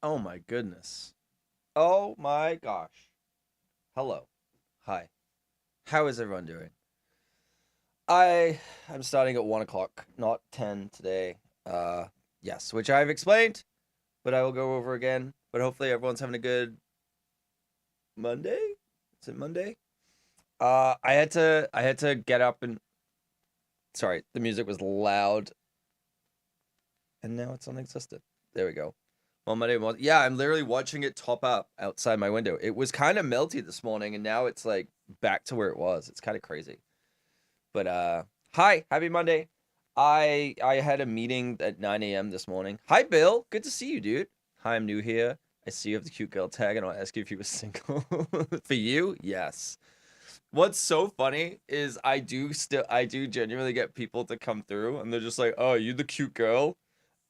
Oh my goodness. Oh my gosh. Hello. Hi. How is everyone doing? I I'm starting at 1 o'clock, not 10 today. Uh yes, which I've explained, but I will go over again. But hopefully everyone's having a good Monday? Is it Monday? I had to get up and sorry, the music was loud and now it's non-existent. There we go. Well, Monday morning. Yeah, I'm literally watching it top up outside my window. It was kind of melty this morning, and now it's like back to where it was. It's kind of crazy. But hi, happy Monday. I had a meeting at 9 a.m. this morning. Hi, Bill. Good to see you, dude. Hi, I'm new here. I see you have the cute girl tag, and I'll ask you if you were single. For you, yes. What's so funny is I do genuinely get people to come through, and they're just like, "Oh, you the cute girl."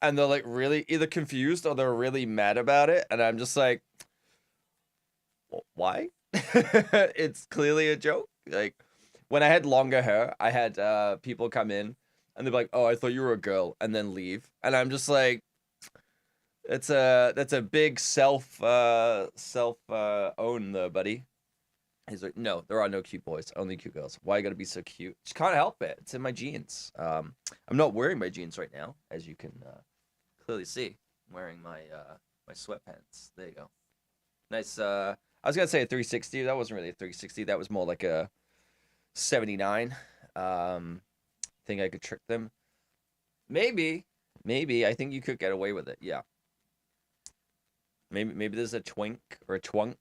And they're like really either confused or they're really mad about it, and I'm just like, why? It's clearly a joke. Like when I had longer hair, I had people come in and they're like, "Oh, I thought you were a girl," and then leave, and I'm just like, that's a big self own there, buddy. He's like, "No, there are no cute boys, only cute girls. Why you gotta be so cute? Just can't help it. It's in my genes." I'm not wearing my jeans right now, as you can clearly see. I'm wearing my sweatpants. There you go. Nice. I was gonna say a 360. That wasn't really a 360. That was more like a 79. Think I could trick them. Maybe, maybe. I think you could get away with it. Yeah. Maybe there's a twink or a twunk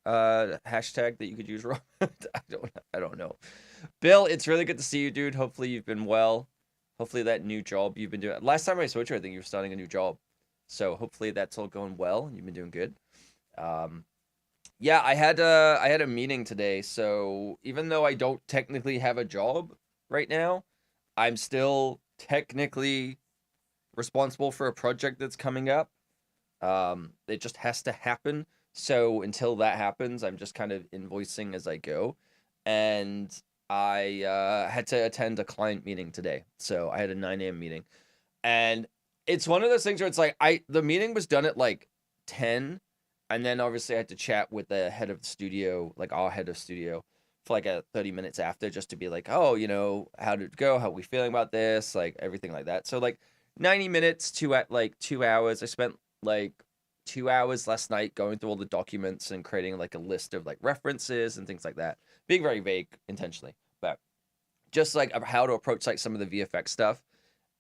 hashtag that you could use wrong. I don't know. Bill, it's really good to see you, dude. Hopefully you've been well. Hopefully that new job you've been doing. Last time I spoke to you, I think you were starting a new job. So hopefully that's all going well and you've been doing good. Um, Yeah, I had a meeting today, so even though I don't technically have a job right now, I'm still technically responsible for a project that's coming up. It just has to happen. So until that happens, I'm just kind of invoicing as I go. And I had to attend a client meeting today. So I had a 9 a.m. meeting. And it's one of those things where it's like the meeting was done at like 10, and then obviously I had to chat with the head of the studio, like our head of studio, for like a 30 minutes after just to be like, "Oh, how did it go? How are we feeling about this?" Like everything like that. So like 90 minutes to at like 2 hours. I spent like 2 hours last night going through all the documents and creating like a list of like references and things like that. Being very vague intentionally, but just like how to approach like some of the VFX stuff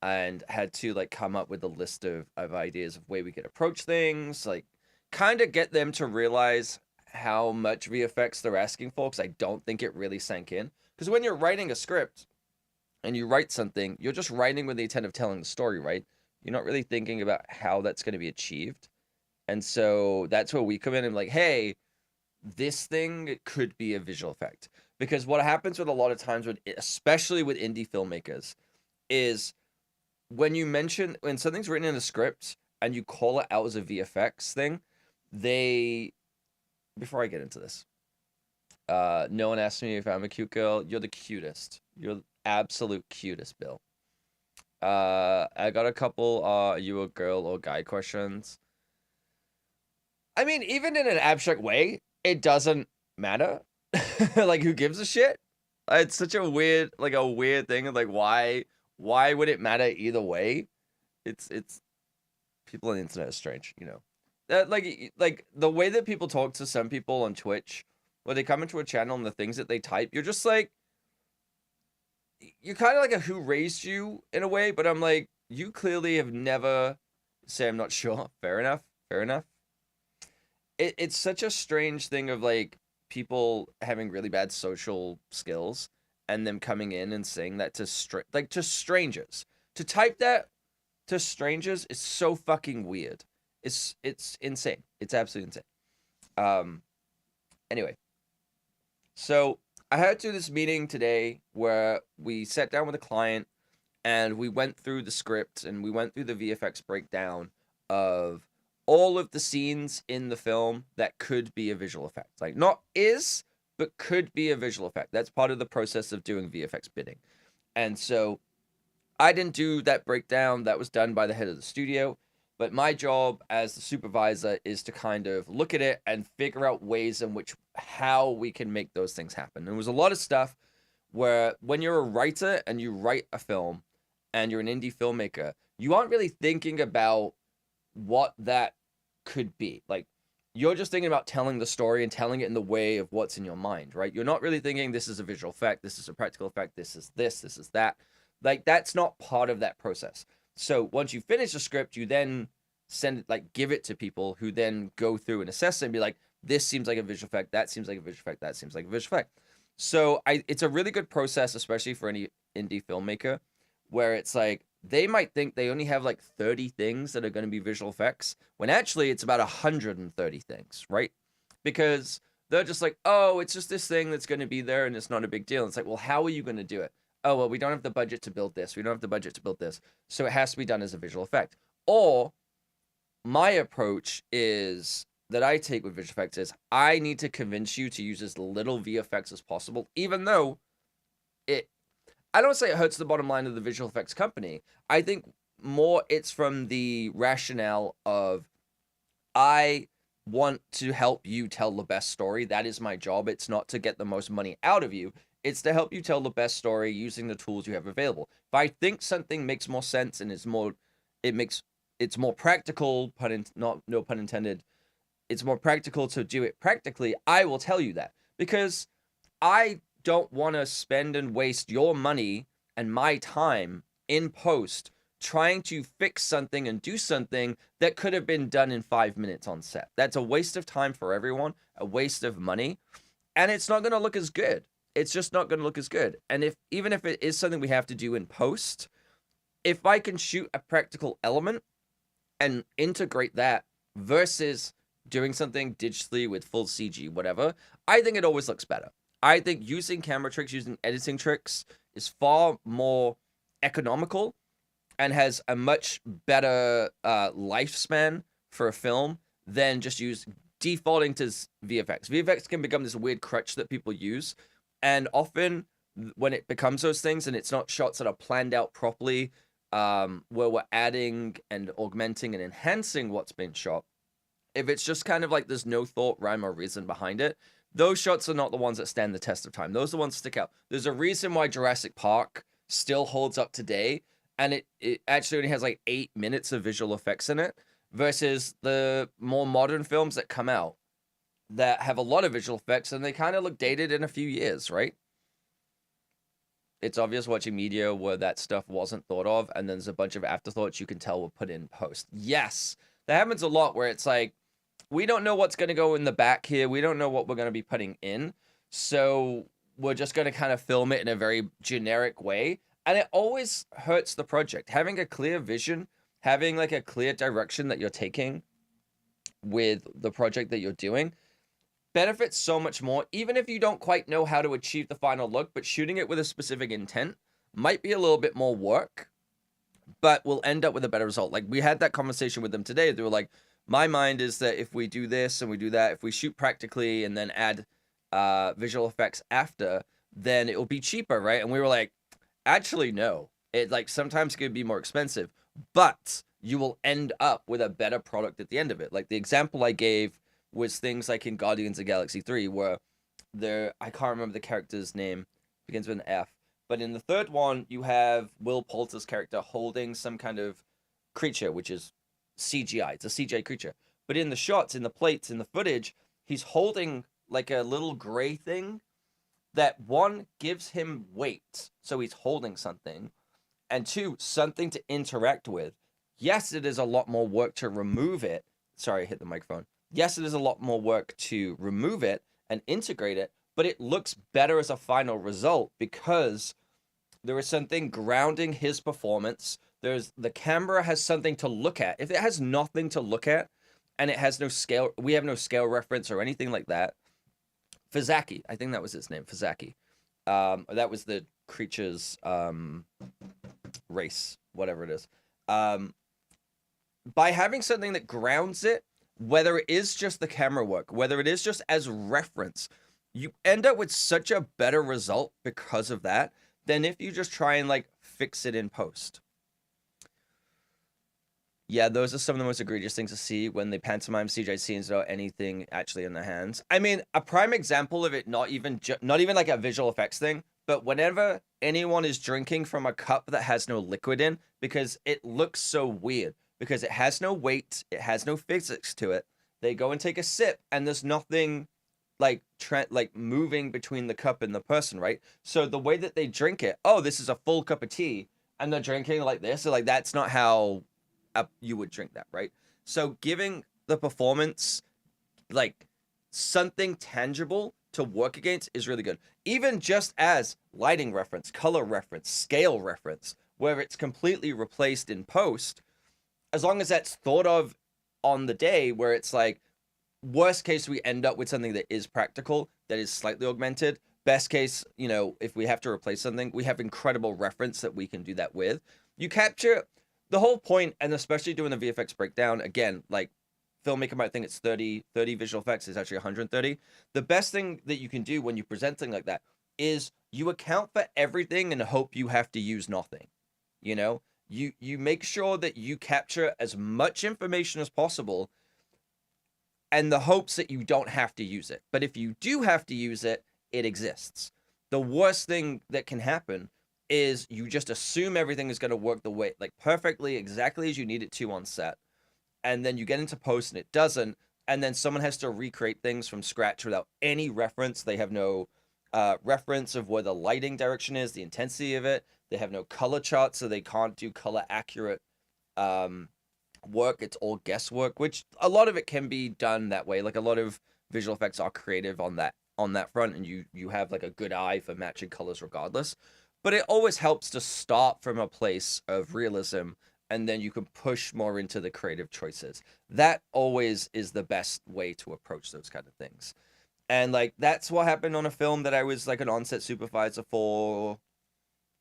and had to like come up with a list of ideas of way we could approach things, like kind of get them to realize how much VFX they're asking for, because I don't think it really sank in. Because when you're writing a script and you write something, you're just writing with the intent of telling the story, right? You're not really thinking about how that's going to be achieved. And so that's where we come in and like, hey, this thing could be a visual effect. Because what happens with a lot of times, especially with indie filmmakers, is when something's written in a script and you call it out as a VFX thing, they before I get into this, no one asked me if I'm a cute girl. You're the cutest. You're the absolute cutest, Bill. I got a couple are you a girl or guy questions. I mean, even in an abstract way, it doesn't matter. Like who gives a shit? It's such a weird thing of like why would it matter either way? It's people on the internet are strange. That like the way that people talk to some people on Twitch, where they come into a channel and the things that they type, you're just like you're kind of like a who raised you in a way, but I'm like you clearly have never say I'm not sure. Fair enough. Fair enough. It's such a strange thing of like people having really bad social skills and them coming in and saying that to strangers. To type that to strangers is so fucking weird. It's insane. It's absolutely insane. Um anyway, so I had to this meeting today where we sat down with a client and we went through the script and we went through the VFX breakdown of all of the scenes in the film that could be a visual effect. Like not is, but could be a visual effect. That's part of the process of doing VFX bidding. And so I didn't do that breakdown. That was done by the head of the studio. But my job as the supervisor is to kind of look at it and figure out ways in which how we can make those things happen. And there was a lot of stuff where when you're a writer and you write a film and you're an indie filmmaker, you aren't really thinking about what that could be. Like, you're just thinking about telling the story and telling it in the way of what's in your mind, right? You're not really thinking this is a visual effect, this is a practical effect, this is that. Like, that's not part of that process. So once you finish the script, you then send it, like, give it to people who then go through and assess it and be like, this seems like a visual effect, that seems like a visual effect, that seems like a visual effect. So it's a really good process, especially for any indie filmmaker, where it's like, they might think they only have like 30 things that are going to be visual effects, when actually it's about 130 things, right? Because they're just like, oh, it's just this thing that's going to be there and it's not a big deal. It's like, well, how are you going to do it? Oh, well, we don't have the budget to build this. We don't have the budget to build this. So it has to be done as a visual effect. Or my approach is that I take with visual effects is I need to convince you to use as little VFX as possible, even though I don't say it hurts the bottom line of the visual effects company. I think more it's from the rationale of I want to help you tell the best story. That is my job. It's not to get the most money out of you. It's to help you tell the best story using the tools you have available. If I think something makes more sense and it's more practical, no pun intended, it's more practical to do it practically, I will tell you that. Because I don't want to spend and waste your money and my time in post trying to fix something and do something that could have been done in 5 minutes on set. That's a waste of time for everyone, a waste of money, and it's not going to look as good. It's just not going to look as good. And even if it is something we have to do in post, if I can shoot a practical element and integrate that versus doing something digitally with full CG, whatever, I think it always looks better. I think using camera tricks, using editing tricks is far more economical and has a much better lifespan for a film than just defaulting to VFX. VFX can become this weird crutch that people use. And often when it becomes those things and it's not shots that are planned out properly, where we're adding and augmenting and enhancing what's been shot, if it's just kind of like there's no thought, rhyme, or reason behind it, those shots are not the ones that stand the test of time. Those are the ones that stick out. There's a reason why Jurassic Park still holds up today, and it actually only has like 8 minutes of visual effects in it, versus the more modern films that come out that have a lot of visual effects, and they kind of look dated in a few years, right? It's obvious watching media where that stuff wasn't thought of, and then there's a bunch of afterthoughts you can tell were put in post. Yes, that happens a lot where it's like, we don't know what's going to go in the back here. We don't know what we're going to be putting in. So we're just going to kind of film it in a very generic way. And it always hurts the project. Having a clear vision, having like a clear direction that you're taking with the project that you're doing benefits so much more. Even if you don't quite know how to achieve the final look, but shooting it with a specific intent might be a little bit more work, but we'll end up with a better result. Like, we had that conversation with them today. They were like, my mind is that if we do this and we do that, if we shoot practically and then add visual effects after, then it will be cheaper, right? And we were like, actually, no. It like sometimes could be more expensive, but you will end up with a better product at the end of it. Like the example I gave was things like in Guardians of the Galaxy 3, where I can't remember the character's name, begins with an F, but in the third one, you have Will Poulter's character holding some kind of creature, which is CGI. It's a CGI creature. But in the shots, in the plates, in the footage, he's holding like a little gray thing that, one, gives him weight. So he's holding something. And two, something to interact with. Yes, it is a lot more work to remove it. Sorry, I hit the microphone. Yes, it is a lot more work to remove it and integrate it, but it looks better as a final result because there is something grounding his performance. The camera has something to look at. If it has nothing to look at and it has no scale, we have no scale reference or anything like that. Fazaki, I think that was its name, Fazaki. That was the creature's race, whatever it is. By having something that grounds it, whether it is just the camera work, whether it is just as reference, you end up with such a better result because of that than if you just try and like fix it in post. Yeah, those are some of the most egregious things to see when they pantomime CGI scenes without anything actually in their hands. I mean, a prime example of it, not even like a visual effects thing, but whenever anyone is drinking from a cup that has no liquid in, because it looks so weird, because it has no weight, it has no physics to it. They go and take a sip, and there's nothing like like moving between the cup and the person, right? So the way that they drink it, oh, this is a full cup of tea, and they're drinking like this, so like that's not how you would drink that, right? So giving the performance like something tangible to work against is really good. Even just as lighting reference, color reference, scale reference, where it's completely replaced in post, as long as that's thought of on the day where it's like, worst case, we end up with something that is practical, that is slightly augmented. Best case, you know, if we have to replace something, we have incredible reference that we can do that with. You capture the whole point, and especially doing the VFX breakdown, again, like filmmaker might think it's 30 visual effects, it's actually 130. The best thing that you can do when you present something like that is you account for everything and hope you have to use nothing. You know, you make sure that you capture as much information as possible and the hopes that you don't have to use it. But if you do have to use it, it exists. The worst thing that can happen is you just assume everything is going to work the way, like perfectly, exactly as you need it to on set. And then you get into post and it doesn't. And then someone has to recreate things from scratch without any reference. They have no reference of where the lighting direction is, the intensity of it. They have no color chart, so they can't do color accurate work. It's all guesswork, which a lot of it can be done that way. Like a lot of visual effects are creative on that front, and you have like a good eye for matching colors regardless. But it always helps to start from a place of realism, and then you can push more into the creative choices. That always is the best way to approach those kind of things. And like that's what happened on a film that I was like an on-set supervisor for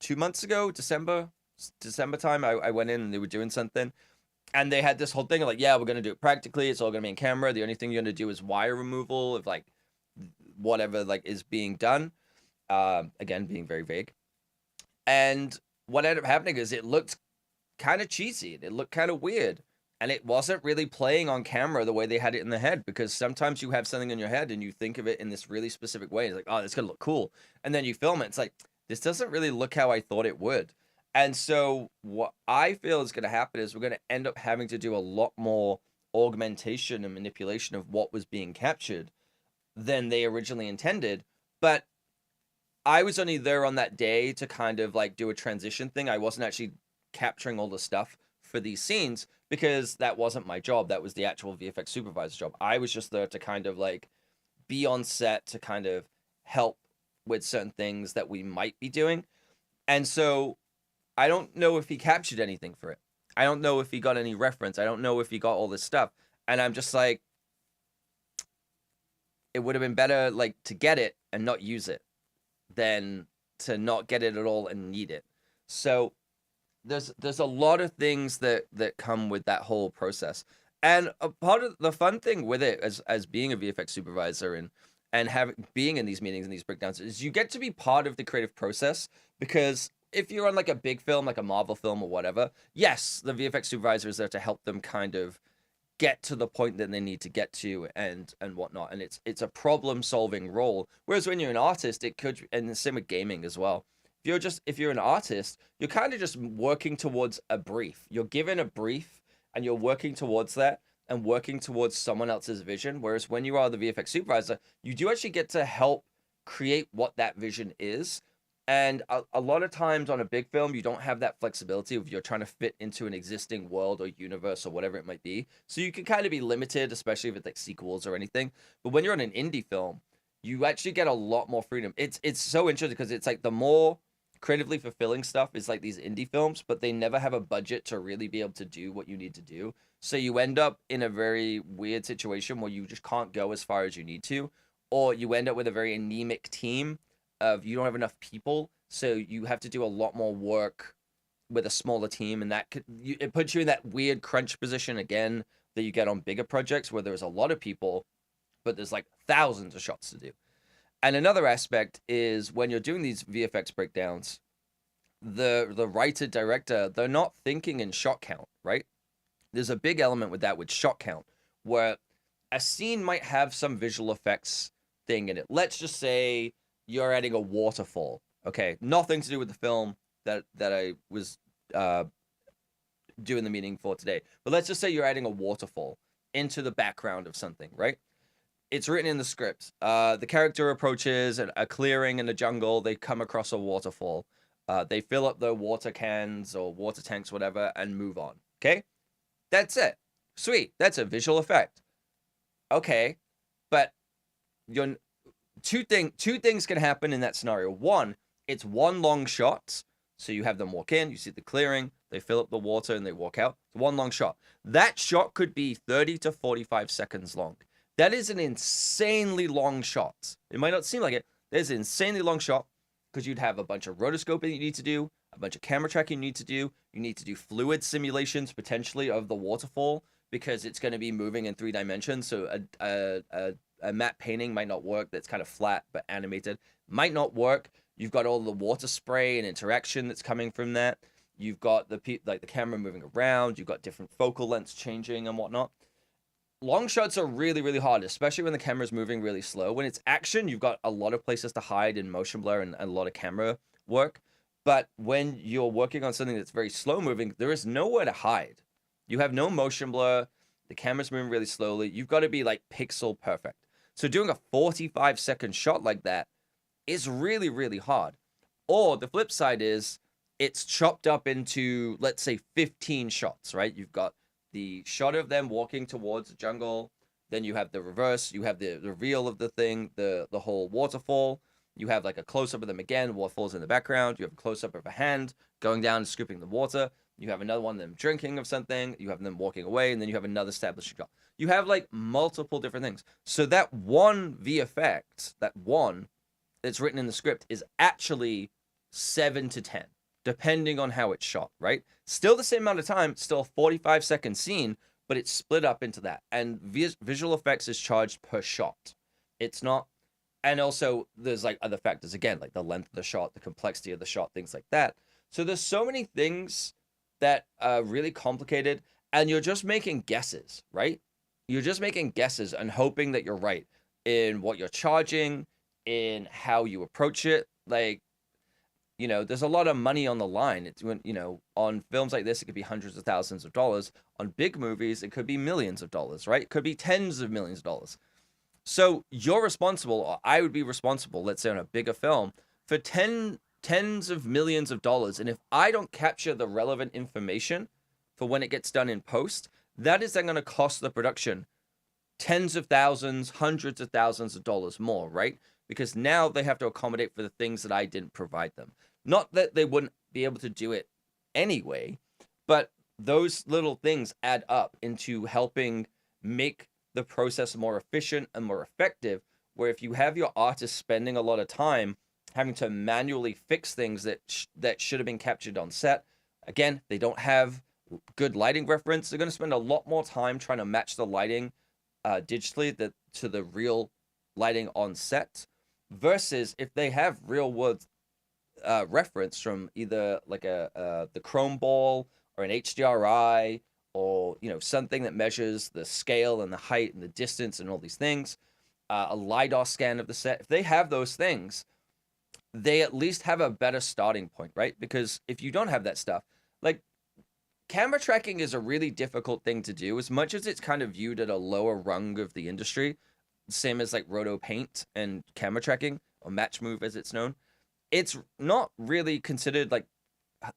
2 months ago, December time. I went in and they were doing something, and they had this whole thing of like, yeah, we're gonna do it practically. It's all gonna be in camera. The only thing you're gonna do is wire removal of like whatever like is being done. Again, being very vague. And what ended up happening is it looked kind of cheesy. It looked kind of weird. And it wasn't really playing on camera the way they had it in the head, because sometimes you have something in your head and you think of it in this really specific way. It's like, oh, this gonna look cool. And then you film it. It's like, this doesn't really look how I thought it would. And so what I feel is going to happen is we're going to end up having to do a lot more augmentation and manipulation of what was being captured than they originally intended. But I was only there on that day to kind of like do a transition thing. I wasn't actually capturing all the stuff for these scenes because that wasn't my job. That was the actual VFX supervisor's job. I was just there to kind of like be on set to kind of help with certain things that we might be doing. And so I don't know if he captured anything for it. I don't know if he got any reference. I don't know if he got all this stuff. And I'm just like, it would have been better like to get it and not use it than to not get it at all and need it. So there's a lot of things that come with that whole process. And a part of the fun thing with it as being a VFX supervisor and being in these meetings and these breakdowns is you get to be part of the creative process, because if you're on like a big film, like a Marvel film or whatever, yes, the VFX supervisor is there to help them kind of get to the point that they need to get to and whatnot. And it's a problem solving role. Whereas when you're an artist, it could, and the same with gaming as well. If you're an artist, you're kind of just working towards a brief. You're given a brief and you're working towards that and working towards someone else's vision. Whereas when you are the VFX supervisor, you do actually get to help create what that vision is. And a lot of times on a big film, you don't have that flexibility if you're trying to fit into an existing world or universe or whatever it might be. So you can kind of be limited, especially if it's like sequels or anything. But when you're on an indie film, you actually get a lot more freedom. It's so interesting because it's like the more creatively fulfilling stuff is like these indie films, but they never have a budget to really be able to do what you need to do. So you end up in a very weird situation where you just can't go as far as you need to, or you end up with a very anemic team of you don't have enough people, so you have to do a lot more work with a smaller team, and it puts you in that weird crunch position again that you get on bigger projects where there's a lot of people, but there's like thousands of shots to do. And another aspect is when you're doing these VFX breakdowns, the writer director, they're not thinking in shot count, right? there's a big element with that with shot count, where a scene might have some visual effects thing in it. Let's just say you're adding a waterfall. Okay, nothing to do with the film that I was doing the meeting for today. But let's just say you're adding a waterfall into the background of something, right? It's written in the script. The character approaches a clearing in the jungle. They come across a waterfall. They fill up their water cans or water tanks, whatever, and move on. Okay? That's it. Sweet. That's a visual effect. Okay. But you're, two things can happen in that scenario. One, it's one long shot. So you have them walk in, you see the clearing, they fill up the water, and they walk out. It's one long shot. That shot could be 30 to 45 seconds long. That is an insanely long shot. It might not seem like it. There's an insanely long shot because you'd have a bunch of rotoscoping you need to do, a bunch of camera tracking you need to do. You need to do fluid simulations potentially of the waterfall because it's going to be moving in 3 dimensions. So a matte painting might not work. That's kind of flat but animated. Might not work. You've got all the water spray and interaction that's coming from that. You've got the camera moving around. You've got different focal lengths changing and whatnot. Long shots are really, really hard, especially when the camera's moving really slow. When it's action, you've got a lot of places to hide in motion blur and a lot of camera work. But when you're working on something that's very slow moving, there is nowhere to hide. You have no motion blur. The camera's moving really slowly. You've got to be like pixel perfect. So doing a 45-second shot like that is really, really hard. Or the flip side is it's chopped up into, let's say, 15 shots, right? You've got the shot of them walking towards the jungle. Then you have the reverse. You have the reveal of the thing, the whole waterfall. You have like a close-up of them again. Waterfall's in the background. You have a close-up of a hand going down and scooping the water. You have another one of them drinking of something. You have them walking away. And then you have another establishing shot. You have like multiple different things. So that one VFX, that one that's written in the script is actually 7 to 10, depending on how it's shot, right? Still the same amount of time, still a 45-second scene, but it's split up into that. And visual effects is charged per shot. It's not, and also there's like other factors, again, like the length of the shot, the complexity of the shot, things like that. So there's so many things that are really complicated, and you're just making guesses, right? You're just making guesses and hoping that you're right in what you're charging, in how you approach it. Like, you know, there's a lot of money on the line. It's when, you know, on films like this, it could be hundreds of thousands of dollars. On big movies, it could be millions of dollars, right? It could be tens of millions of dollars. So you're responsible, or I would be responsible, let's say on a bigger film, for tens of millions of dollars. And if I don't capture the relevant information for when it gets done in post, that is then going to cost the production tens of thousands, hundreds of thousands of dollars more, right? Because now they have to accommodate for the things that I didn't provide them. Not that they wouldn't be able to do it anyway, but those little things add up into helping make the process more efficient and more effective, where if you have your artist spending a lot of time having to manually fix things that should have been captured on set, again, they don't have good lighting reference, they're going to spend a lot more time trying to match the lighting digitally to the real lighting on set, versus if they have real world reference from either like the chrome ball or an HDRI, or, you know, something that measures the scale and the height and the distance and all these things, a LiDAR scan of the set. If they have those things, they at least have a better starting point, right? Because if you don't have that stuff, like, camera tracking is a really difficult thing to do, as much as it's kind of viewed at a lower rung of the industry, same as like roto paint and camera tracking, or match move as it's known. It's not really considered like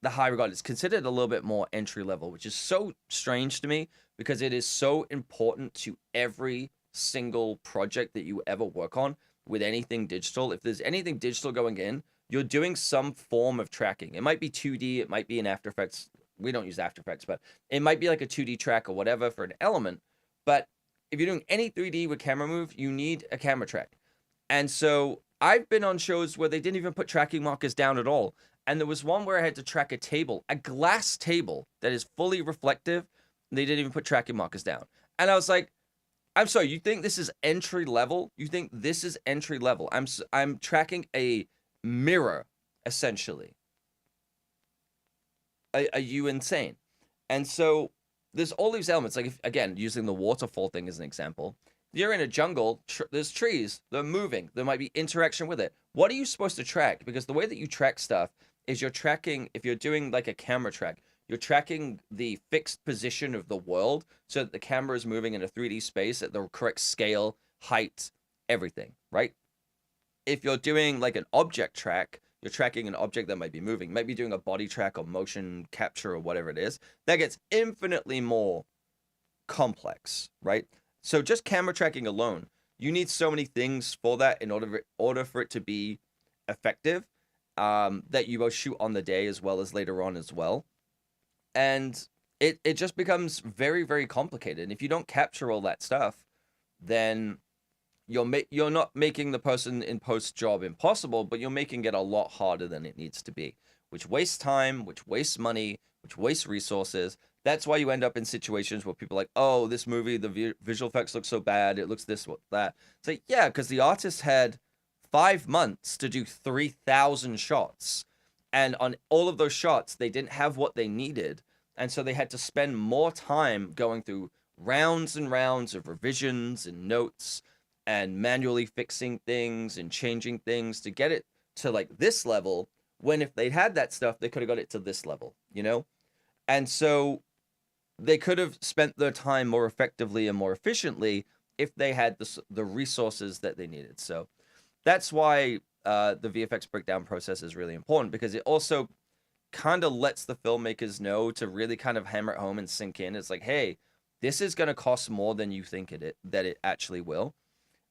the high regard. It's considered a little bit more entry level, which is so strange to me because it is so important to every single project that you ever work on with anything digital. If there's anything digital going in, you're doing some form of tracking. It might be 2D, it might be in After Effects. We don't use After Effects, but it might be like a 2D track or whatever for an element. But if you're doing any 3D with camera move, you need a camera track. And so I've been on shows where they didn't even put tracking markers down at all. And there was one where I had to track a table, a glass table that is fully reflective. And they didn't even put tracking markers down. And I was like, I'm sorry, you think this is entry level? You think this is entry level? I'm tracking a mirror, essentially. Are you insane? And so there's all these elements. Like, if, again, using the waterfall thing as an example, you're in a jungle, there's trees, they're moving, there might be interaction with it. What are you supposed to track? Because the way that you track stuff is you're tracking, if you're doing like a camera track, you're tracking the fixed position of the world so that the camera is moving in a 3D space at the correct scale, height, everything, right? If you're doing like an object track, you're tracking an object that might be moving, might be doing a body track or motion capture or whatever it is, that gets infinitely more complex, right? So just camera tracking alone, you need so many things for that in order for it to be effective, that you both shoot on the day as well as later on as well. And it just becomes very, very complicated. And if you don't capture all that stuff, then you're not making the person in post job impossible, but you're making it a lot harder than it needs to be, which wastes time, which wastes money, which wastes resources. That's why you end up in situations where people are like, oh, this movie, the visual effects look so bad, it looks this, what that. It's like, yeah, because the artist had 5 months to do 3,000 shots, and on all of those shots, they didn't have what they needed, and so they had to spend more time going through rounds and rounds of revisions and notes and manually fixing things and changing things to get it to like this level, when if they'd had that stuff they could have got it to this level, you know. And so they could have spent their time more effectively and more efficiently if they had the resources that they needed. So that's why the VFX breakdown process is really important, because it also kind of lets the filmmakers know to really kind of hammer it home and sink in. It's like, hey, this is going to cost more than you think that it actually will.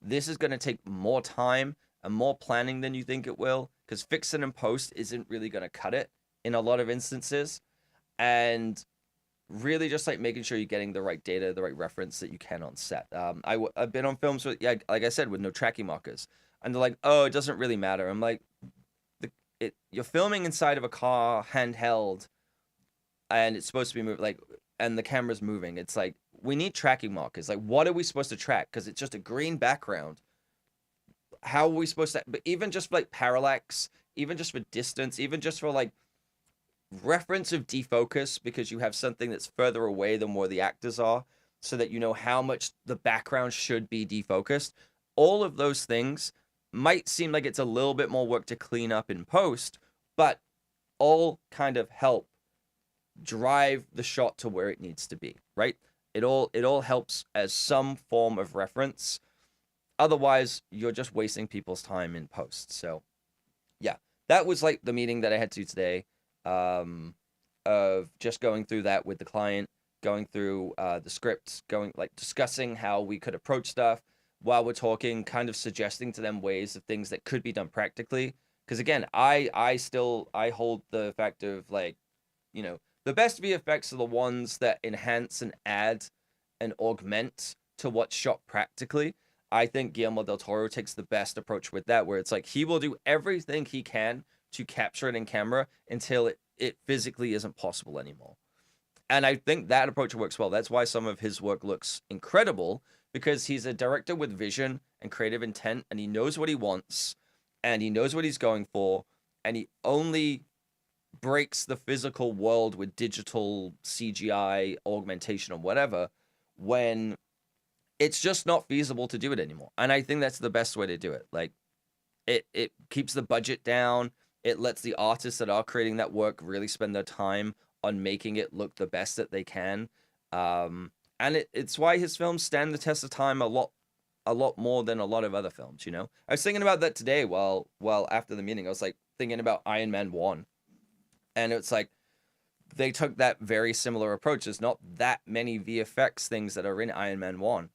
This is going to take more time and more planning than you think it will, because fixing and post isn't really going to cut it in a lot of instances. And really just like making sure you're getting the right data, the right reference that you can on set. I've been on films with, yeah, like I said, with no tracking markers, and they're like, oh, it doesn't really matter. I'm like, you're filming inside of a car handheld, and it's supposed to be moving, like, and the camera's moving. It's like, we need tracking markers. Like, what are we supposed to track? Because it's just a green background. How are we supposed to? But even just for, like, parallax, even just for distance, even just for like reference of defocus, because you have something that's further away than where the actors are, so that you know how much the background should be defocused. All of those things might seem like it's a little bit more work to clean up in post, but all kind of help drive the shot to where it needs to be, right? It all helps as some form of reference. Otherwise, you're just wasting people's time in post. So, yeah, that was like the meeting that I had to today, of just going through that with the client, going through the scripts, going like discussing how we could approach stuff while we're talking, kind of suggesting to them ways of things that could be done practically. Because again, I hold the fact of, like, you know, the best VFX are the ones that enhance and add and augment to what's shot practically. I think Guillermo del Toro takes the best approach with that, where it's like he will do everything he can to capture it in camera until it physically isn't possible anymore. And I think that approach works well. That's why some of his work looks incredible, because he's a director with vision and creative intent, and he knows what he wants, and he knows what he's going for, and he only breaks the physical world with digital CGI augmentation or whatever when it's just not feasible to do it anymore. And I think that's the best way to do it. Like, it keeps the budget down. It lets the artists that are creating that work really spend their time on making it look the best that they can. And it's why his films stand the test of time a lot more than a lot of other films, you know? I was thinking about that today while after the meeting. I was like thinking about Iron Man 1. And it's like they took that very similar approach. There's not that many VFX things that are in Iron Man 1.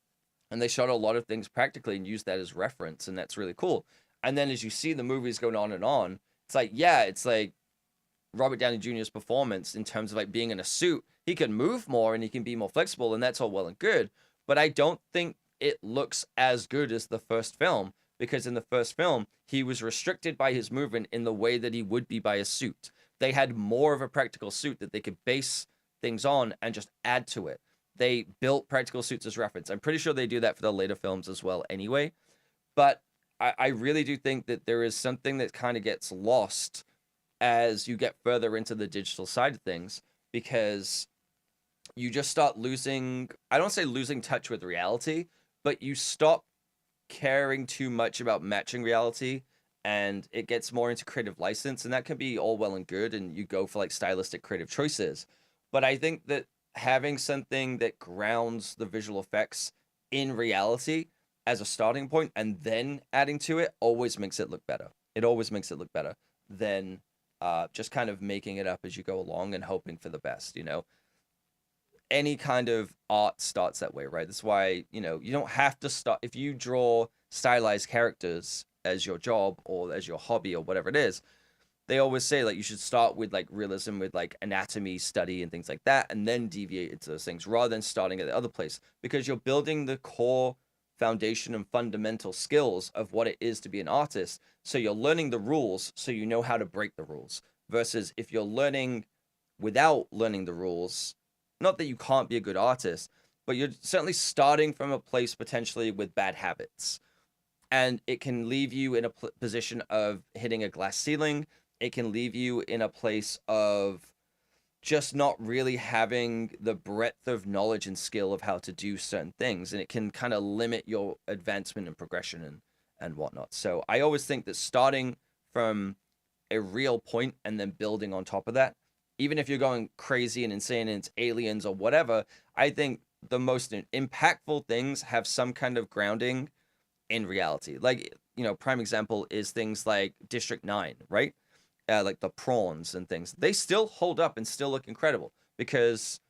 And they shot a lot of things practically and used that as reference, and that's really cool. And then as you see the movies going on, it's like, yeah, it's like Robert Downey Jr.'s performance in terms of like being in a suit. He can move more and he can be more flexible, and that's all well and good. But I don't think it looks as good as the first film, because in the first film, he was restricted by his movement in the way that he would be by a suit. They had more of a practical suit that they could base things on and just add to it. They built practical suits as reference. I'm pretty sure they do that for the later films as well anyway. But I really do think that there is something that kind of gets lost as you get further into the digital side of things, because you just start losing, I don't say losing touch with reality, but you stop caring too much about matching reality, and it gets more into creative license, and that can be all well and good, and you go for like stylistic creative choices. But I think that having something that grounds the visual effects in reality as a starting point and then adding to it always makes it look better. It always makes it look better than just kind of making it up as you go along and hoping for the best, you know? Any kind of art starts that way, right? That's why, you know, you don't have to start if you draw stylized characters as your job or as your hobby or whatever it is. They always say like you should start with like realism with like anatomy study and things like that, and then deviate into those things rather than starting at the other place, because you're building the core foundation and fundamental skills of what it is to be an artist. So you're learning the rules so you know how to break the rules, versus if you're learning without learning the rules, not that you can't be a good artist, but you're certainly starting from a place potentially with bad habits. And it can leave you in a position of hitting a glass ceiling. It can leave you in a place of just not really having the breadth of knowledge and skill of how to do certain things. And it can kind of limit your advancement and progression and whatnot. So I always think that starting from a real point and then building on top of that, even if you're going crazy and insane and it's aliens or whatever, I think the most impactful things have some kind of grounding in reality. Like, you know, prime example is things like District 9, right? Like the prawns and things. They still hold up and still look incredible because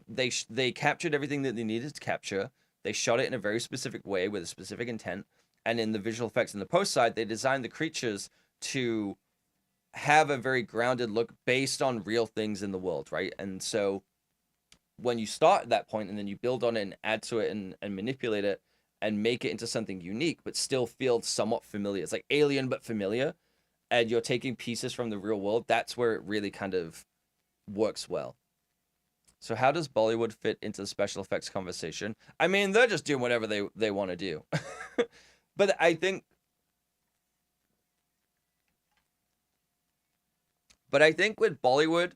they captured everything that they needed to capture. They shot it in a very specific way with a specific intent. And in the visual effects in the post side, they designed the creatures to have a very grounded look based on real things in the world, right? And so when you start at that point and then you build on it and add to it and manipulate it and make it into something unique but still feel somewhat familiar, it's like alien but familiar, and you're taking pieces from the real world, that's where it really kind of works well. So how does Bollywood fit into the special effects conversation? I mean, they're just doing whatever they want to do. But I think with Bollywood,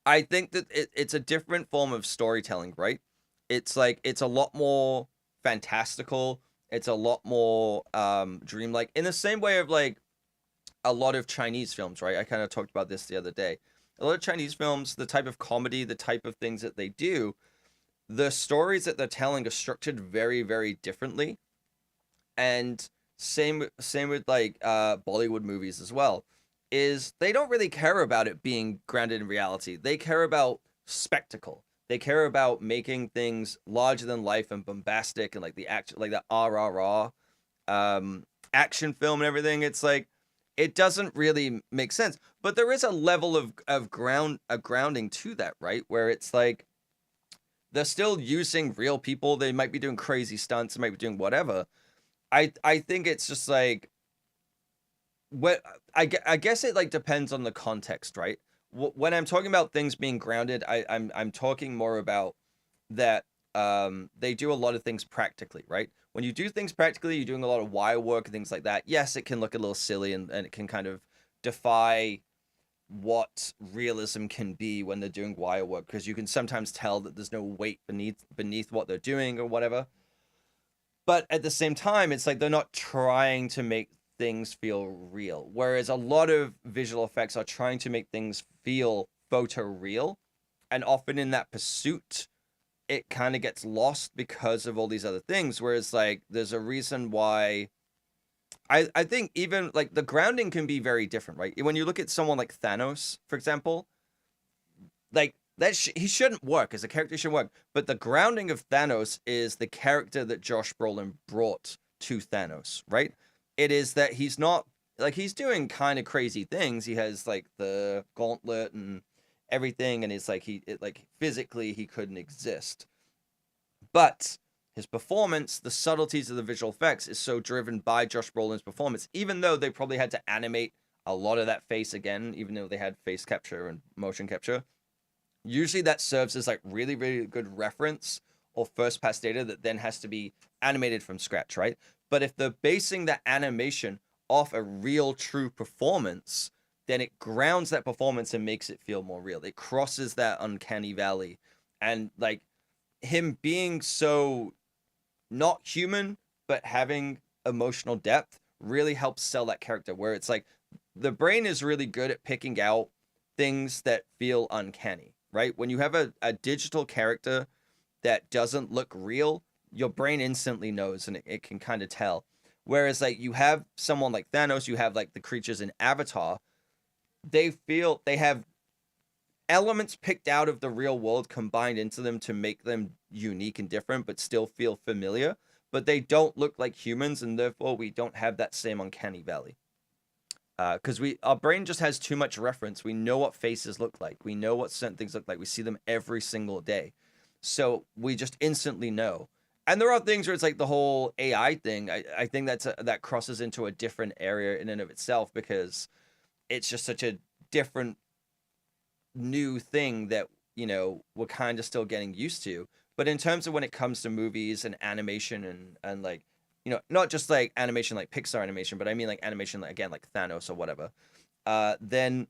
I think that it's a different form of storytelling, right? It's like it's a lot more fantastical. It's a lot more dreamlike, in the same way of like a lot of Chinese films, right? I kind of talked about this the other day. A lot of Chinese films, the type of comedy, the type of things that they do, the stories that they're telling are structured very, very differently. And same with like Bollywood movies as well, is they don't really care about it being grounded in reality. They care about spectacle. They care about making things larger than life and bombastic and like the action, like the RRR action film and everything. It's like it doesn't really make sense. But there is a level of grounding to that, right? Where it's like they're still using real people. They might be doing crazy stunts, they might be doing whatever. I think it's just like what I guess it like depends on the context, right? When I'm talking about things being grounded, I'm talking more about that they do a lot of things practically, right? When you do things practically, you're doing a lot of wire work and things like that. Yes, it can look a little silly and it can kind of defy what realism can be when they're doing wire work, because you can sometimes tell that there's no weight beneath what they're doing or whatever. But at the same time, it's like they're not trying to make things feel real. Whereas a lot of visual effects are trying to make things feel photo real. And often in that pursuit, it kind of gets lost because of all these other things. Whereas like there's a reason why I think even like the grounding can be very different, right? When you look at someone like Thanos, for example, like that he shouldn't work as a character, shouldn't work, but the grounding of Thanos is the character that Josh Brolin brought to Thanos, right? It is that he's not like he's doing kind of crazy things. He has like the gauntlet and everything, and it's like like physically he couldn't exist, but his performance, the subtleties of the visual effects, is so driven by Josh Brolin's performance. Even though they probably had to animate a lot of that face again, even though they had face capture and motion capture, usually that serves as like really, really good reference or first pass data that then has to be animated from scratch, right? But if they're basing that animation off a real, true performance, then it grounds that performance and makes it feel more real. It crosses that uncanny valley And like him being so not human but having emotional depth really helps sell that character, where it's like the brain is really good at picking out things that feel uncanny, right? When you have a digital character that doesn't look real, your brain instantly knows, and it can kind of tell. Whereas like you have someone like Thanos, you have like the creatures in Avatar, they have elements picked out of the real world combined into them to make them unique and different, but still feel familiar. But they don't look like humans, and therefore we don't have that same uncanny valley. Because we our brain just has too much reference. We know what faces look like. We know what certain things look like. We see them every single day, so we just instantly know. And there are things where it's like the whole AI thing. I think that crosses into a different area in and of itself, because it's just such a different new thing that we're kind of still getting used to. But in terms of when it comes to movies and animation and like not just like animation like Pixar animation, but I mean like animation like, again, like Thanos or whatever, then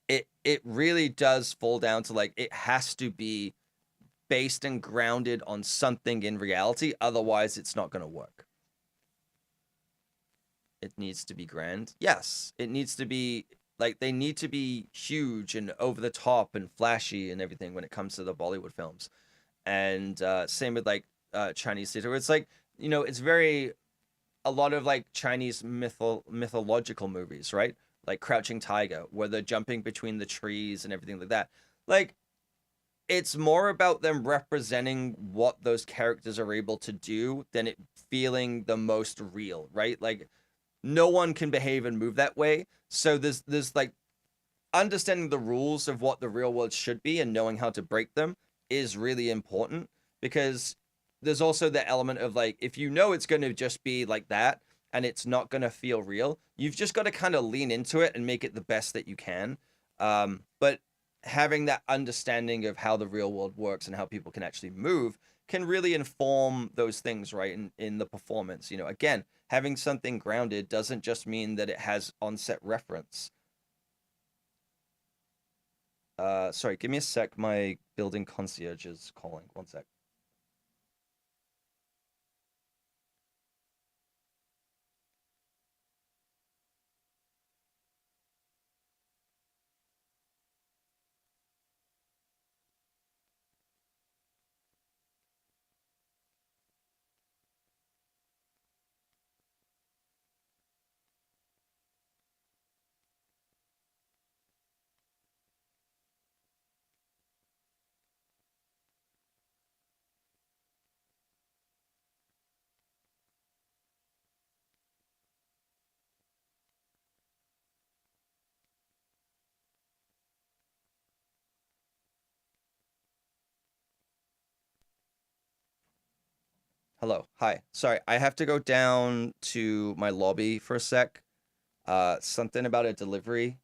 it really does fall down to like it has to be based and grounded on something in reality, otherwise it's not going to work. It needs to be grand. Yes, it needs to be like they need to be huge and over the top and flashy and everything when it comes to the Bollywood films. And same with like Chinese theater, where it's like it's very a lot of like Chinese mythological movies, right? Like Crouching Tiger, where they're jumping between the trees and everything like that. Like it's more about them representing what those characters are able to do than it feeling the most real, right? Like no one can behave and move that way. So there's like understanding the rules of what the real world should be and knowing how to break them is really important, because there's also the element of like if it's going to just be like that and it's not going to feel real, you've just got to kind of lean into it and make it the best that you can. But having that understanding of how the real world works and how people can actually move can really inform those things, right? In the performance, again, having something grounded doesn't just mean that it has onset reference. Sorry, give me a sec. My building concierge is calling. One sec. Hello. Hi. Sorry, I have to go down to my lobby for a sec. Something about a delivery.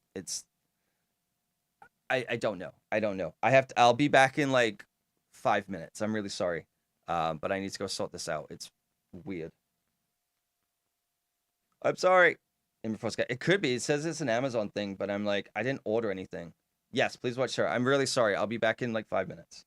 I don't know. I don't know. I'll be back in like 5 minutes. I'm really sorry. But I need to go sort this out. It's weird. I'm sorry. It could be. It says it's an Amazon thing, but I'm like, I didn't order anything. Yes, please watch her. I'm really sorry. I'll be back in like 5 minutes.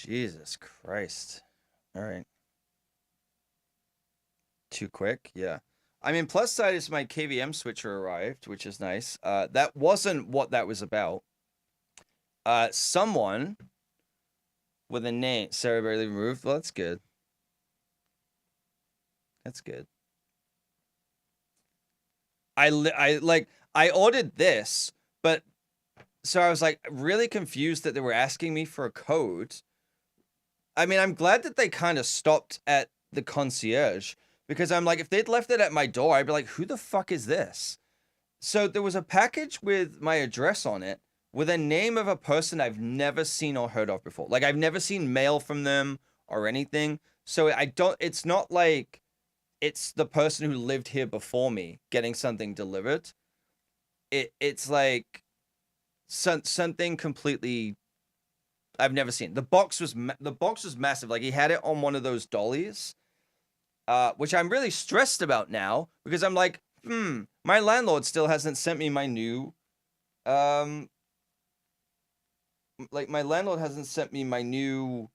Jesus Christ. All right. Too quick? Yeah. I mean, plus side is my KVM switcher arrived, which is nice. That wasn't what that was about. Someone with a name, Sarah barely removed. Well, that's good. That's good. I ordered this, but so I was like really confused that they were asking me for a code. I mean, I'm glad that they kind of stopped at the concierge because I'm like, if they'd left it at my door, I'd be like, who the fuck is this? So there was a package with my address on it with a name of a person I've never seen or heard of before. Like I've never seen mail from them or anything. So it's not like it's the person who lived here before me getting something delivered. It's like something completely I've never seen. The box was massive. Like he had it on one of those dollies, which I'm really stressed about now because I'm like, my landlord still hasn't sent me my new, my landlord hasn't sent me my new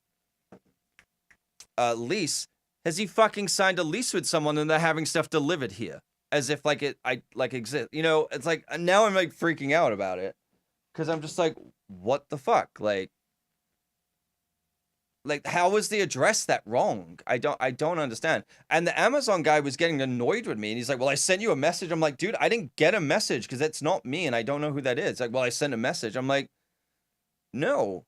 lease. Has he fucking signed a lease with someone and they're having stuff delivered here as if like I exist? You know, it's like now I'm like freaking out about it because I'm just like, what the fuck, like how was the address that wrong? I don't understand. And the Amazon guy was getting annoyed with me and he's like, well, I sent you a message. I'm like, dude, I didn't get a message because that's not me and I don't know who that is. Like, well, I sent a message. I'm like, no,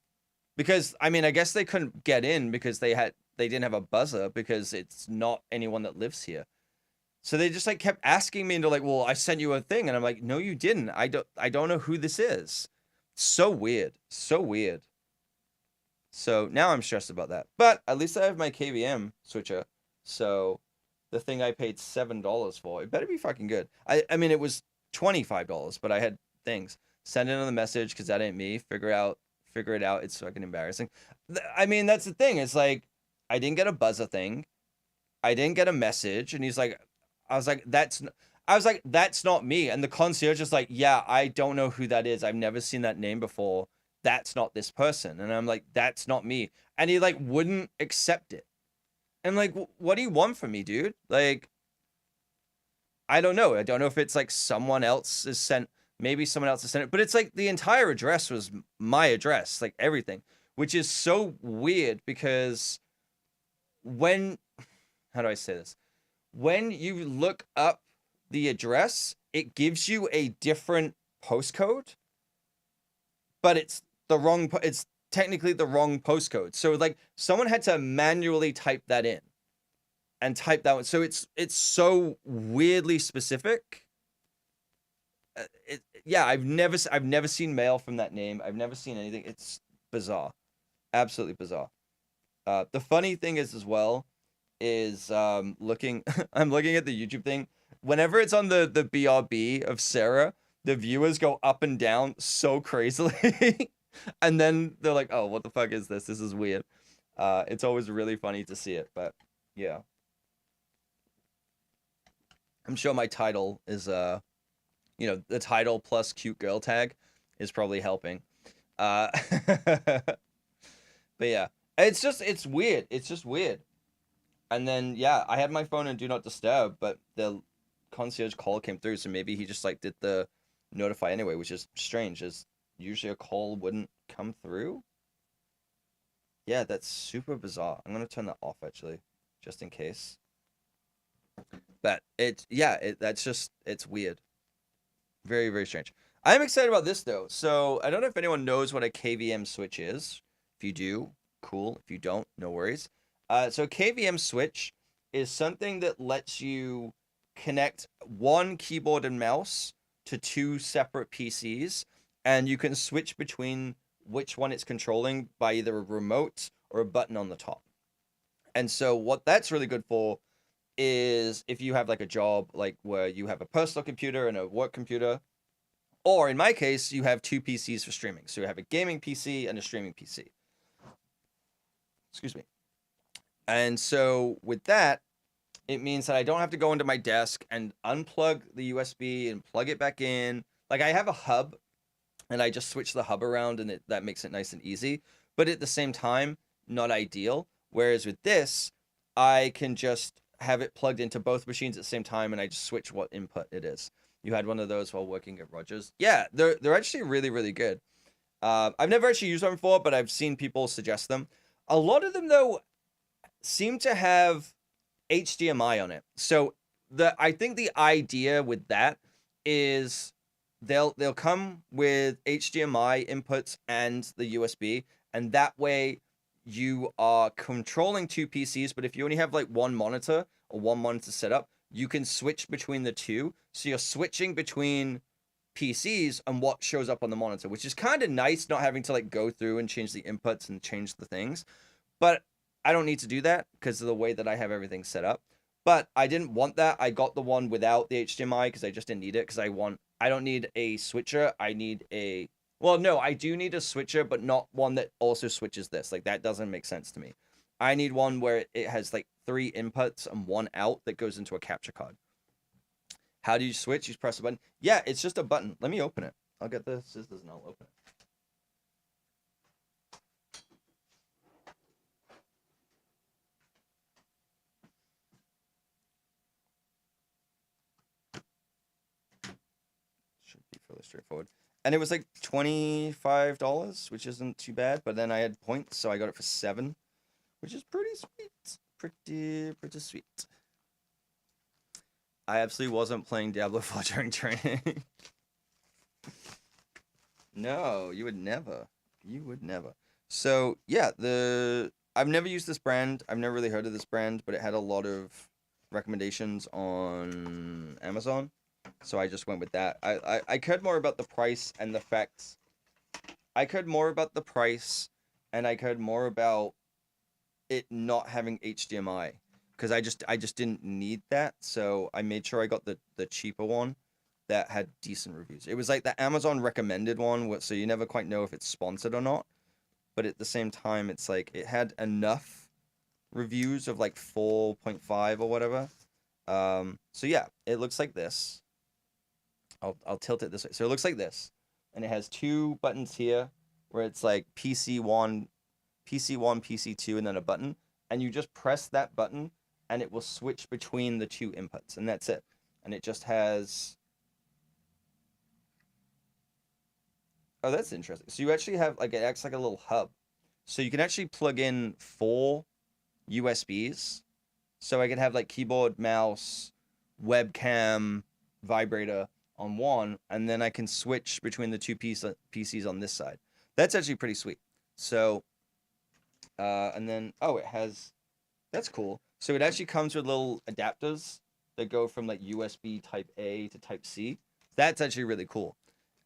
because I mean, I guess they couldn't get in because they didn't have a buzzer because it's not anyone that lives here. So they just like kept asking me and they're like, well, I sent you a thing. And I'm like, no, you didn't. I don't know who this is. So weird. So weird. So now I'm stressed about that. But at least I have my KVM switcher. So the thing I paid $7 for, it better be fucking good. I mean, it was $25, but I had things. Send in on the message because that ain't me. Figure it out. It's fucking embarrassing. I mean, that's the thing. It's like, I didn't get a buzzer thing. I didn't get a message. And he's like, I was like, that's not me. And the concierge is like, yeah, I don't know who that is. I've never seen that name before. That's not this person. And I'm like, that's not me. And he like wouldn't accept it. And I'm like, what do you want from me, dude? Like, I don't know. I don't know if it's like someone else is sent, maybe someone else has sent it, but it's like the entire address was my address, like everything, which is so weird because how do I say this? When you look up the address, it gives you a different postcode, but it's technically the wrong postcode. So like someone had to manually type that in and type that one. So it's so weirdly specific. I've never seen mail from that name. I've never seen anything. It's bizarre. Absolutely bizarre. The funny thing is as well is I'm looking at the YouTube thing. Whenever it's on the BRB of Sarah, the viewers go up and down so crazily. And then they're like, oh, what the fuck is this? This is weird. It's always really funny to see it, but yeah. I'm sure my title is the title plus cute girl tag is probably helping. But yeah. It's weird. It's just weird. And then yeah, I had my phone in do not disturb, but the concierge call came through, so maybe he just like did the notify anyway, which is strange, as usually a call wouldn't come through. Yeah, that's super bizarre. I'm gonna turn that off actually, just in case. But it's weird. Very, very strange. I'm excited about this though. So I don't know if anyone knows what a KVM switch is. If you do, cool. If you don't, no worries. So KVM switch is something that lets you connect one keyboard and mouse to two separate PCs, and you can switch between which one it's controlling by either a remote or a button on the top. And so what that's really good for is if you have like a job like where you have a personal computer and a work computer, or in my case, you have two PCs for streaming. So you have a gaming PC and a streaming PC. Excuse me. And so with that, it means that I don't have to go into my desk and unplug the USB and plug it back in. Like I have a hub and I just switch the hub around and that makes it nice and easy. But at the same time, not ideal. Whereas with this, I can just have it plugged into both machines at the same time, and I just switch what input it is. You had one of those while working at Rogers. Yeah, they're actually really, really good. I've never actually used one before, but I've seen people suggest them. A lot of them though seem to have HDMI on it. So I think the idea with that is they'll come with HDMI inputs and the USB, and that way you are controlling two PCs, but if you only have like one monitor or one monitor setup, you can switch between the two. So you're switching between PCs and what shows up on the monitor, which is kind of nice, not having to like go through and change the inputs and change the things. But I don't need to do that because of the way that I have everything set up. But I didn't want that. I got the one without the HDMI because I just didn't need it because I don't need a switcher. I need a, well, no, I do need a switcher, but not one that also switches this. Like that doesn't make sense to me. I need one where it has like 3 inputs and 1 out that goes into a capture card. How do you switch? You press a button. Yeah, it's just a button. Let me open it. I'll get the scissors and I'll open it. Should be fairly straightforward. And it was like $25, which isn't too bad. But then I had points, so I got it for 7, which is pretty sweet. Pretty sweet. I absolutely wasn't playing Diablo 4 during training. No, you would never. You would never. So yeah, I've never used this brand. I've never really heard of this brand, but it had a lot of recommendations on Amazon. So I just went with that. I cared more about the price and the fact. I cared more about the price, and I cared more about it not having HDMI because I just didn't need that. So I made sure I got the cheaper one that had decent reviews. It was like the Amazon recommended one, so you never quite know if it's sponsored or not. But at the same time, it's like it had enough reviews of like 4.5 or whatever. So yeah, it looks like this. I'll tilt it this way. So it looks like this, and it has 2 buttons here where it's like PC1, PC2, and then a button, and you just press that button, and it will switch between the 2 inputs, and that's it. And it just has. Oh, that's interesting. So you actually have like it acts like a little hub, so you can actually plug in 4 USBs. So I could have like keyboard, mouse, webcam, vibrator on one, and then I can switch between the 2 PCs on this side. That's actually pretty sweet. So, and then, oh, it has, that's cool. So it actually comes with little adapters that go from like USB type A to type C. That's actually really cool.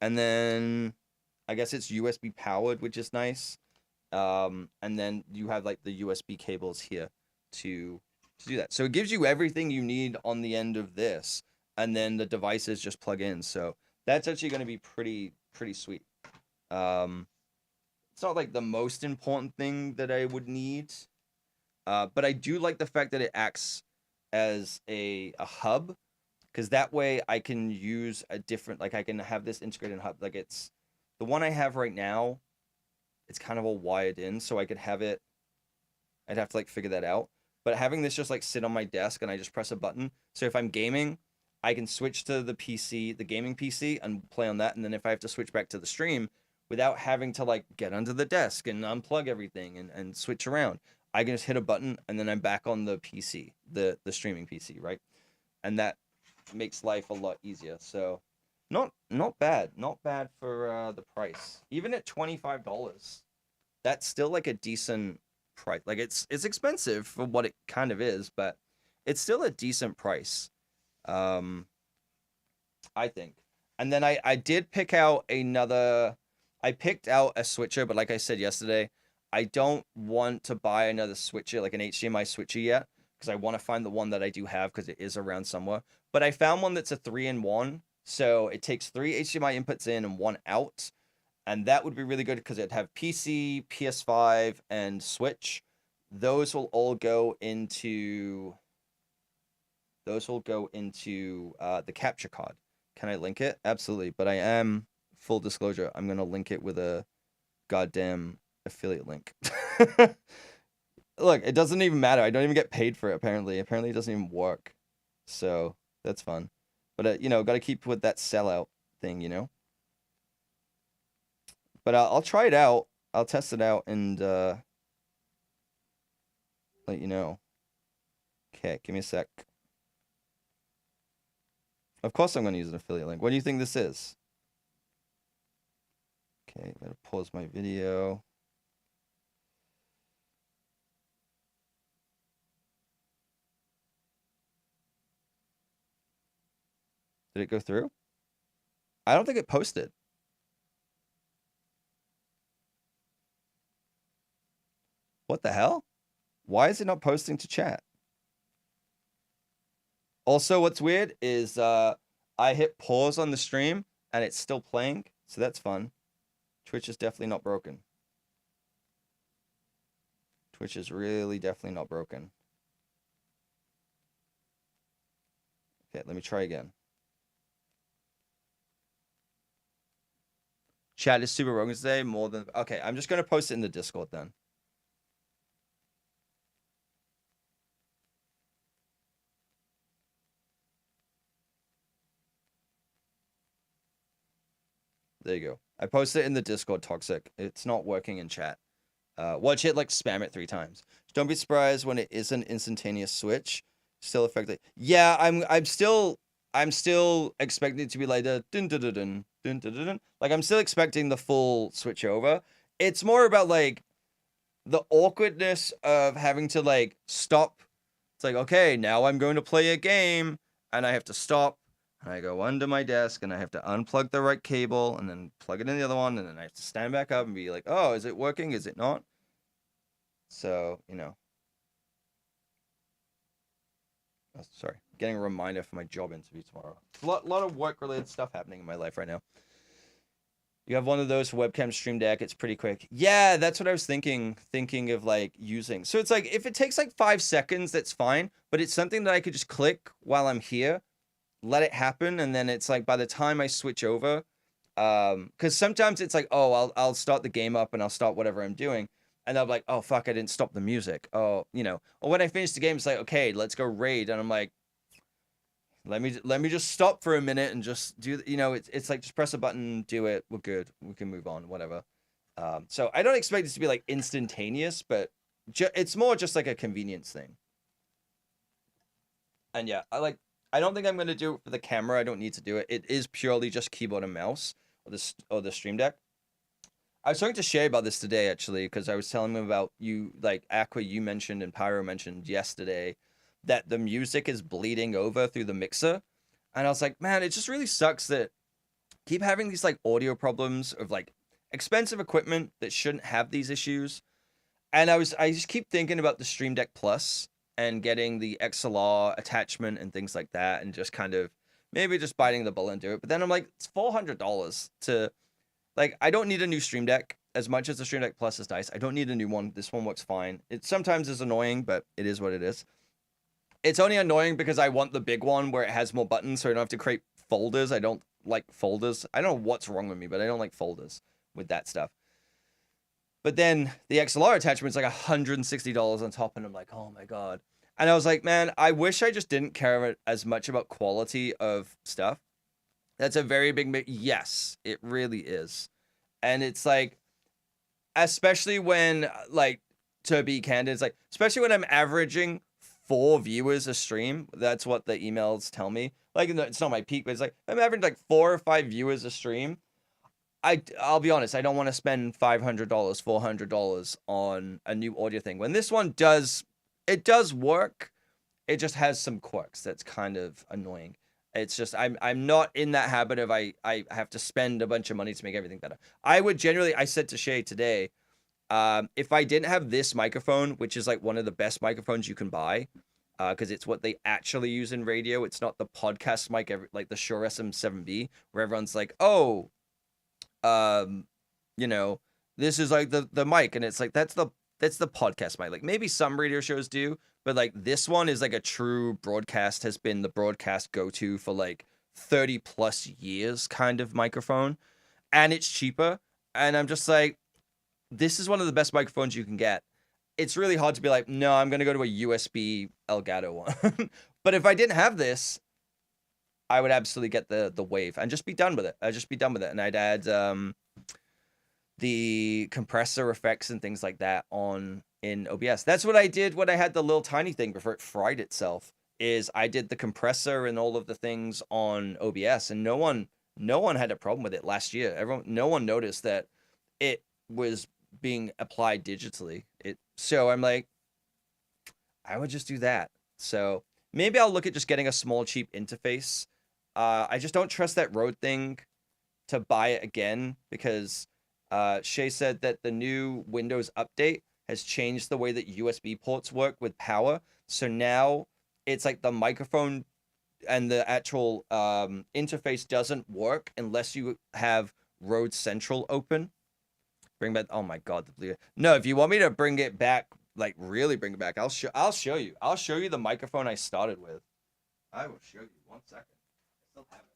And then I guess it's USB powered, which is nice. And then you have like the USB cables here to do that. So it gives you everything you need on the end of this, and then the devices just plug in. So that's actually going to be pretty sweet. It's not like the most important thing that I would need, but I do like the fact that it acts as a hub, because that way I can use a different, like I can have this integrated hub. Like it's the one I have right now, it's kind of all wired in, so I could have it, I'd have to like figure that out. But having this just like sit on my desk and I just press a button. So if I'm gaming, I can switch to the PC, the gaming PC, and play on that. And then if I have to switch back to the stream without having to like get under the desk and unplug everything and switch around, I can just hit a button and then I'm back on the PC, the streaming PC, right? And that makes life a lot easier. So not bad for the price. Even at $25, that's still like a decent price. Like it's expensive for what it kind of is, but it's still a decent price. I think. And then I did pick out I picked out a switcher, but like I said yesterday, I don't want to buy another switcher, like an HDMI switcher yet, because I want to find the one that I do have because it is around somewhere. But I found one that's a 3-in-1, so it takes 3 HDMI inputs in and 1 out, and that would be really good because it'd have PC, PS5, and Switch. Those will all go into the capture card. Can I link it? Absolutely. But I am, full disclosure, I'm going to link it with a goddamn affiliate link. look, it doesn't even matter. I don't even get paid for it, apparently. Apparently, it doesn't even work. So, that's fun. But, got to keep with that sellout thing, But I'll try it out. I'll test it out and let you know. Okay, give me a sec. Of course I'm going to use an affiliate link. What do you think this is? Okay, I'm going to pause my video. Did it go through? I don't think it posted. What the hell? Why is it not posting to chat? Also, what's weird is I hit pause on the stream and it's still playing, so that's fun. Twitch is definitely not broken. Twitch is really definitely not broken. Okay, let me try again. Chat is super broken today, more than... Okay, I'm just going to post it in the Discord then. There you go. I posted it in the Discord, Toxic. It's not working in chat. Watch it, like, spam it 3 times. Don't be surprised when it isn't instantaneous switch. Still effective. Yeah, I'm still expecting it to be like the dun dun dun dun dun dun dun. Like, I'm still expecting the full switch over. It's more about, like, the awkwardness of having to, like, stop. It's like, okay, now I'm going to play a game, and I have to stop, and I go under my desk, and I have to unplug the right cable, and then plug it in the other one, and then I have to stand back up and be like, oh, is it working? Is it not? So, Oh, sorry, getting a reminder for my job interview tomorrow. A lot of work-related stuff happening in my life right now. You have one of those webcam stream deck, it's pretty quick. Yeah, that's what I was thinking of, like, using. So it's like, if it takes like 5 seconds, that's fine, but it's something that I could just click while I'm here, let it happen, and then it's like, by the time I switch over, because sometimes it's like, oh, I'll start the game up and I'll start whatever I'm doing, and I'm like, oh fuck, I didn't stop the music. Oh, or when I finish the game, it's like, okay, let's go raid, and I'm like, let me just stop for a minute and just do, it's like, just press a button, do it, we're good, we can move on, whatever. So I don't expect it to be like instantaneous, but it's more just like a convenience thing. And yeah, I don't think I'm gonna do it for the camera. I don't need to do it. It is purely just keyboard and mouse, or the Stream Deck. I was talking to Shay about this today, actually, because I was telling him about Aqua, you mentioned, and Pyro mentioned yesterday that the music is bleeding over through the mixer. And I was like, man, it just really sucks that keep having these like audio problems of like expensive equipment that shouldn't have these issues. And I just keep thinking about the Stream Deck Plus and getting the XLR attachment and things like that, and just kind of maybe just biting the bullet and do it. But then I'm like, it's $400 to, like, I don't need a new Stream Deck as much as the Stream Deck Plus is nice. I don't need a new one. This one works fine. It sometimes is annoying, but it is what it is. It's only annoying because I want the big one where it has more buttons, so I don't have to create folders. I don't like folders. I don't know what's wrong with me, but I don't like folders with that stuff. But then the XLR attachment's like $160 on top, and I'm like, oh my god. And I was like, man, I wish I just didn't care as much about quality of stuff. That's a very big... Yes, it really is. And it's like, especially when, like, to be candid, it's like, especially when I'm averaging 4 viewers a stream, that's what the emails tell me. Like, it's not my peak, but it's like, I'm averaging like 4 or 5 viewers a stream. I'll be honest, I don't want to spend $500, $400 on a new audio thing. When this one does work, it just has some quirks that's kind of annoying. It's just, I'm not in that habit of I have to spend a bunch of money to make everything better. I would generally, I said to Shay today, if I didn't have this microphone, which is like one of the best microphones you can buy, because it's what they actually use in radio. It's not the podcast mic, like the Shure SM7B, where everyone's like, oh, this is like the mic, and it's like, that's the podcast mic. Like, maybe some radio shows do, but like this one is like a true broadcast, has been the broadcast go-to for like 30 plus years kind of microphone, and it's cheaper. And I'm just like, this is one of the best microphones you can get. it's really hard to be like, no, I'm gonna go to a USB Elgato one. But if I didn't have this, I would absolutely get the Wave and just be done with it. I'd just be done with it, and I'd add the compressor effects and things like that on in OBS. That's what I did when I had the little tiny thing before it fried itself. Is I did the compressor and all of the things on OBS, and no one had a problem with it last year. No one noticed that it was being applied digitally. So I'm like, I would just do that. So maybe I'll look at just getting a small cheap interface. I just don't trust that Rode thing to buy it again because Shay said that the new Windows update has changed the way that USB ports work with power. So now it's like the microphone and the actual interface doesn't work unless you have Rode Central open. Bring back, oh my God, the blue. No, if you want me to bring it back, like really bring it back, I'll show you. I'll show you the microphone I started with. I will show you. 1 second. I still have it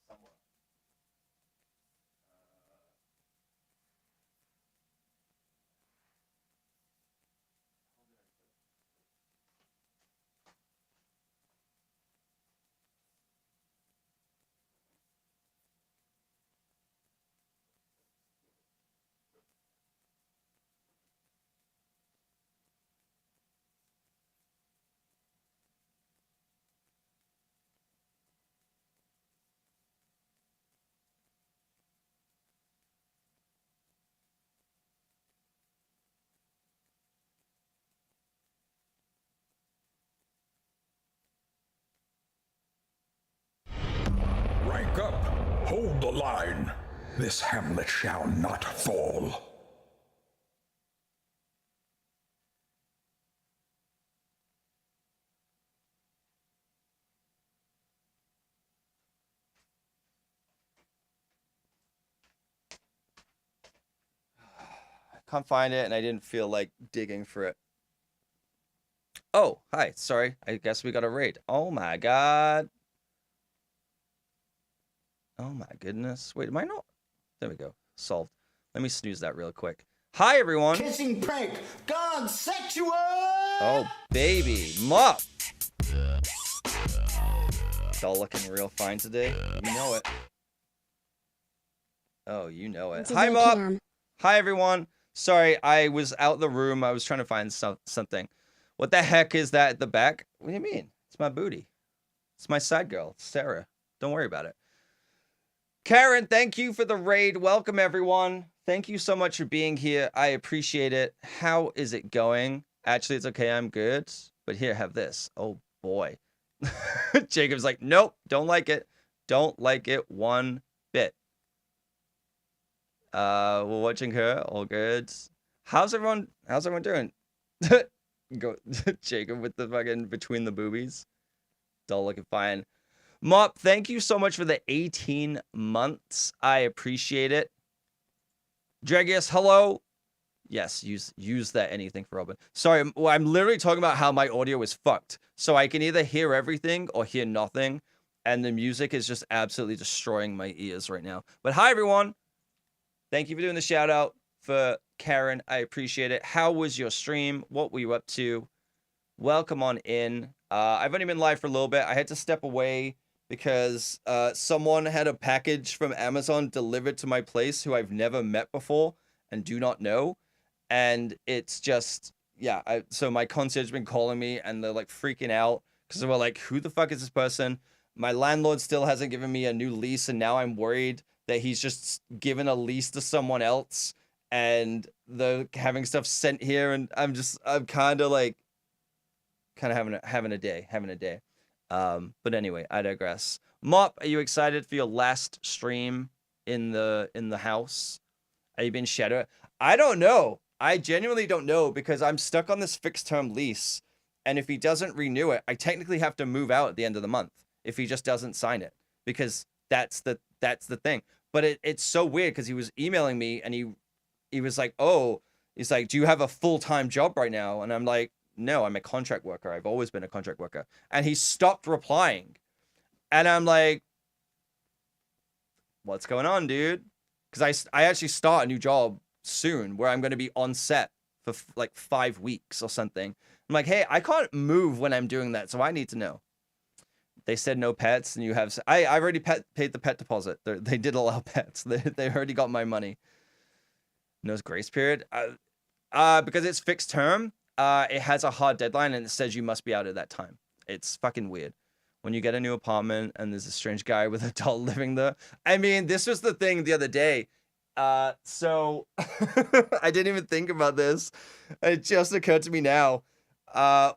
somewhere. Rank up. Hold the line. This hamlet shall not fall. Can't find it, and I didn't feel like digging for it. Oh, hi. Sorry. I guess we got a raid. Oh my God. Oh my goodness. Wait, am I not? There we go. Solved. Let me snooze that real quick. Hi, everyone. Kissing prank gone sexual. Oh, baby. Mop. All looking real fine today. You know it. Oh, you know it. Hi, Mop. Hi, everyone. Sorry, I was out the room. I was trying to find something. What the heck is that at the back? What do you mean? It's my booty. It's my side girl, Sarah. Don't worry about it. Karen, thank you for the raid. Welcome, everyone. Thank you so much for being here. I appreciate it. How is it going? Actually, it's okay. I'm good. But here, have this. Oh, boy. Jacob's like, nope, don't like it. Don't like it one bit. We're watching her. All good. How's everyone doing? Go Jacob with the fucking between the boobies. Dull looking fine. Mop, thank you so much for the 18 months. I appreciate it. Dragius, hello. Yes, use that anything for Robin. Sorry, I'm literally talking about how my audio is fucked. So I can either hear everything or hear nothing. And the music is just absolutely destroying my ears right now. But hi, everyone. Thank you for doing the shout out for Karen. I appreciate it. How was your stream? What were you up to? Welcome on in. I've only been live for a little bit. I had to step away because someone had a package from Amazon delivered to my place who I've never met before and do not know. And it's just, yeah. So my concierge has been calling me and they're like freaking out because they were like, who the fuck is this person? My landlord still hasn't given me a new lease. And now I'm worried that he's just given a lease to someone else and they're having stuff sent here. And I'm kind of having a day. But anyway, I digress. Mop, are you excited for your last stream in the house? Are you being shadowed? I don't know. I genuinely don't know because I'm stuck on this fixed term lease. And if he doesn't renew it, I technically have to move out at the end of the month if he just doesn't sign it, because that's the thing. But it's so weird because he was emailing me and he was like, oh, he's like, do you have a full-time job right now? And I'm like, no, I'm a contract worker. I've always been a contract worker. And he stopped replying. And I'm like, what's going on, dude? Because I actually start a new job soon where I'm going to be on set for like 5 weeks or something. I'm like, hey, I can't move when I'm doing that, so I need to know. They said no pets, and you have. I already paid the pet deposit. They did allow pets. They already got my money. No grace period. Because it's fixed term. It has a hard deadline, and it says you must be out at that time. It's fucking weird. When you get a new apartment and there's a strange guy with a doll living there. I mean, this was the thing the other day. So I didn't even think about this. It just occurred to me now.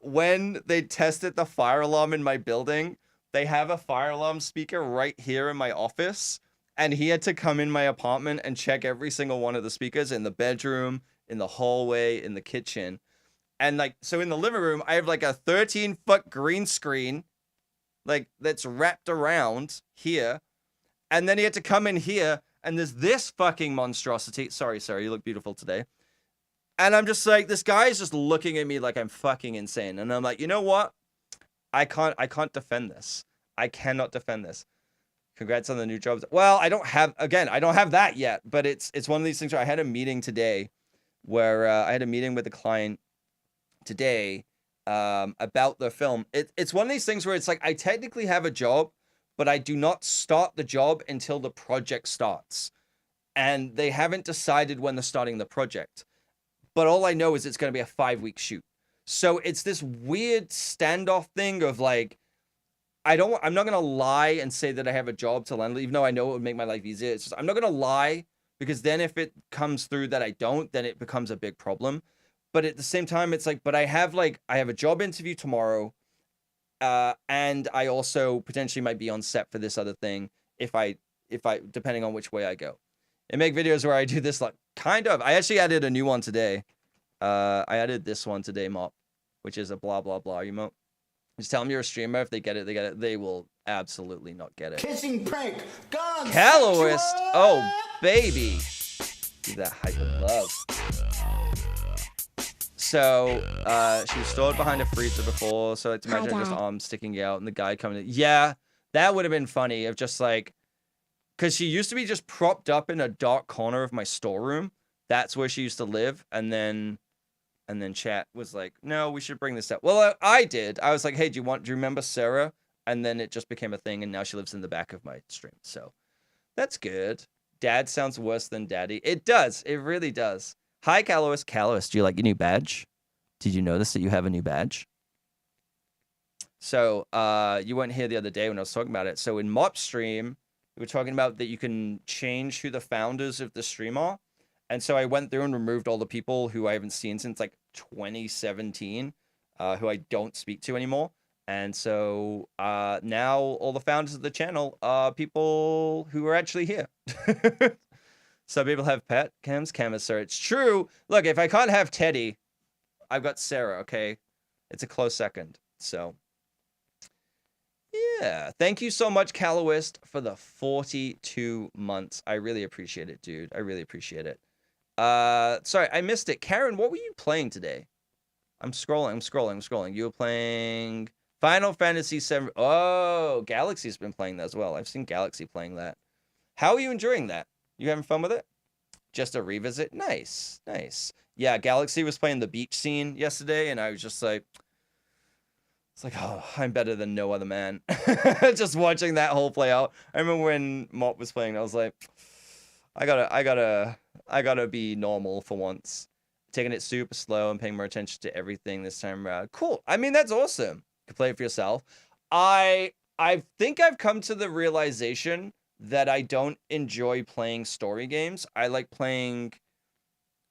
When they tested the fire alarm in my building, they have a fire alarm speaker right here in my office. And he had to come in my apartment and check every single one of the speakers in the bedroom, in the hallway, in the kitchen. And like, so in the living room, I have like a 13-foot green screen, like that's wrapped around here. And then he had to come in here, and there's this fucking monstrosity. Sorry, you look beautiful today. And I'm just like, this guy is just looking at me like I'm fucking insane. And I'm like, you know what? I can't defend this. I cannot defend this. Congrats on the new jobs. Well, I don't have that yet, but it's one of these things where I had a meeting today where I had a meeting with a client today about the film. It's one of these things where it's like, I technically have a job, but I do not start the job until the project starts. And they haven't decided when they're starting the project. But all I know is it's going to be a 5-week shoot. So it's this weird standoff thing of like, I'm not going to lie and say that I have a job to land, even though I know it would make my life easier. It's just, I'm not going to lie, because then if it comes through that I don't, then it becomes a big problem. But at the same time, it's like, but I have a job interview tomorrow. And I also potentially might be on set for this other thing if I depending on which way I go. And make videos where I do this, like, kind of. I actually added a new one today. I added this one today, Mop, which is a blah, blah, blah emote. Just tell them you're a streamer. If they get it, they get it. They will absolutely not get it. Kissing prank. God Callowist. sexual. Oh, baby. Give that hyper love. So, she was stored behind a freezer before, so I like to imagine just arms sticking out and the guy coming in. Yeah, that would have been funny if just like, because she used to be just propped up in a dark corner of my storeroom. That's where she used to live. And then chat was like, no, we should bring this up. Well, I did. I was like, hey, do you remember Sarah? And then it just became a thing, and now she lives in the back of my stream. So that's good. Dad sounds worse than daddy. It does. It really does. Hi, Callowist. Callowist, do you like your new badge? Did you notice that you have a new badge? So you weren't here the other day when I was talking about it. So in Mop stream, we were talking about that you can change who the founders of the stream are. And so I went through and removed all the people who I haven't seen since like 2017, who I don't speak to anymore. And so now all the founders of the channel are people who are actually here. Some people have pet cams, sir. It's true. Look, if I can't have Teddy, I've got Sarah, okay? It's a close second. So, yeah. Thank you so much, Callowist, for the 42 months. I really appreciate it, dude. I really appreciate it. Sorry, I missed it. Karen, what were you playing today? I'm scrolling. You were playing Final Fantasy VII. Oh, Galaxy's been playing that as well. I've seen Galaxy playing that. How are you enjoying that? You having fun with it? Just a revisit? Nice. Yeah, Galaxy was playing the beach scene yesterday, and I was just like, it's like, oh, I'm better than no other man. Just watching that whole play out. I remember when Mop was playing, I was like, I gotta be normal for once. Taking it super slow and paying more attention to everything this time around. Cool. I mean, that's awesome. You can play it for yourself. I think I've come to the realization that I don't enjoy playing story games. I like playing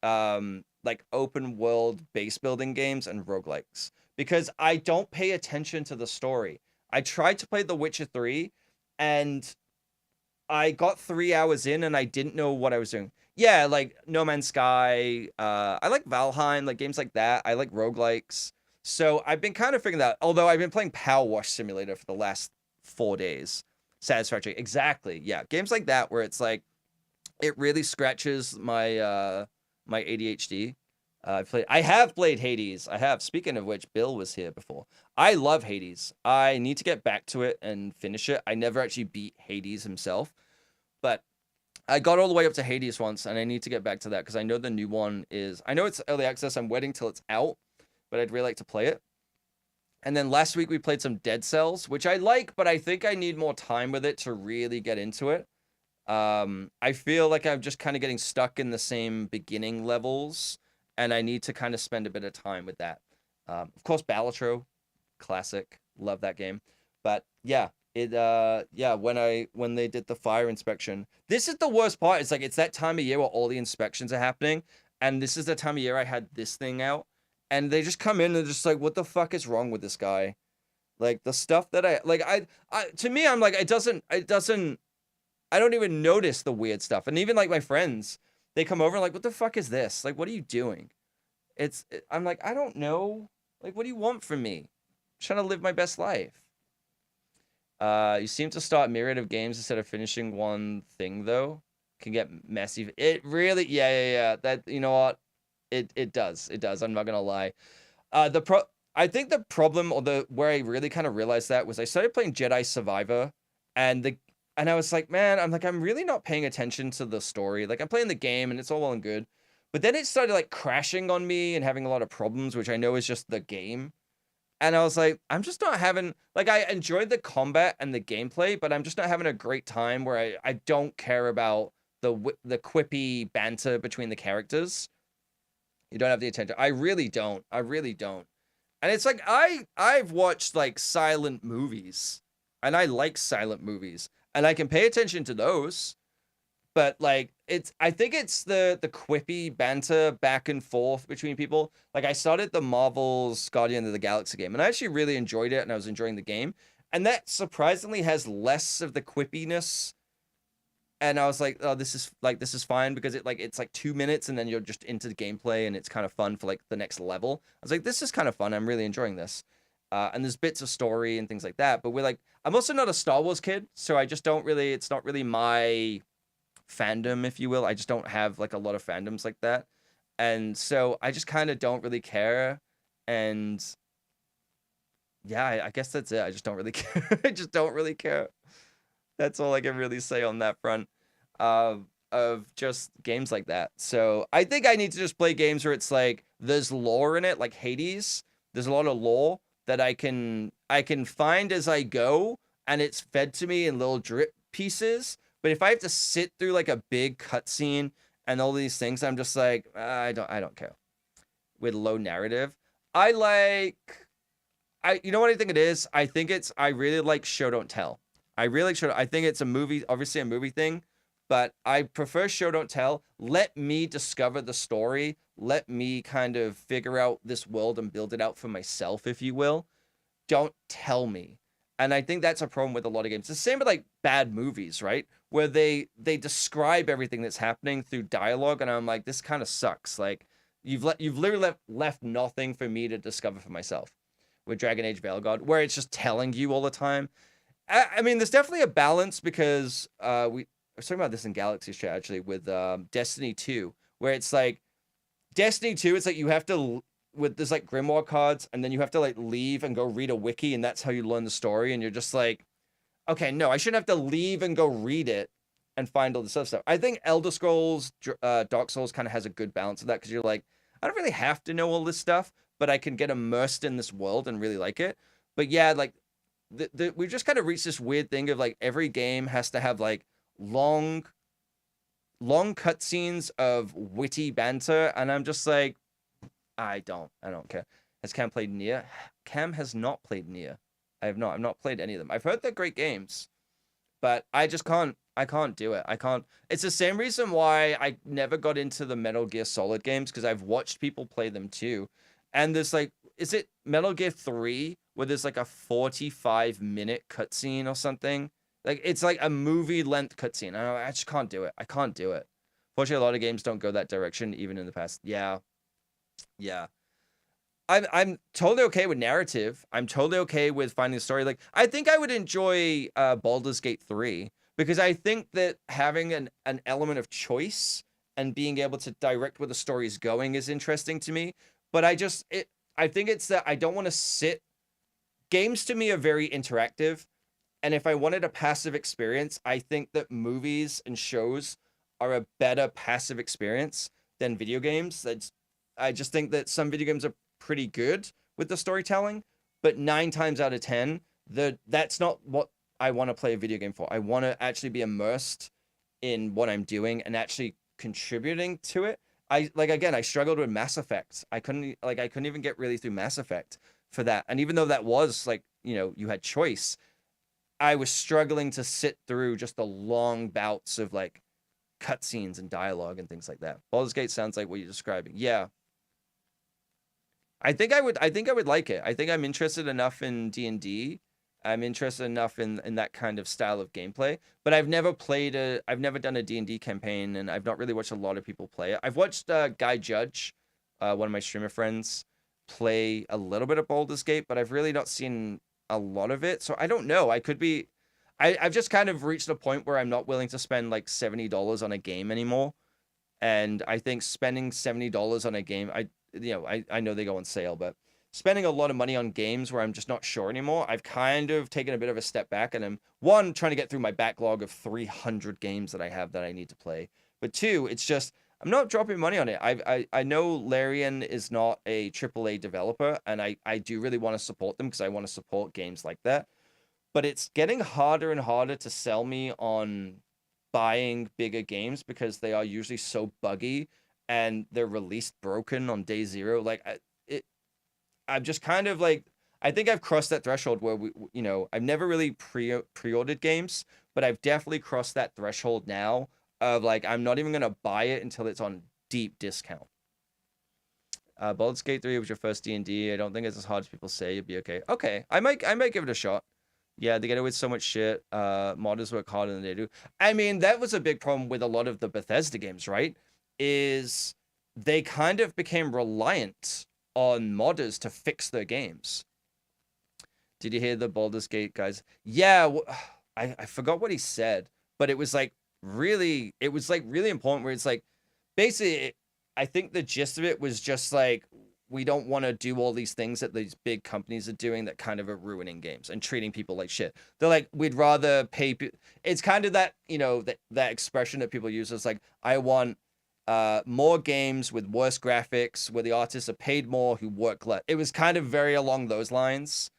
like open world base building games and roguelikes, because I don't pay attention to the story. I tried to play The Witcher 3 and I got 3 hours in and I didn't know what I was doing. Yeah, like No Man's Sky. I like Valheim, like games like that. I like roguelikes. So I've been kind of figuring that out. Although I've been playing Power Wash Simulator for the last 4 days. Satisfactory. Exactly. Yeah. Games like that where it's like, it really scratches my my ADHD. I have played Hades. I have. Speaking of which, Bill was here before. I love Hades. I need to get back to it and finish it. I never actually beat Hades himself, but I got all the way up to Hades once, and I need to get back to that because I know the new one is. I know it's early access. I'm waiting till it's out, but I'd really like to play it. And then last week we played some Dead Cells, which I like, but I think I need more time with it to really get into it. I feel like I'm just kind of getting stuck in the same beginning levels, and I need to kind of spend a bit of time with that. Of course, Balatro, classic, love that game. But yeah, when they did the fire inspection, this is the worst part. It's like it's that time of year where all the inspections are happening, and this is the time of year I had this thing out, and they just come in and just like, what the fuck is wrong with this guy? Like the stuff that I to me, I'm like, it doesn't. I don't even notice the weird stuff. And even like my friends, they come over and like, what the fuck is this? Like, what are you doing? I'm like, I don't know. Like, what do you want from me? I'm trying to live my best life. You seem to start myriad of games instead of finishing one thing though. Can get messy. It really, yeah. That, you know what? It does. I'm not gonna lie. I think the problem or where I really kind of realized that was I started playing Jedi Survivor, and I was like, man, I'm really not paying attention to the story. Like I'm playing the game and it's all well and good. But then it started like crashing on me and having a lot of problems, which I know is just the game. And I was like, I'm just not having, like, I enjoyed the combat and the gameplay, but I'm just not having a great time where I don't care about the quippy banter between the characters. You don't have the attention. I really don't. And it's like, I've watched like silent movies, and I like silent movies, and I can pay attention to those. But like I think it's the quippy banter back and forth between people. Like I started the Marvel's Guardian of the Galaxy game, and I actually really enjoyed it, and I was enjoying the game. And that surprisingly has less of the quippiness. And I was like, oh, this is fine because it's like 2 minutes and then you're just into the gameplay and it's kind of fun for like the next level. I was like, this is kind of fun. I'm really enjoying this. And there's bits of story and things like that. But I'm also not a Star Wars kid, so I just don't really, it's not really my fandom, if you will. I just don't have like a lot of fandoms like that. And so I just kind of don't really care. And yeah, I guess that's it. I just don't really care. I just don't really care. That's all I can really say on that front of just games like that. So I think I need to just play games where it's like there's lore in it, like Hades. There's a lot of lore that I can find as I go, and it's fed to me in little drip pieces. But if I have to sit through like a big cutscene and all these things, I'm just like, I don't care. With low narrative, you know what I think it is? I really like show don't tell. I think it's a movie, obviously a movie thing, but I prefer show don't tell. Let me discover the story. Let me kind of figure out this world and build it out for myself, if you will. Don't tell me. And I think that's a problem with a lot of games. It's the same with like bad movies, right? Where they describe everything that's happening through dialogue, and I'm like, this kind of sucks. Like you've literally left nothing for me to discover for myself. With Dragon Age Veilguard, where it's just telling you all the time. I mean, there's definitely a balance because we were talking about this in Galaxy's chat actually with Destiny 2, where it's like Destiny 2, it's like you have to with there's like Grimoire cards, and then you have to like leave and go read a wiki, and that's how you learn the story. And you're just like, okay, no, I shouldn't have to leave and go read it and find all this other stuff. I think Elder Scrolls, Dark Souls kind of has a good balance of that because you're like, I don't really have to know all this stuff, but I can get immersed in this world and really like it. But yeah, like we've just kind of reached this weird thing of like every game has to have like long cutscenes of witty banter, and I'm just like, I don't care. Has Cam played Nier? Cam has not played Nier. I've not played any of them. I've heard they're great games, but I can't do it. It's the same reason why I never got into the Metal Gear Solid games, because I've watched people play them too. And there's like, is it Metal Gear 3 where there's like a 45-minute cutscene or something? Like it's like a movie length cutscene. I just can't do it. I can't do it. Fortunately, a lot of games don't go that direction, even in the past. Yeah. I'm totally okay with narrative. I'm totally okay with finding the story. Like I think I would enjoy Baldur's Gate 3, because I think that having an element of choice and being able to direct where the story is going is interesting to me. But I think it's that I don't want to sit. Games to me are very interactive. And if I wanted a passive experience, I think that movies and shows are a better passive experience than video games. I just think that some video games are pretty good with the storytelling, but 9 times out of 10, that's not what I want to play a video game for. I want to actually be immersed in what I'm doing and actually contributing to it. I struggled with Mass Effect. I couldn't even get really through Mass Effect for that. And even though that was like, you had choice, I was struggling to sit through just the long bouts of like cutscenes and dialogue and things like that. Baldur's Gate sounds like what you're describing. Yeah. I think I would like it. I think I'm interested enough in D&D. I'm interested enough in that kind of style of gameplay, but I've never done a D&D campaign, and I've not really watched a lot of people play it. I've watched Guy Judge, one of my streamer friends, play a little bit of Baldur's Gate, but I've really not seen a lot of it. So I don't know. I've just kind of reached a point where I'm not willing to spend like $70 on a game anymore. And I think spending $70 on a game, I know they go on sale, but spending a lot of money on games where I'm just not sure anymore, I've kind of taken a bit of a step back, and I'm trying to get through my backlog of 300 games that I have that I need to play. But 2, it's just, I'm not dropping money on it. I know Larian is not a AAA developer, and I do really want to support them because I want to support games like that. But it's getting harder and harder to sell me on buying bigger games because they are usually so buggy and they're released broken on day 0. Like, I'm just kind of like, I think I've crossed that threshold where I've never really pre-ordered games, but I've definitely crossed that threshold now of like, I'm not even going to buy it until it's on deep discount. Baldur's Gate 3 was your first D&D. I don't think it's as hard as people say. You'd be okay. Okay, I might give it a shot. Yeah, they get away with so much shit. Modders work harder than they do. I mean, that was a big problem with a lot of the Bethesda games, right? Is they kind of became reliant on modders to fix their games. Did you hear the Baldur's Gate guys? Yeah, I forgot what he said, but it was like really important, where it's like, basically, I think the gist of it was just like, we don't want to do all these things that these big companies are doing that kind of are ruining games and treating people like shit. They're like, we'd rather pay. It's kind of that, that expression that people use. It's like, I want more games with worse graphics, where the artists are paid more, who work less. It was kind of very along those lines.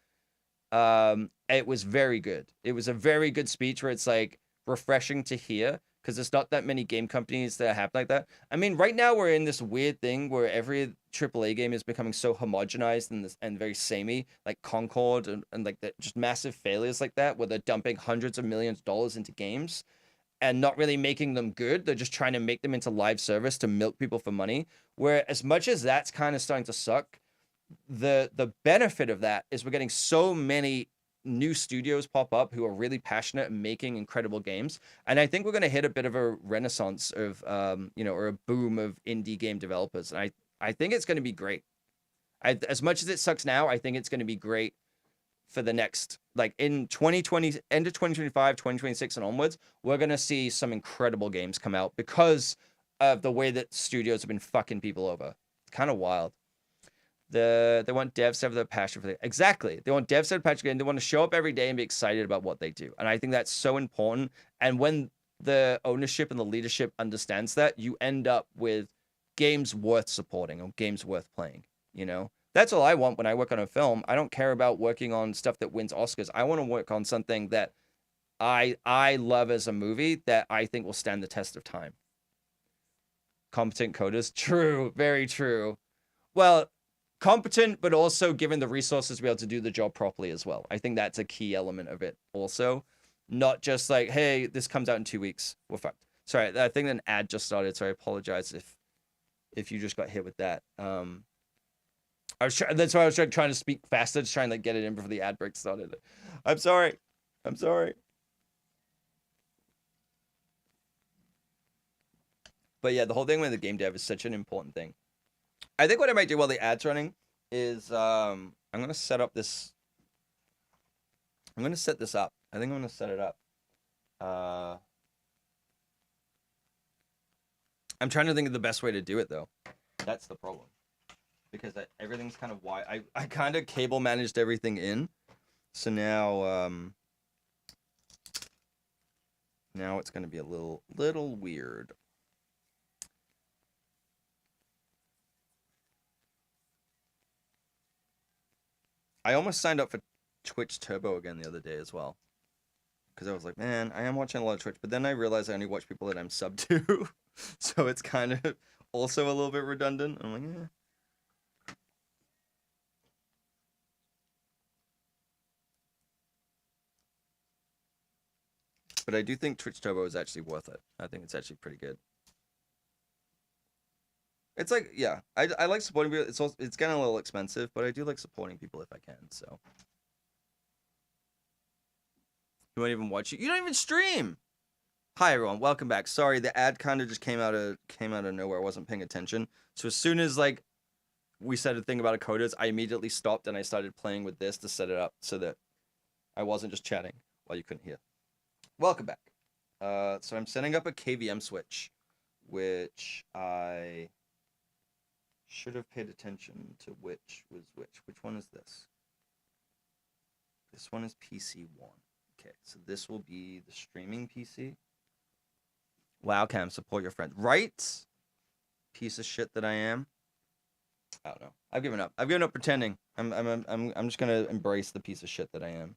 It was very good. It was a very good speech, where it's like refreshing to hear, because there's not that many game companies that happen like that. I mean, right now we're in this weird thing where every AAA game is becoming so homogenized and very samey, like Concord and like that, just massive failures like that, where they're dumping hundreds of millions of dollars into games and not really making them good. They're just trying to make them into live service to milk people for money. Where as much as that's kind of starting to suck, the benefit of that is we're getting so many new studios pop up who are really passionate and making incredible games. And I think we're going to hit a bit of a renaissance of, or a boom of indie game developers. And I think it's going to be great. As much as it sucks now, I think it's going to be great for the next, like in 2020, end of 2025, 2026 and onwards, we're going to see some incredible games come out because of the way that studios have been fucking people over. It's kind of wild. They want devs to have their passion for it. Exactly. They want devs to have passion, and they want to show up every day and be excited about what they do. And I think that's so important. And when the ownership and the leadership understands that, you end up with games worth supporting or games worth playing. That's all I want when I work on a film. I don't care about working on stuff that wins Oscars. I want to work on something that I love as a movie that I think will stand the test of time. Competent coders. True. Very true. Well, competent, but also given the resources to be able to do the job properly as well. I think that's a key element of it also. Not just like, hey, this comes out in 2 weeks, we're fucked. Sorry, I think an ad just started, so I apologize if you just got hit with that. That's why I was trying to speak faster, just trying to get it in before the ad break started. I'm sorry. But yeah, the whole thing with the game dev is such an important thing. I think what I might do while the ad's running is I'm going to set this up. I think I'm going to set it up. I'm trying to think of the best way to do it, though. That's the problem. Because everything's kind of wide. I kind of cable managed everything in. So now it's going to be a little weird. I almost signed up for Twitch Turbo again the other day as well. Because I was like, man, I am watching a lot of Twitch, but then I realized I only watch people that I'm sub to. So it's kind of also a little bit redundant. I'm like, yeah. But I do think Twitch Turbo is actually worth it. I think it's actually pretty good. It's like, yeah, I like supporting people. It's getting a little expensive, but I do like supporting people if I can. So you won't even watch it. You don't even stream. Hi everyone, welcome back. Sorry, the ad kind of just came out of nowhere. I wasn't paying attention. So as soon as like we said a thing about coders, I immediately stopped and I started playing with this to set it up so that I wasn't just chatting while you couldn't hear. Welcome back. So I'm setting up a KVM switch, which I should have paid attention to which was which. Which one is this? This one is PC1. Okay, so this will be the streaming PC. Wow, Cam, support your friend. Right? Piece of shit that I am. I don't know. I've given up. I've given up pretending. I'm just gonna embrace the piece of shit that I am.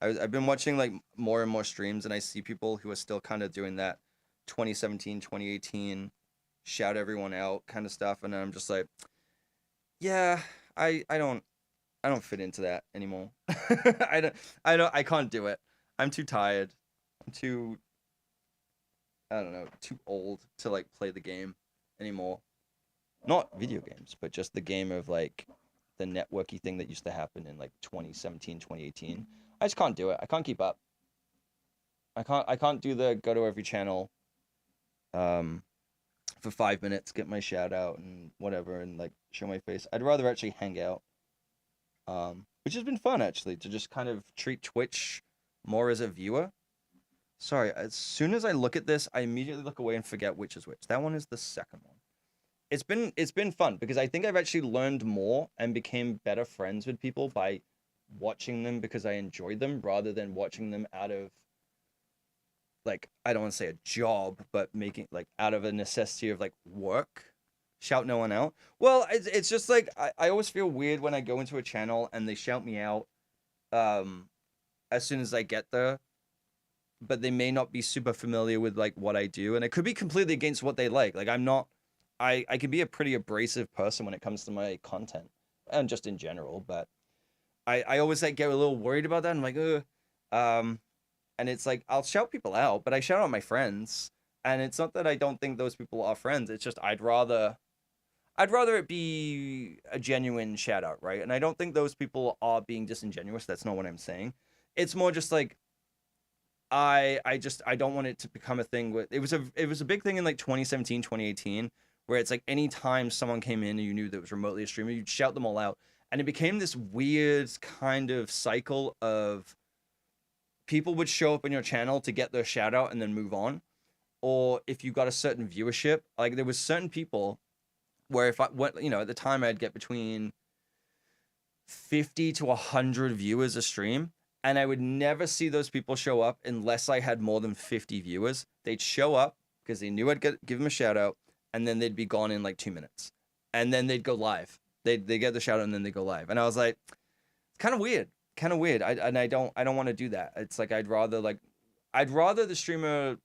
I've been watching like more and more streams, and I see people who are still kind of doing that 2017, 2018, shout everyone out kind of stuff, and I'm just like, yeah, I don't fit into that anymore. I can't do it. I'm too tired. I'm too, I don't know, too old to like play the game anymore. Not video games, but just the game of like the networky thing that used to happen in like 2017, 2018. I just can't do it. I can't keep up. I can't do the go to every channel for 5 minutes, get my shout out and whatever, and like show my face. I'd rather actually hang out. Which has been fun actually, to just kind of treat Twitch more as a viewer. Sorry, as soon as I look at this, I immediately look away and forget which is which. That one is the second one. It's been fun because I think I've actually learned more and became better friends with people by watching them because I enjoyed them rather than watching them out of, like, I don't want to say a job, but making like out of a necessity of like work. Shout no one out. Well, it's just like I always feel weird when I go into a channel and they shout me out as soon as I get there, but they may not be super familiar with like what I do, and it could be completely against what they like. Like I can be a pretty abrasive person when it comes to my content and just in general, but I always like get a little worried about that. I'm like, and it's like I'll shout people out, but I shout out my friends, and it's not that I don't think those people are friends. It's just I'd rather it be a genuine shout out, right? And I don't think those people are being disingenuous. That's not what I'm saying. It's more just like I don't want it to become a thing with it was a big thing in like 2017, 2018, where it's like anytime someone came in and you knew that was remotely a streamer, you'd shout them all out. And it became this weird kind of cycle of people would show up on your channel to get their shout out and then move on. Or if you got a certain viewership, like there was certain people where if I went, at the time I'd get between 50 to 100 viewers a stream, and I would never see those people show up unless I had more than 50 viewers. They'd show up because they knew I'd give them a shout out, and then they'd be gone in like 2 minutes. And then they'd go live. They get the shout out and then they go live. And I was like, it's kind of weird. I don't want to do that. It's like I'd rather the streamer,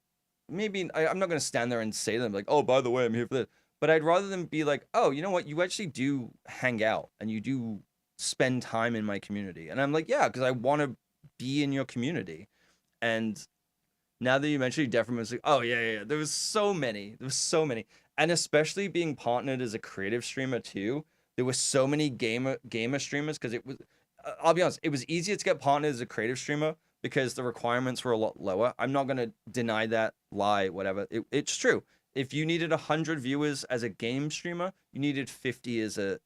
maybe I'm not going to stand there and say to them like, oh, by the way, I'm here for this. But I'd rather them be like, oh, you know what? You actually do hang out and you do spend time in my community. And I'm like, yeah, because I want to be in your community. And now that you mentioned it, definitely was like, oh, yeah. There was so many. And especially being partnered as a creative streamer too. There were so many gamer streamers because it was, I'll be honest, it was easier to get partnered as a creative streamer because the requirements were a lot lower. I'm not going to deny that, lie, whatever. It's true. If you needed 100 viewers as a game streamer, you needed 50 as a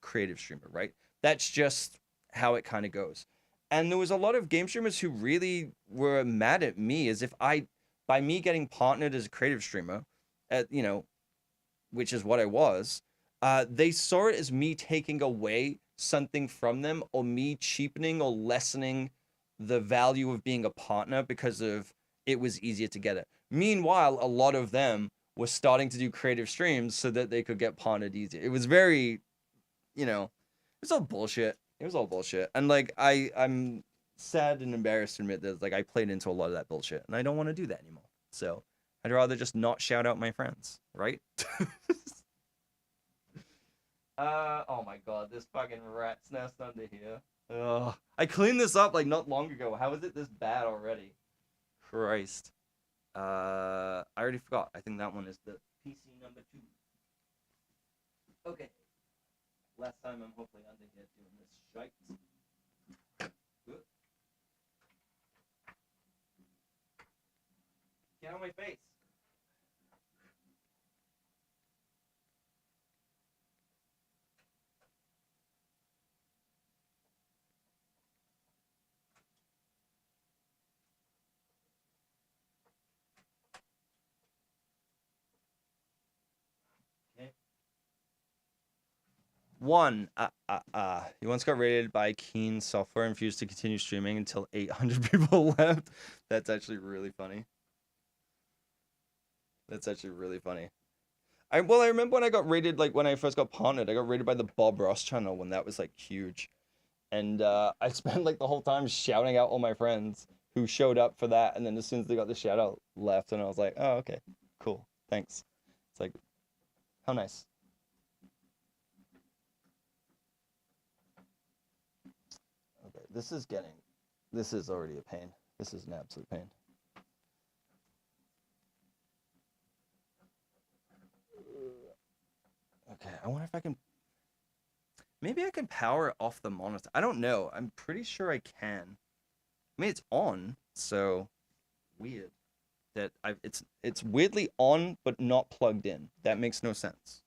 creative streamer, right? That's just how it kind of goes. And there was a lot of game streamers who really were mad at me as if by me getting partnered as a creative streamer, which is what I was, they saw it as me taking away something from them or me cheapening or lessening the value of being a partner because of it was easier to get it. Meanwhile, a lot of them were starting to do creative streams so that they could get partnered easier. It was very, it was all bullshit. It was all bullshit. And like I'm sad and embarrassed to admit that like I played into a lot of that bullshit and I don't want to do that anymore. So I'd rather just not shout out my friends, right? Oh my god, this fucking rat's nest under here. Ugh. I cleaned this up like not long ago. How is it this bad already? Christ. I already forgot. I think that one is the PC number 2. Okay. Last time I'm hopefully under here doing this shite. Good. Get on my face. One, he once got rated by Keen Software and refused to continue streaming until 800 people left. That's actually really funny. That's actually really funny. I remember when I got rated, like when I first got partnered, I got rated by the Bob Ross channel when that was like huge. And I spent like the whole time shouting out all my friends who showed up for that. And then as soon as they got the shout out, left. And I was like, oh, okay, cool. Thanks. It's like, how nice. Okay, this is already a pain. This is an absolute pain. Okay, I wonder if I can, maybe I can power off the monitor. I don't know. I'm pretty sure I can. I mean, it's on, so weird that it's weirdly on but not plugged in. That makes no sense.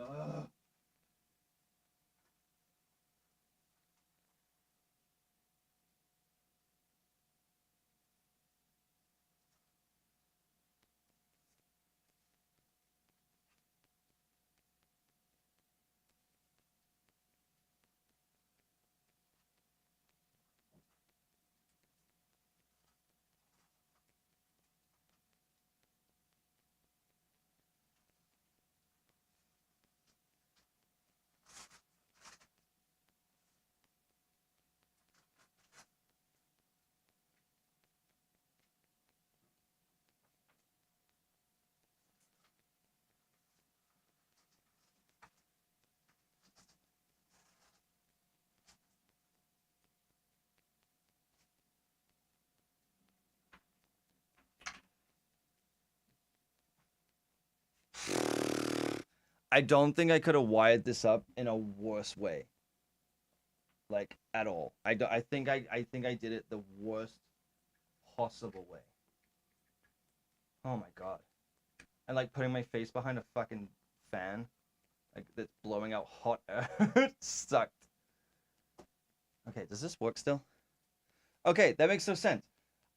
Ugh. I don't think I could have wired this up in a worse way. Like at all. I think I did it the worst possible way. Oh my god. and like putting my face behind a fucking fan, like that's blowing out hot air. It sucked. Okay, does this work still? Okay, that makes no sense.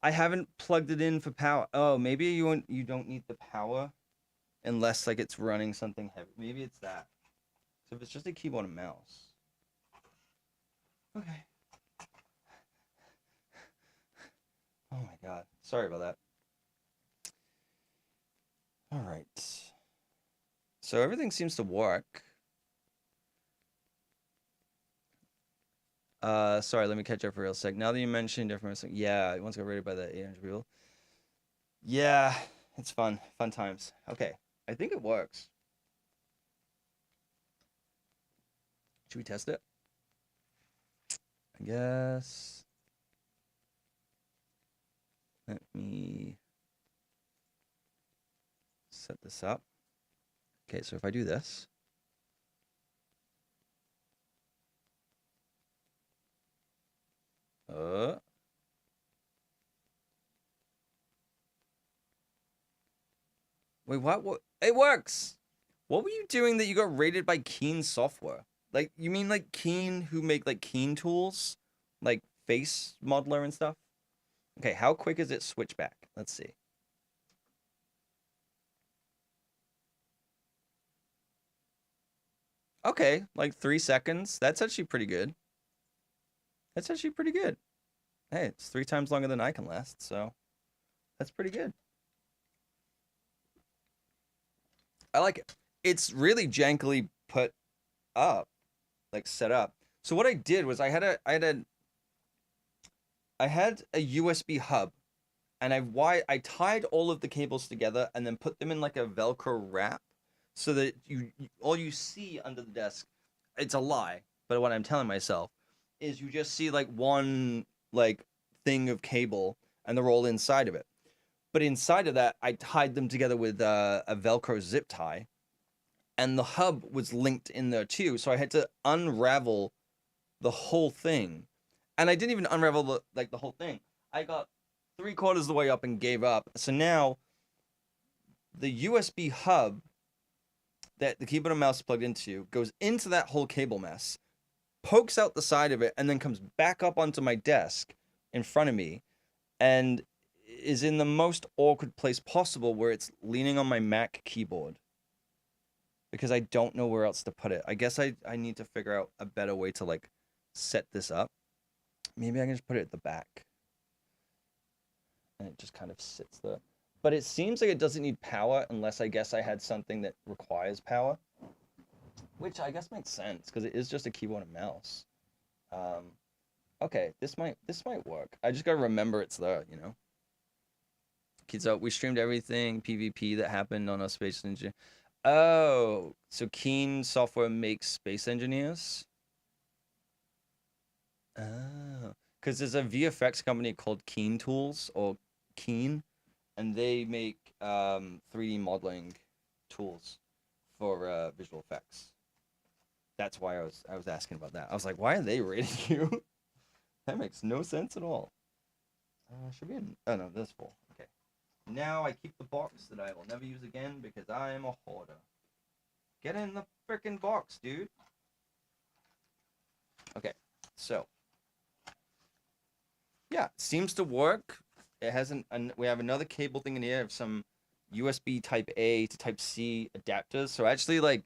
I haven't plugged it in for power. Oh, maybe you don't need the power unless like it's running something heavy. Maybe it's that. So if it's just a keyboard and mouse. Okay. Oh my god. Sorry about that. All right. So everything seems to work. Sorry, let me catch up for real sec. Now that you mentioned different, yeah, it once got rated by the 800 people. Yeah, it's fun times. Okay, I think it works. Should we test it? I guess. Let me set this up. Okay, so if I do this. Wait, what? It works! What were you doing that you got rated by Keen Software? Like, you mean like Keen who make like Keen tools? Like face modeler and stuff? Okay, how quick is it switch back? Let's see. Okay, like 3 seconds. That's actually pretty good. That's actually pretty good. Hey, it's 3 times longer than I can last, so that's pretty good. I like it. It's really jankily put up, like set up. So what I did was I had a USB hub, and I tied all of the cables together and then put them in like a Velcro wrap, so that all you see under the desk, it's a lie, but what I'm telling myself is you just see like one like thing of cable and they're all inside of it. But inside of that, I tied them together with a Velcro zip tie, and the hub was linked in there too. So I had to unravel the whole thing, and I didn't even unravel the whole thing. I got 3/4 of the way up and gave up. So now the USB hub that the keyboard and mouse is plugged into goes into that whole cable mess, pokes out the side of it, and then comes back up onto my desk in front of me, and is in the most awkward place possible where it's leaning on my Mac keyboard because I don't know where else to put it. I guess I need to figure out a better way to like set this up. Maybe I can just put it at the back and it just kind of sits there. But it seems like it doesn't need power unless I guess I had something that requires power, which I guess makes sense because it is just a keyboard and mouse. Okay, this might work. I just gotta remember it's there, you know. Kids out. We streamed everything PvP that happened on our Space Engineer. Oh, so Keen Software makes Space Engineers. Oh, because there's a VFX company called Keen Tools or Keen, and they make 3D modeling tools for visual effects. That's why I was asking about that. I was like, why are they rating you? That makes no sense at all. Should be in. Oh no, this is full. Okay. Now I keep the box that I will never use again because I am a hoarder. Get in the freaking box, dude. Okay, so yeah, seems to work. It hasn't. We have another cable thing in here of some USB Type A to Type C adapters. So actually, like,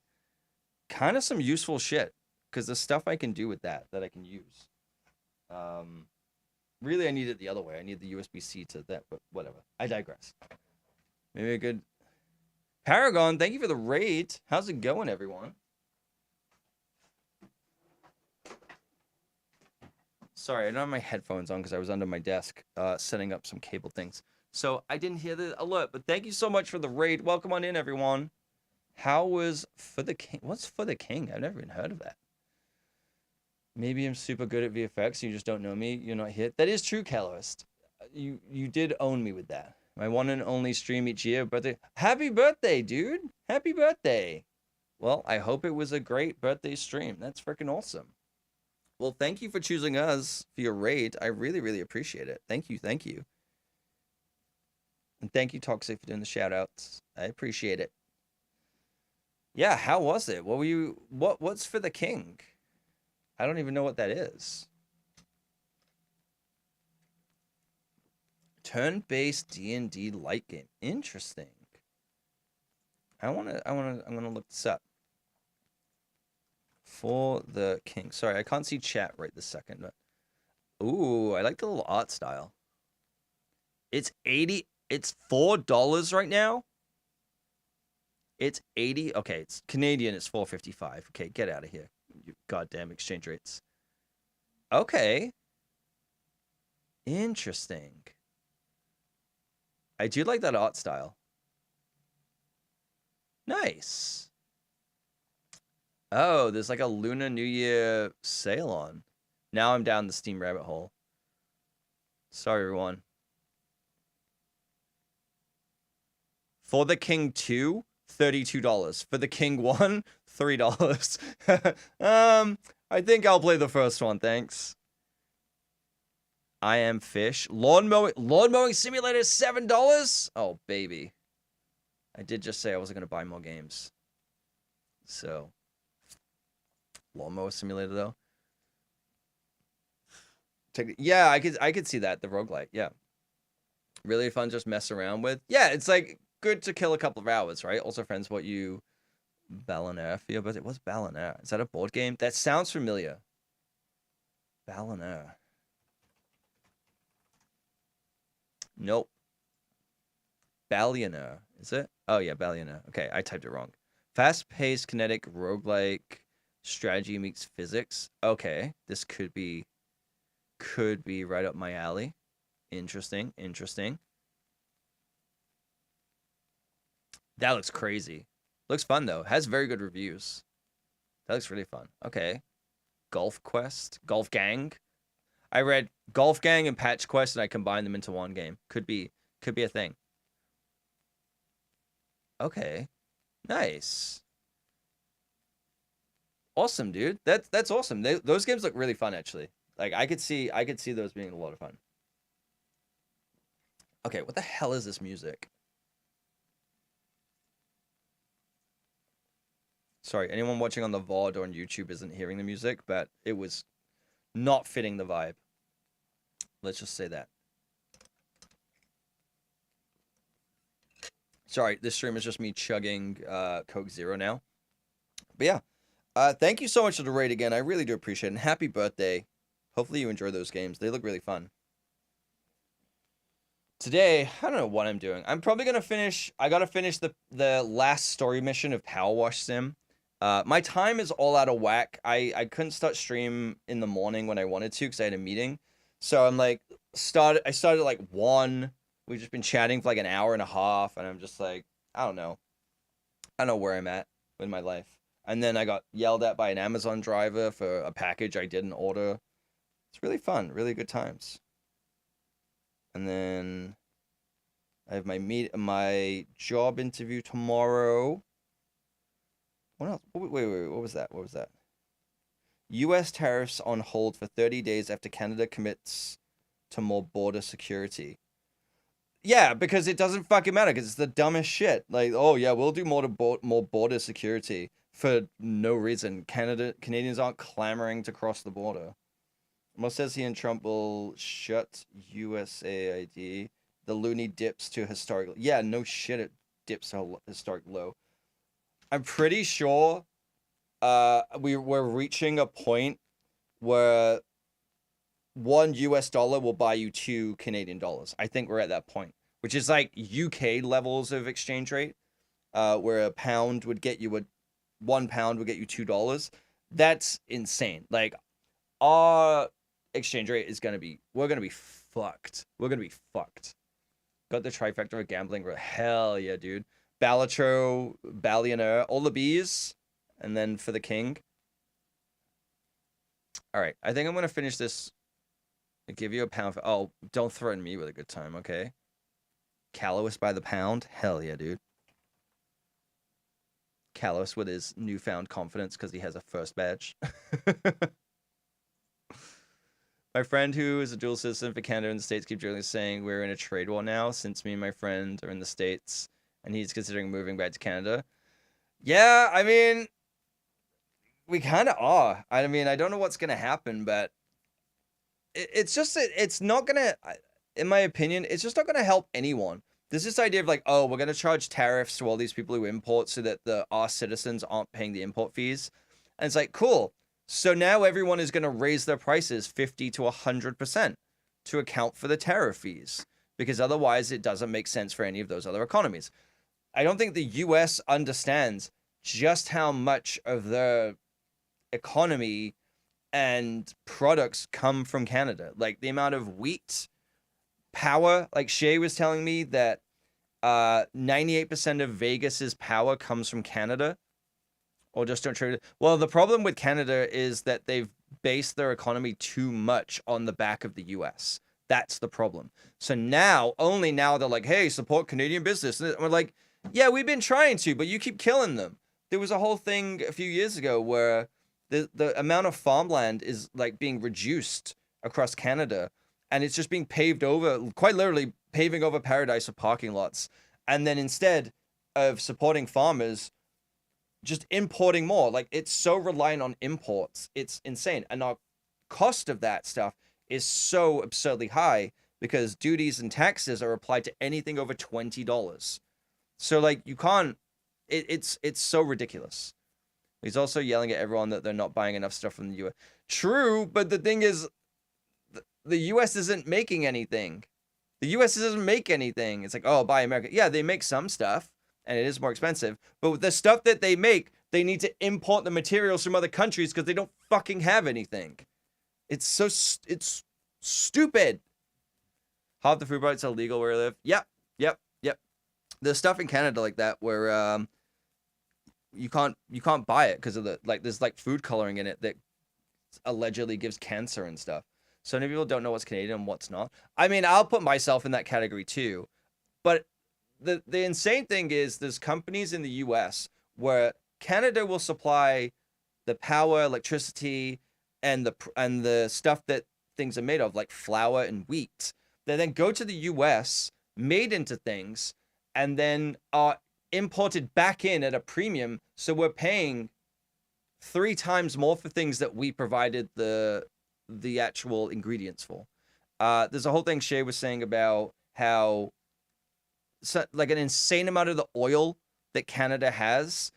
kind of some useful shit because the stuff I can do with that I can use. Really, I need it the other way. I need the USB-C to that, but whatever. I digress. Maybe a good Paragon. Thank you for the raid. How's it going, everyone? Sorry, I don't have my headphones on because I was under my desk setting up some cable things. So I didn't hear the alert, but thank you so much for the raid. Welcome on in, everyone. How was For the King? What's For the King? I've never even heard of that. Maybe I'm super good at VFX. You just don't know me. You're not here. That is true, Catalyst. You did own me with that. My one and only stream each year. Birthday. Happy birthday, dude. Happy birthday. Well, I hope it was a great birthday stream. That's freaking awesome. Well, thank you for choosing us for your raid. I really, really appreciate it. Thank you. Thank you. And thank you, Toxic, for doing the shout outs. I appreciate it. Yeah, how was it? What were you what's for the king? I don't even know what that is. Turn-based D&D light game. Interesting. I'm gonna look this up. For the king. Sorry, I can't see chat right this second, but ooh, I like the little art style. It's $4 right now. It's 80. Okay, it's Canadian, it's $4.55. Okay, get out of here. You goddamn exchange rates. Okay. Interesting. I do like that art style. Nice. Oh, there's like a Lunar New Year sale on. Now I'm down the Steam rabbit hole. Sorry, everyone. For the King 2, $32. For the King 1, $3. I think I'll play the first one, thanks. I Am Fish. Lawn mowing simulator is $7? Oh, baby. I did just say I wasn't going to buy more games. So, lawnmower simulator though. Yeah, I could see that, the roguelite. Yeah. Really fun just mess around with. Yeah, it's like good to kill a couple of hours, right? Also, friends, what you Ballinaire for your birthday? What's Ballinaire? Is that a board game? That sounds familiar. Ballinaire. Nope. Ballionaire. Is it? Oh yeah, Ballionaire. Okay, I typed it wrong. Fast-paced, kinetic, roguelike, strategy meets physics. Okay, this could be right up my alley. Interesting. That looks crazy. Looks fun though. Has very good reviews. That looks really fun. Okay. Golf Quest, Golf Gang. I read Golf Gang and Patch Quest and I combined them into one game. Could be a thing. Okay. Nice. Awesome, dude. That's awesome. Those games look really fun actually. Like I could see those being a lot of fun. Okay, what the hell is this music? Sorry, anyone watching on the VOD or on YouTube isn't hearing the music, but it was not fitting the vibe. Let's just say that. Sorry, this stream is just me chugging Coke Zero now. But yeah, thank you so much for the raid again. I really do appreciate it. And happy birthday. Hopefully you enjoy those games. They look really fun. Today, I don't know what I'm doing. I'm probably gonna finish. I gotta finish the last story mission of Power Wash Sim. My time is all out of whack. I couldn't start stream in the morning when I wanted to because I had a meeting. So I'm like, I started at like 1. We've just been chatting for like an hour and a half, and I'm just like, I don't know where I'm at with my life. And then I got yelled at by an Amazon driver for a package I didn't order. It's really fun, really good times. And then I have my job interview tomorrow. What else? Wait, what was that? U.S. tariffs on hold for 30 days after Canada commits to more border security. Yeah, because it doesn't fucking matter, because it's the dumbest shit. Like, oh yeah, we'll do more border security for no reason. Canadians aren't clamoring to cross the border. Most says he and Trump will shut USAID. The loonie dips to historic. Yeah, no shit, it dips to historic low. I'm pretty sure we're reaching a point where $1 will buy you 2 Canadian dollars. I think we're at that point, which is like UK levels of exchange rate, where a pound would get you £1 would get you $2. That's insane. Like our exchange rate is we're gonna be fucked. Got the trifecta of gambling. Hell yeah, dude. Ballionaire, all the bees, and then for the king. All right, I think I'm gonna finish this. I'll give you a pound for. Oh, don't threaten me with a good time, okay? Kalos by the pound. Hell yeah, dude. Kalos with his newfound confidence because he has a first badge. My friend who is a dual citizen for Canada and the States keeps generally saying we're in a trade war now since me and my friend are in the States and he's considering moving back to Canada. Yeah, I mean, we kind of are. I mean, I don't know what's going to happen, but it's just, it's not going to, in my opinion, it's just not going to help anyone. There's this idea of like, oh, we're going to charge tariffs to all these people who import so that our citizens aren't paying the import fees. And it's like, cool. So now everyone is going to raise their prices 50 to 100% to account for the tariff fees, because otherwise it doesn't make sense for any of those other economies. I don't think the US understands just how much of the economy and products come from Canada. Like the amount of wheat, power, like Shay was telling me that 98% of Vegas's power comes from Canada. Or just don't trade it. Well, the problem with Canada is that they've based their economy too much on the back of the US. That's the problem. So now, only now they're like, hey, support Canadian business. And we're like, yeah, we've been trying to, but you keep killing them. There was a whole thing a few years ago where the amount of farmland is like being reduced across Canada, and it's just being paved over, quite literally paving over paradise of parking lots. And then instead of supporting farmers, just importing more. Like, it's so reliant on imports. It's insane. And our cost of that stuff is so absurdly high because duties and taxes are applied to anything over $20. So like, you can't, it's so ridiculous. He's also yelling at everyone that they're not buying enough stuff from the US. True, but the thing is, the US isn't making anything. The US doesn't make anything. It's like, oh, buy America. Yeah, they make some stuff, and it is more expensive. But with the stuff that they make, they need to import the materials from other countries because they don't fucking have anything. It's it's stupid. Half the food products are illegal where I live. Yep. There's stuff in Canada like that where you can't buy it because of there's like food coloring in it that allegedly gives cancer and stuff. So many people don't know what's Canadian and what's not. I mean, I'll put myself in that category too. But the insane thing is there's companies in the US where Canada will supply the power, electricity, and the stuff that things are made of, like flour and wheat. They then go to the US, made into things, and then are imported back in at a premium. So we're paying 3 times more for things that we provided the actual ingredients for. There's a whole thing Shay was saying about how like an insane amount of the oil that Canada has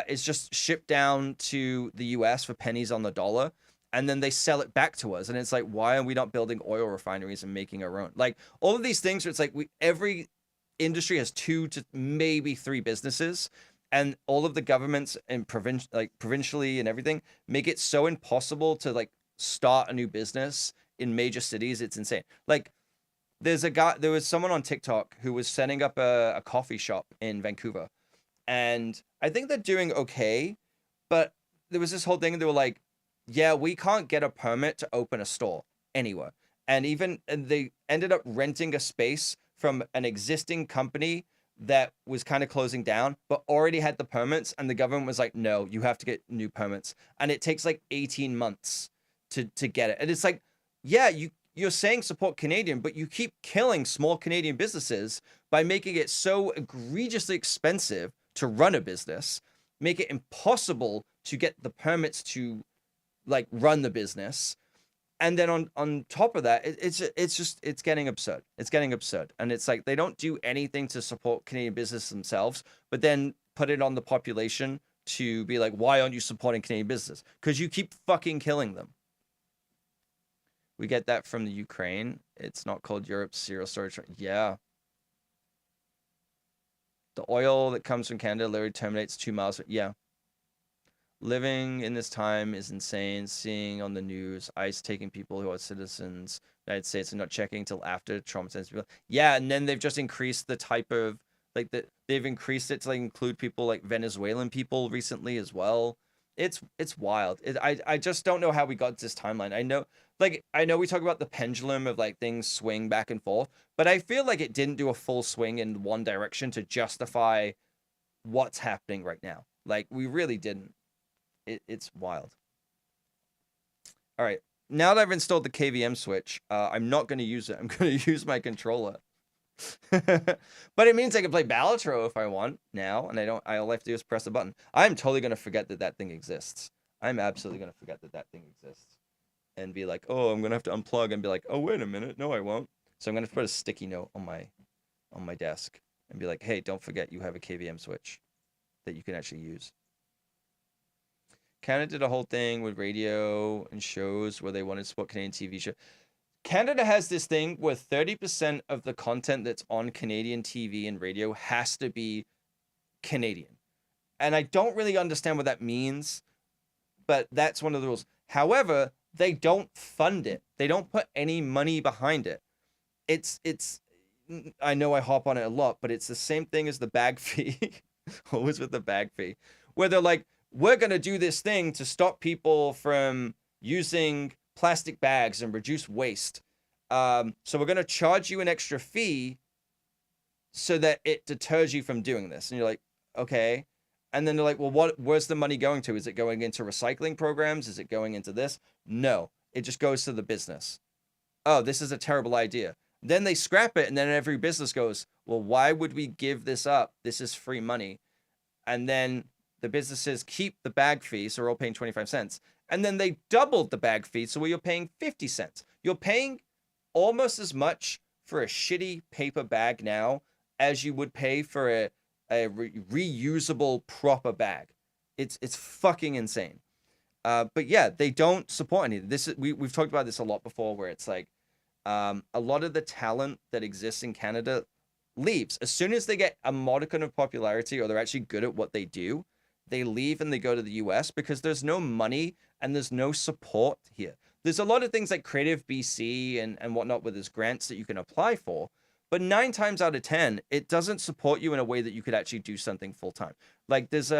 is just shipped down to the US for pennies on the dollar, and then they sell it back to us. And it's like, why are we not building oil refineries and making our own? Like all of these things where it's like every industry has 2 to maybe 3 businesses, and all of the governments and provincially and everything make it so impossible to like start a new business in major cities. It's insane. Like there was someone on TikTok who was setting up a coffee shop in Vancouver, and I think they're doing okay, but there was this whole thing. They were like, yeah, we can't get a permit to open a store anywhere. And they ended up renting a space from an existing company that was kind of closing down, but already had the permits. And the government was like, no, you have to get new permits. And it takes like 18 months to get it. And it's like, yeah, you're saying support Canadian, but you keep killing small Canadian businesses by making it so egregiously expensive to run a business, make it impossible to get the permits to like run the business. And then on top of that, it's getting absurd. It's getting absurd. And it's like, they don't do anything to support Canadian business themselves, but then put it on the population to be like, why aren't you supporting Canadian business? Because you keep fucking killing them. We get that from the Ukraine. It's not called Europe's cereal storage. Yeah. The oil that comes from Canada literally terminates 2 miles. Yeah. Living in this time is insane. Seeing on the news, ICE taking people who are citizens of the United States and not checking until after Trump sends people. Yeah, and then they've just increased the type of, like, they've increased it to like include people like Venezuelan people recently as well. It's wild. I just don't know how we got this timeline. I know we talk about the pendulum of like things swing back and forth, but I feel like it didn't do a full swing in one direction to justify what's happening right now. Like, we really didn't. It's wild. All right, now that I've installed the KVM switch, I'm not going to use it. I'm going to use my controller. But it means I can play Balatro if I want now, and all I have to do is press a button. I'm totally going to forget that that thing exists. I'm absolutely going to forget that that thing exists. And be like, oh, I'm going to have to unplug and be like, oh, wait a minute. No, I won't. So I'm going to put a sticky note on my desk and be like, hey, don't forget you have a KVM switch that you can actually use. Canada did a whole thing with radio and shows where they wanted to support Canadian TV shows. Canada has this thing where 30% of the content that's on Canadian TV and radio has to be Canadian. And I don't really understand what that means, but that's one of the rules. However, they don't fund it. They don't put any money behind it. It's I know I hop on it a lot, but it's the same thing as the bag fee. Always with the bag fee. Where they're like, we're going to do this thing to stop people from using plastic bags and reduce waste. So we're going to charge you an extra fee so that it deters you from doing this. And you're like, okay. And then they're like, well, where's the money going to? Is it going into recycling programs? Is it going into this? No, it just goes to the business. Oh, this is a terrible idea. Then they scrap it. And then every business goes, well, why would we give this up? This is free money. And then the businesses keep the bag fee. So we're all paying 25 cents. And then they doubled the bag fee. So you're paying 50 cents. You're paying almost as much for a shitty paper bag now as you would pay for a reusable proper bag. It's fucking insane. But yeah, they don't support any. We've talked about this a lot before, where it's like a lot of the talent that exists in Canada leaves as soon as they get a modicum of popularity, or they're actually good at what they do. They leave and they go to the US because there's no money and there's no support here. There's a lot of things like Creative BC and whatnot, where there's grants that you can apply for. But 9 times out of 10, it doesn't support you in a way that you could actually do something full time. Like there's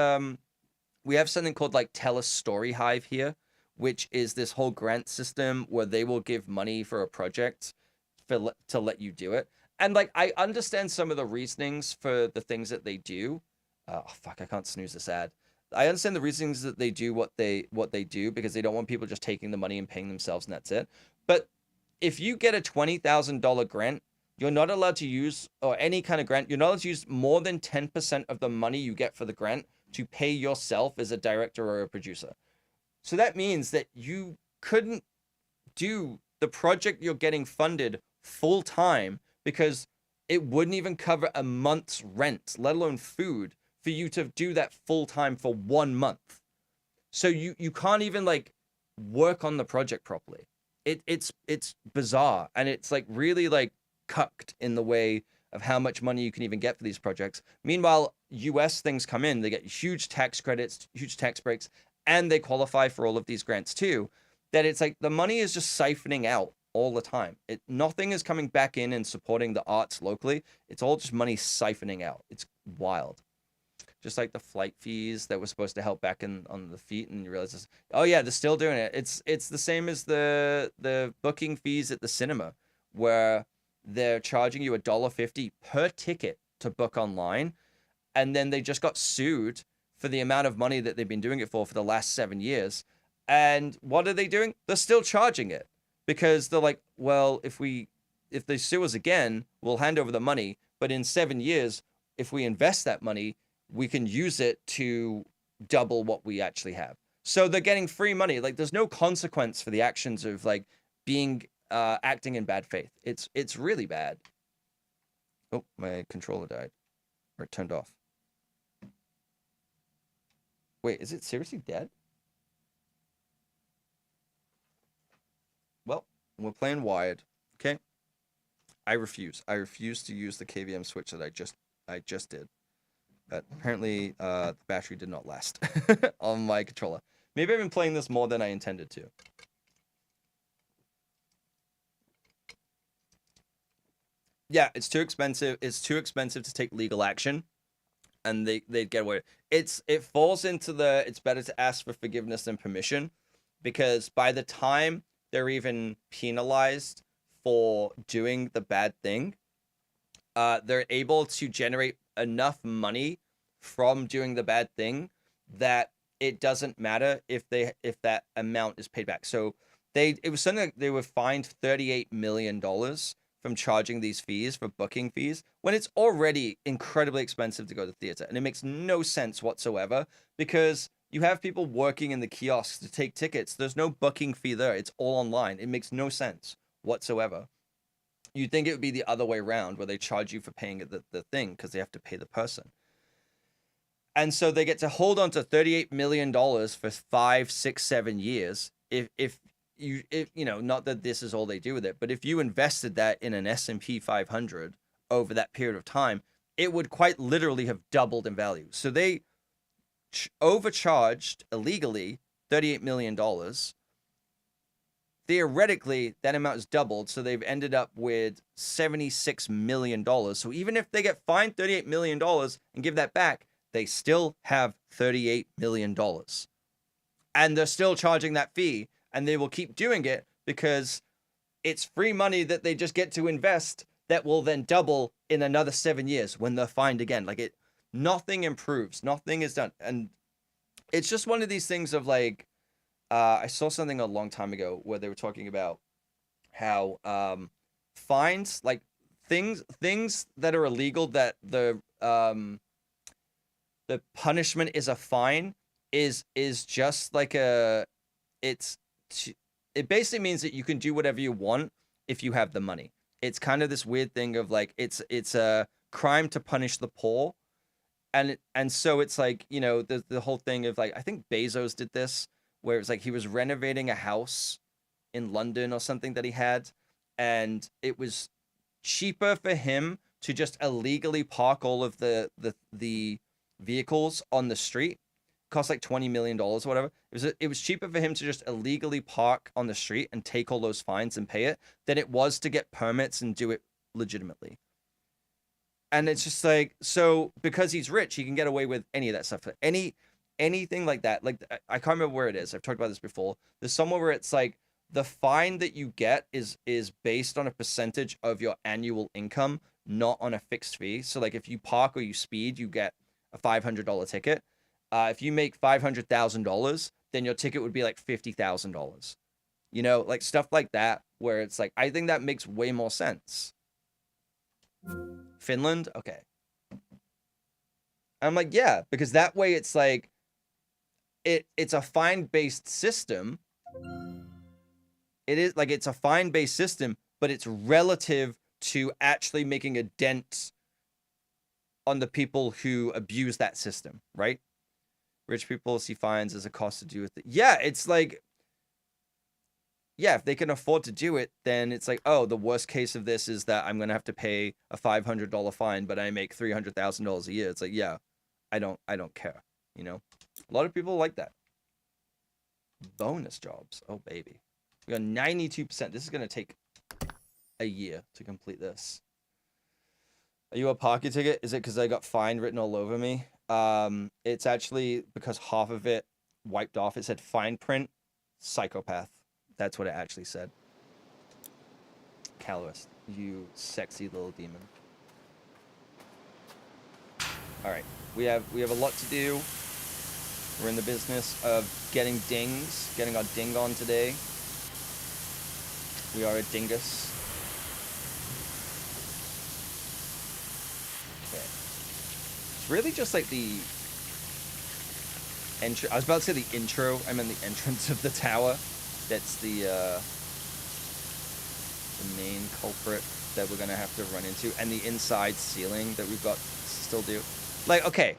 we have something called like TELUS Story Hive here, which is this whole grant system where they will give money for a project to let you do it. And like I understand some of the reasonings for the things that they do. Oh fuck, I can't snooze this ad. I understand the reasons that they do what they do, because they don't want people just taking the money and paying themselves and that's it. But if you get a $20,000 grant, you're not allowed to use, or any kind of grant, you're not allowed to use more than 10% of the money you get for the grant to pay yourself as a director or a producer. So that means that you couldn't do the project you're getting funded full time, because it wouldn't even cover a month's rent, let alone food, for you to do that full time for 1 month. So you can't even like work on the project properly. It's bizarre, and it's like really like cucked in the way of how much money you can even get for these projects. Meanwhile, US things come in, they get huge tax credits, huge tax breaks, and they qualify for all of these grants too. That it's like the money is just siphoning out all the time. Nothing is coming back in and supporting the arts locally. It's all just money siphoning out. It's wild. Just like the flight fees that were supposed to help back on the feet, and you realize this, oh yeah, they're still doing it. It's the same as the booking fees at the cinema, where they're charging you $1.50 per ticket to book online, and then they just got sued for the amount of money that they've been doing it for the last 7 years. And what are they doing? They're still charging it, because they're like, well, if they sue us again, we'll hand over the money, but in 7 years, if we invest that money, we can use it to double what we actually have. So they're getting free money. Like there's no consequence for the actions of like being acting in bad faith. It's really bad. Oh, my controller died, or it turned off. Wait, is it seriously dead? Well, we're playing wired. Okay. I refuse. I refuse to use the KVM switch that I just did. But apparently, the battery did not last on my controller. Maybe I've been playing this more than I intended to. Yeah, it's too expensive. It's too expensive to take legal action, and they'd get away. It falls into the it's better to ask for forgiveness than permission, because by the time they're even penalized for doing the bad thing, they're able to generate enough money from doing the bad thing that it doesn't matter if that amount is paid back. So it was something like they were fined $38 million from charging these fees for booking fees when it's already incredibly expensive to go to the theater. And it makes no sense whatsoever because you have people working in the kiosks to take tickets. There's no booking fee there. It's all online. It makes no sense whatsoever. You'd think it would be the other way around where they charge you for paying the thing because they have to pay the person. And so they get to hold on to $38 million for 5, 6, 7 years. If you know, not that this is all they do with it, but if you invested that in an S&P 500 over that period of time, it would quite literally have doubled in value. So they overcharged illegally $38 million. Theoretically, that amount is doubled, so they've ended up with $76 million. So even if they get fined $38 million and give that back, they still have $38 million. And they're still charging that fee, and they will keep doing it because it's free money that they just get to invest that will then double in another 7 years when they're fined again. Like nothing improves, nothing is done. And it's just one of these things of like, I saw something a long time ago where they were talking about how fines, like things that are illegal, that the punishment is a fine, is just like it basically means that you can do whatever you want if you have the money. It's kind of this weird thing of like it's a crime to punish the poor, and so it's like, you know, the whole thing of like, I think Bezos did this where it's like he was renovating a house in London or something that he had, and it was cheaper for him to just illegally park all of the vehicles on the street. Cost like $20 million or whatever. It was cheaper for him to just illegally park on the street and take all those fines and pay it than it was to get permits and do it legitimately. And it's just like, so because he's rich, he can get away with any of that stuff. Anything like that. Like, I can't remember where it is. I've talked about this before. There's somewhere where it's like the fine that you get is based on a percentage of your annual income, not on a fixed fee. So like if you park or you speed, you get a $500 ticket. If you make $500,000, then your ticket would be like $50,000. You know, like stuff like that, where it's like, I think that makes way more sense. Finland? Okay. I'm like, yeah, because that way it's like, it's a fine-based system. It is like, it's a fine-based system, but it's relative to actually making a dent on the people who abuse that system, right? Rich people see fines as a cost to do with it. Yeah, it's like, yeah, if they can afford to do it, then it's like, oh, the worst case of this is that I'm going to have to pay a $500 fine, but I make $300,000 a year. It's like, yeah, I don't care, you know? A lot of people like that. Bonus jobs. Oh, baby. We got 92%. This is going to take a year to complete this. Are you a pocket ticket? Is it because I got fine written all over me? It's actually because half of it wiped off. It said fine print, psychopath. That's what it actually said. Caloist, you sexy little demon. All right, we have a lot to do. We're in the business of getting dings, getting our ding on today. We are a dingus. Okay. It's really just like the intro. I was about to say the intro. I meant the entrance of the tower. That's the main culprit that we're gonna have to run into, and the inside ceiling that we've got to still do. Like, okay,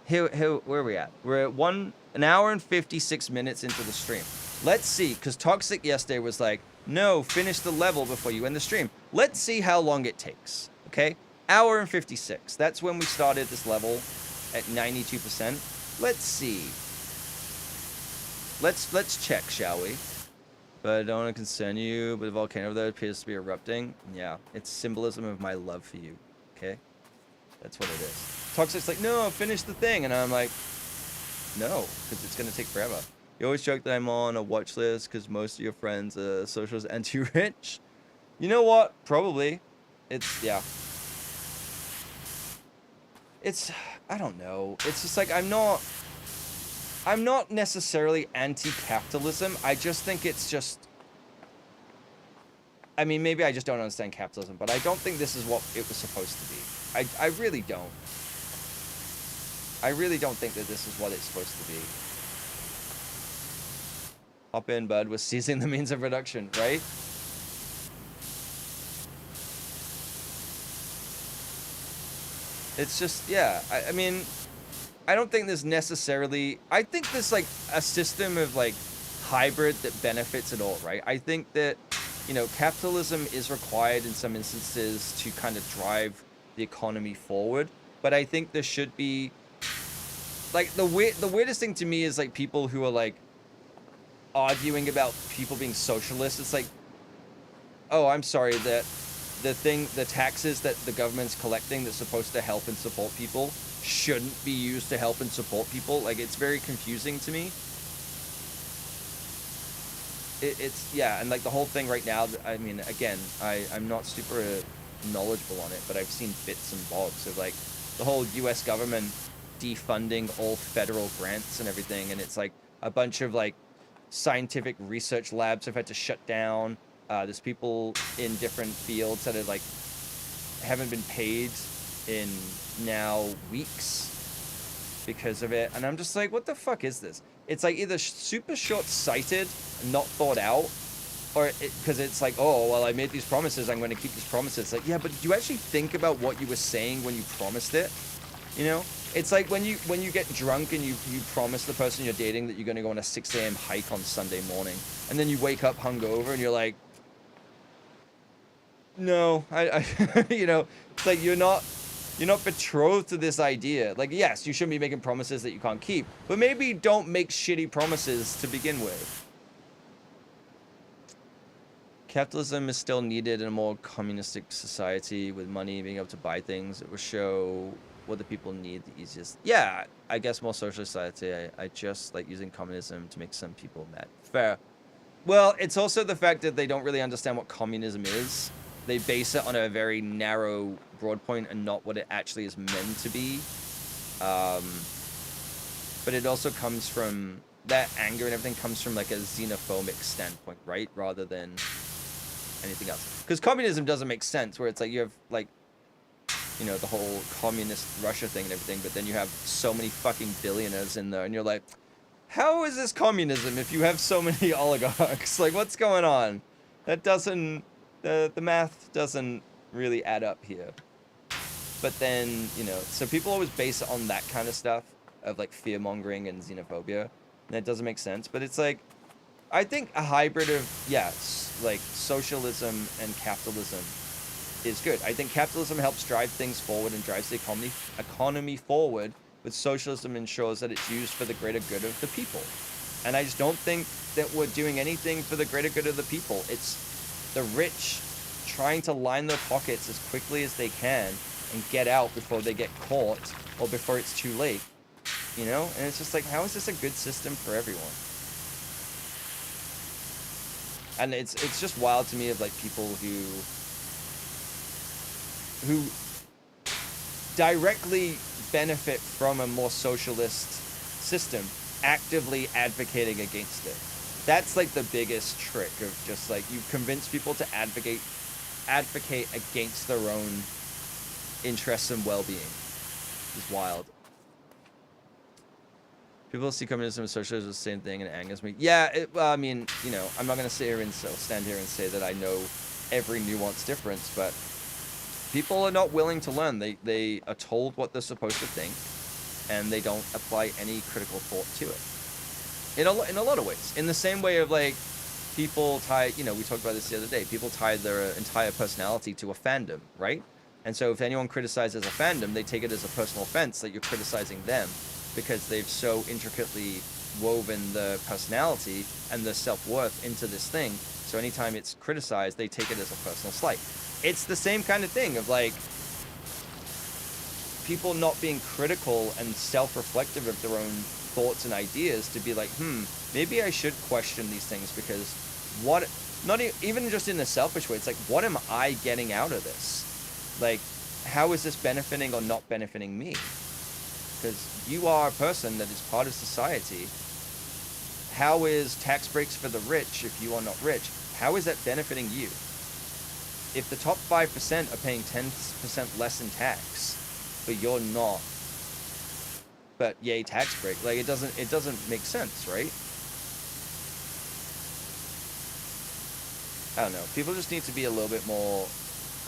here, where are we at? We're at an hour and 56 minutes into the stream. Let's see, because Toxic yesterday was like, no, finish the level before you end the stream. Let's see how long it takes, okay? Hour and 56. That's when we started this level at 92%. Let's see. Let's check, shall we? But I don't want to concern you, but the volcano over there appears to be erupting. Yeah, it's symbolism of my love for you, okay? That's what it is. Toxic's like, no, finish the thing. And I'm like, no, because it's going to take forever. You always joke that I'm on a watch list because most of your friends are socials and too rich. You know what? Probably. Yeah. I don't know. It's just like, I'm not necessarily anti-capitalism. I just think it's just I mean, maybe I just don't understand capitalism, but I don't think this is what it was supposed to be. I really don't. I really don't think that this is what it's supposed to be. Hop in, bud. We're seizing the means of production, right? It's just, yeah. I mean, I don't think there's necessarily... I think there's, like, a system of, like, hybrid that benefits it all, right? I think that, you know, capitalism is required in some instances to kind of drive the economy forward. But I think there should be... Like, the weirdest thing to me is, like, people who are, like, arguing about people being socialists. It's like, oh, I'm sorry, that the taxes that the government's collecting that's supposed to help and support people shouldn't be used to help and support people. Like, it's very confusing to me. It's, yeah, and like the whole thing right now, I mean, again, I'm not super knowledgeable on it, but I've seen bits and bobs of like the whole US government defunding all federal grants and everything, and it's like a bunch of like scientific research labs have had to shut down. There's people in different fields that are like haven't been paid in now weeks because of it, and I'm just like, what the fuck is this? It's like either super short-sighted, not thought out, or because it's like, oh, well, I made these promises, I'm going to keep these promises. It's like, yeah, but do you actually think about what you were saying when you promised it? You know, it's like when you get drunk and you promise the person you're dating that you're going to go on a 6 a.m. hike on Sunday morning, and then you wake up hungover and you're like, no, I you know, it's like you're not betrothed to this idea. Like, yes, you shouldn't be making promises that you can't keep, but maybe don't make shitty promises to begin with. Capitalism is still needed in a more communistic society with money, being able to buy things. It will show what the people need the easiest. Yeah, I guess more social society. I just like using communism to make some people mad. Fair. Well, it's also the fact that they don't really understand what communism is. They base it on a very narrow, broad point and not what it actually is meant to be. But it also comes from, that anger and everything comes from like a xenophobic standpoint, right? Rather than anything else. Because communism doesn't make sense, where it's like you have like, you know, the whole communist Russia thing and everything, but then you have so many fucking billionaires in there, and you're like, how is this communism if you have so many oligarchs? Like, what's going on? That doesn't... The math doesn't really add up here. But then, you know, so people always base it on that kind of stuff, of like fear-mongering and xenophobia, and that doesn't make sense. But it's like, I think a hybrid of, yeah, like socialism and capitalism is good. I think capitalism helps drive things forward and drives the economy forward, but socialism ensures that it's used for the greater good of the people. And I just don't think that we're doing anything for the greater good of the people. It's the rich trying to line their pockets as quickly as they can and get out before they get caught or before it's too late, you know? And it's just like, how is this a good system for everyone? And it's just wild to me of like people who directly benefit from a more socialist system actively advocating against it. That's like the biggest trick of just like, you convince people to advocate against their own interests and well-being. It's wild. People see communism and socialism as the same thing, and it angers me. Yeah, well, I mean, you know, I'm not gonna sit here and stand here and say that I know every nuanced difference, but people are not willing to learn. They are told what they're supposed to think, and they don't apply any critical thought to it. In a lot of ways. In the same way of like, people tie, you know, we talked about this the other day, people tie their entire personality to a fandom, right? And so if anyone criticizes a fandom, they take it as a personal offense that you're criticizing them, because they've so intricately woven the personality and the self-worth into this thing. So anytime it's criticized, they take it as a personal slight. It's the same kind of thing of like, people not being critical and self-reflective of their own thoughts and ideas to be like, maybe I should question these things, because what, not even just in a selfish way, it's like, what am I getting out of this? Like, how is this benefiting or not benefiting me? Because you are a person that is part of society. How is tax breaks for the rich if you are not rich? How is that benefiting you? if the top 5% are paying 10% less in tax, but you're not, but yay tax break, like it doesn't make sense, right? I don't know. People just need to be a little bit more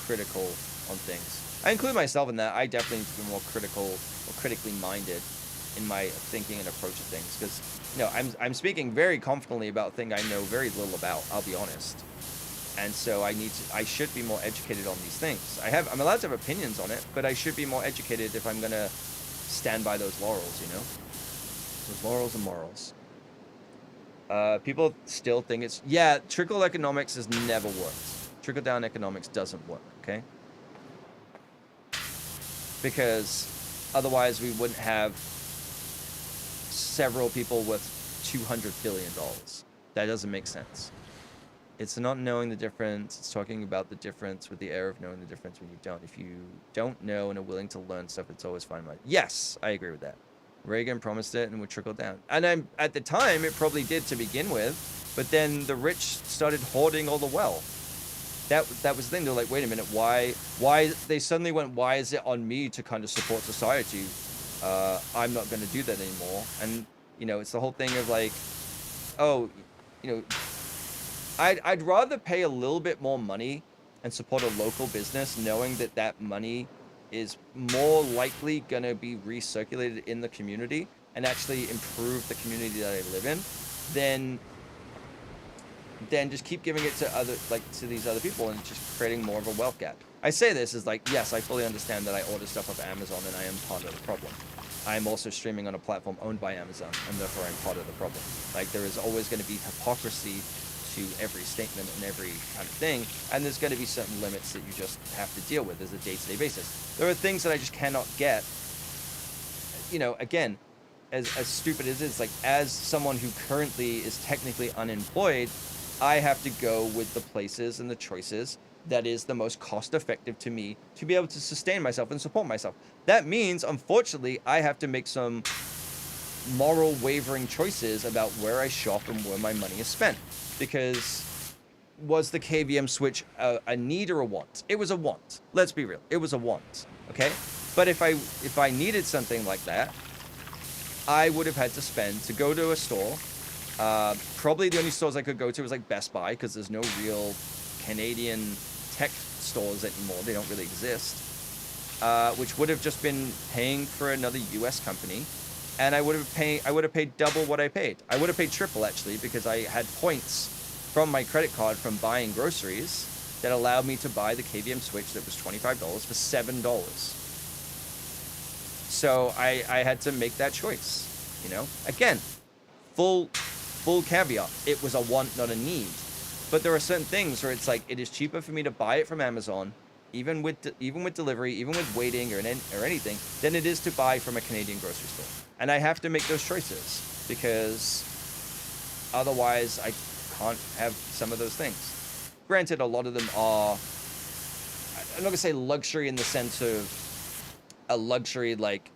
critical on things. I include myself in that. I definitely need to be more critical or critically minded in my thinking and approach of things, because I'm speaking very confidently about a thing I know very little about, I'll be honest. And so I should be more educated on these things. I'm allowed to have opinions on it, but I should be more educated if I'm gonna stand by those laurels, those laurels and morals. People still think trickle economics has never worked. Trickle down economics doesn't work, okay? Because otherwise we wouldn't have several people with $200 billion. That doesn't make sense. It's not knowing the difference. It's talking about the difference with the air of knowing the difference when you don't. If you don't know and are willing to learn stuff, it's always fine. Yes, I agree with that. Reagan promised it and would trickle down. And at the time, it probably did to begin with, but then the rich started hoarding all the wealth. That was the thing. They're like, wait a minute, why? They suddenly went, why is it on me to kind of support society? I'm not going to do that anymore. And, it's the whole thing of like, oh, I'd rather pay a little bit more money and support a local business knowing that money is more likely going to be recirculated in the community and actually improve the community that I live in than just keep giving it to these other people and just creating more of a wealth gap. I say this is like, yes, I fully understand that I order stuff off Amazon and I am part of the problem. I'm also streaming on a platform owned by Amazon, and therefore I'm part of the problem. Like, there is always going to be hypocrisy to every statement and every kind of thing, and there's going to be certain limits that you just have to deal with as a day-to-day basis. There are things that I just cannot get. Again, as stupid as it is, like, as someone who currently is technically unemployed, I have to go with the places and the choices that is the most cost-effective to me to be able to sustain myself and support myself. That means, unfortunately, I have to make some moral wavering choices about where I shop and where my money is spent. Because was the KVM switch a need or a want? It was a want. Let's be real. It was a want. Okay? But if I needed something like that, I would have had to spend to go to a store. Probably the only stores I could go to was like Best Buy, because there's no real Canadian tech stores anymore. They don't really exist. Which would have just been paying for another US company. And I would have paid double what I paid. I would have paid triple, actually, because I had points from my credit card from buying groceries that allowed me to buy the KVM Switch that was $25 for $7. So I had to make that choice, Again, full caveat. It was a want, not a need. But there are certain things where it's like, it is cheaper for me to buy it from Amazon, even with delivery, even with waiting or anything, than it is to buy from a Canadian grocery store. And I have to make those choices, because otherwise I can't have some of those things. Granted, a lot of them are, I'm not gonna say luxury in the sense of a luxury like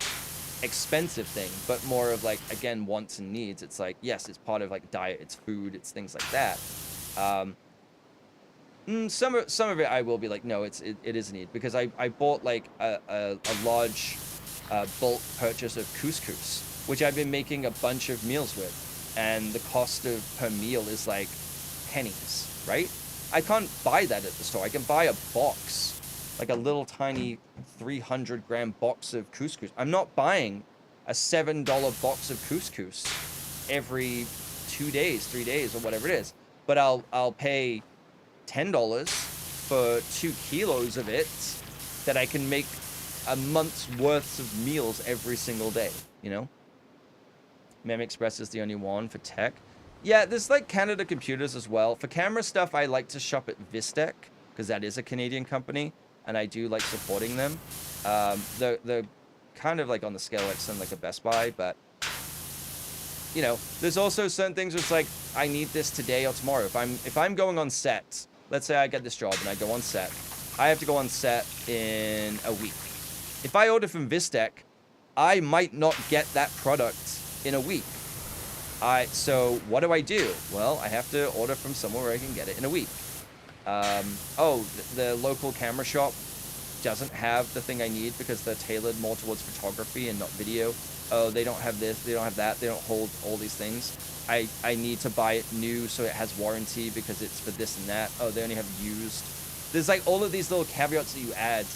expensive thing, but more of like, again, wants and needs. It's like, yes, it's part of like diet, it's food, it's things like that. Some of it I will be like, no, it is a need, because I bought like a large bulk purchase of couscous, which I've been making a bunch of meals with, and the cost per meal is like pennies, right? I can't buy that at the store. I can buy a box, like a little tiny 300-gram box of couscous. I'm not buying a $7 box of couscous every 2 days, 3 days, or whatever it is. But I'll pay $10 for 2 kilos of it that I can make a month's worth of meals every single day, Mem Express is the only one for tech. Yeah, there's like Canada Computers as well. For camera stuff, I like to shop at Vistec, because that is a Canadian company, and I do like supporting them. They're kind of like on the scale like a Best Buy, but there's also certain things where it's like, I need this today or tomorrow. If I'm going on set, let's say I get this job and I go on set, I have to go on set in a week. If I order from Vistec, I might not get that product in a week. So what do? Well, I have to order from somewhere where I can get it in a week. Oh, the local camera shop doesn't have the thing I need because they're tailored more towards photography and not video. Oh, they don't have this, they don't have that, they don't hold all these things. I need to buy it new so it has warranty because it's for this and that. Oh, they only have used. There's like all of these little caveats that you add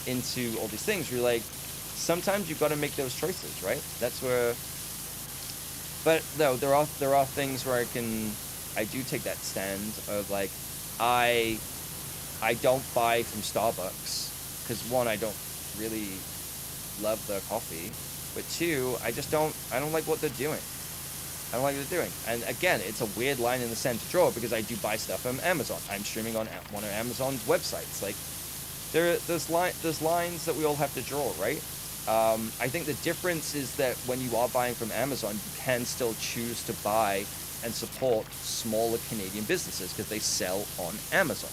into all these things. You're like, sometimes you've got to make those choices, right? That's where. But no, there are things where I do take that stand of like, I don't buy from Starbucks because one, I don't really love their coffee, but two, I don't like what they're doing. I don't like what they're doing. And again, it's a weird line in the sand to draw because I do buy stuff from Amazon. I'm streaming on one of Amazon's websites. Like, there's lines that we all have to draw, right? I think the difference is that when you are buying from Amazon, you can still choose to buy and support smaller Canadian businesses because they sell on Amazon.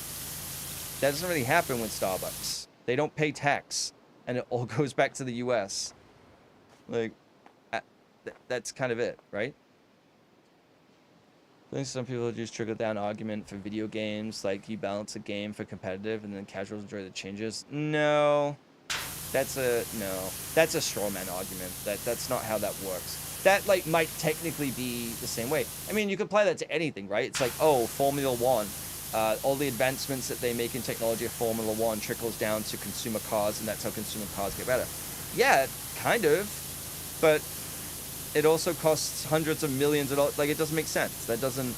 That doesn't really happen with Starbucks. They don't pay tax, and it all goes back to the US. Like, that's kind of it, right? I think some people use trickle-down argument for video games, like you balance a game for competitive and then casuals enjoy the changes. No, that's a straw man argument. That's not how that works. That like might technically be the same way. I mean, you could apply that to anything, right? It's like, oh, Formula One, all the advancements that they make in technology of Formula One trickles down to consumer cars, and that's how consumer cars get better. Yeah, kind of, but it also costs hundreds of millions of dollars. Like, it doesn't make sense. That doesn't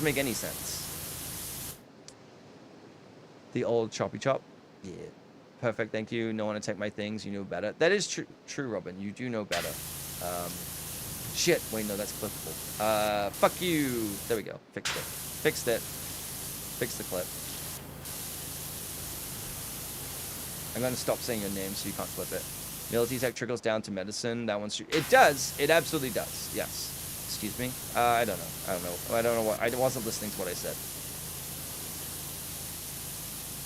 make any sense. The old choppy chop. Yeah. Perfect. Thank you. No one to take my things. You know better. That is true, Robin. You do know better. Shit. Wait, no, that's clippable. Fuck you. There we go. Fixed it. Fix the clip. I'm going to stop saying your name so you can't clip it. Military tech trickles down to medicine. That one's true. It does. It absolutely does. Yes. Excuse me. I don't know what. I wasn't listening to what I said.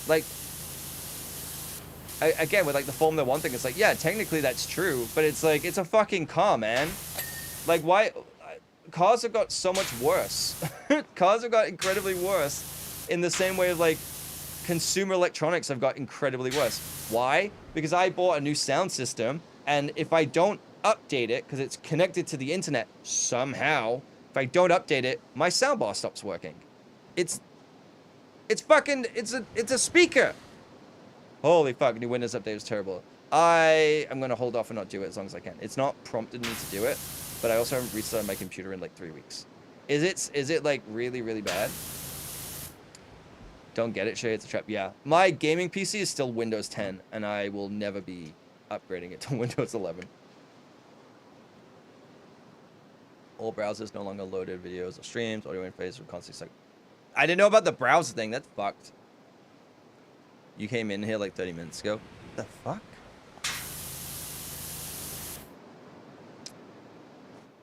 Like, again, with like the Formula One thing, it's like, yeah, technically that's true, but it's like, it's a fucking car, man. Like, why? Cars have got so much worse. Cars have got incredibly worse in the same way of like consumer electronics have got incredibly worse. Why? Because I bought a new sound system, and if I don't update it, because it's connected to the internet somehow, if I don't update it, my soundbar stops working. It's a speaker. Holy fuck, new Windows update was terrible. I'm gonna hold off and not do it as long as I can. It's not prompted me to do it, but I also haven't restarted my computer in like 3 weeks. Is it like really, really bad? Don't get it, Shay, it's a trap. Yeah, my gaming PC is still Windows 10, and I will never be upgrading it to Windows 11. All browsers no longer loaded videos or streams, audio interface with constantly like. I didn't know about the browser thing. That's fucked. You came in here like 30 minutes ago. The fuck?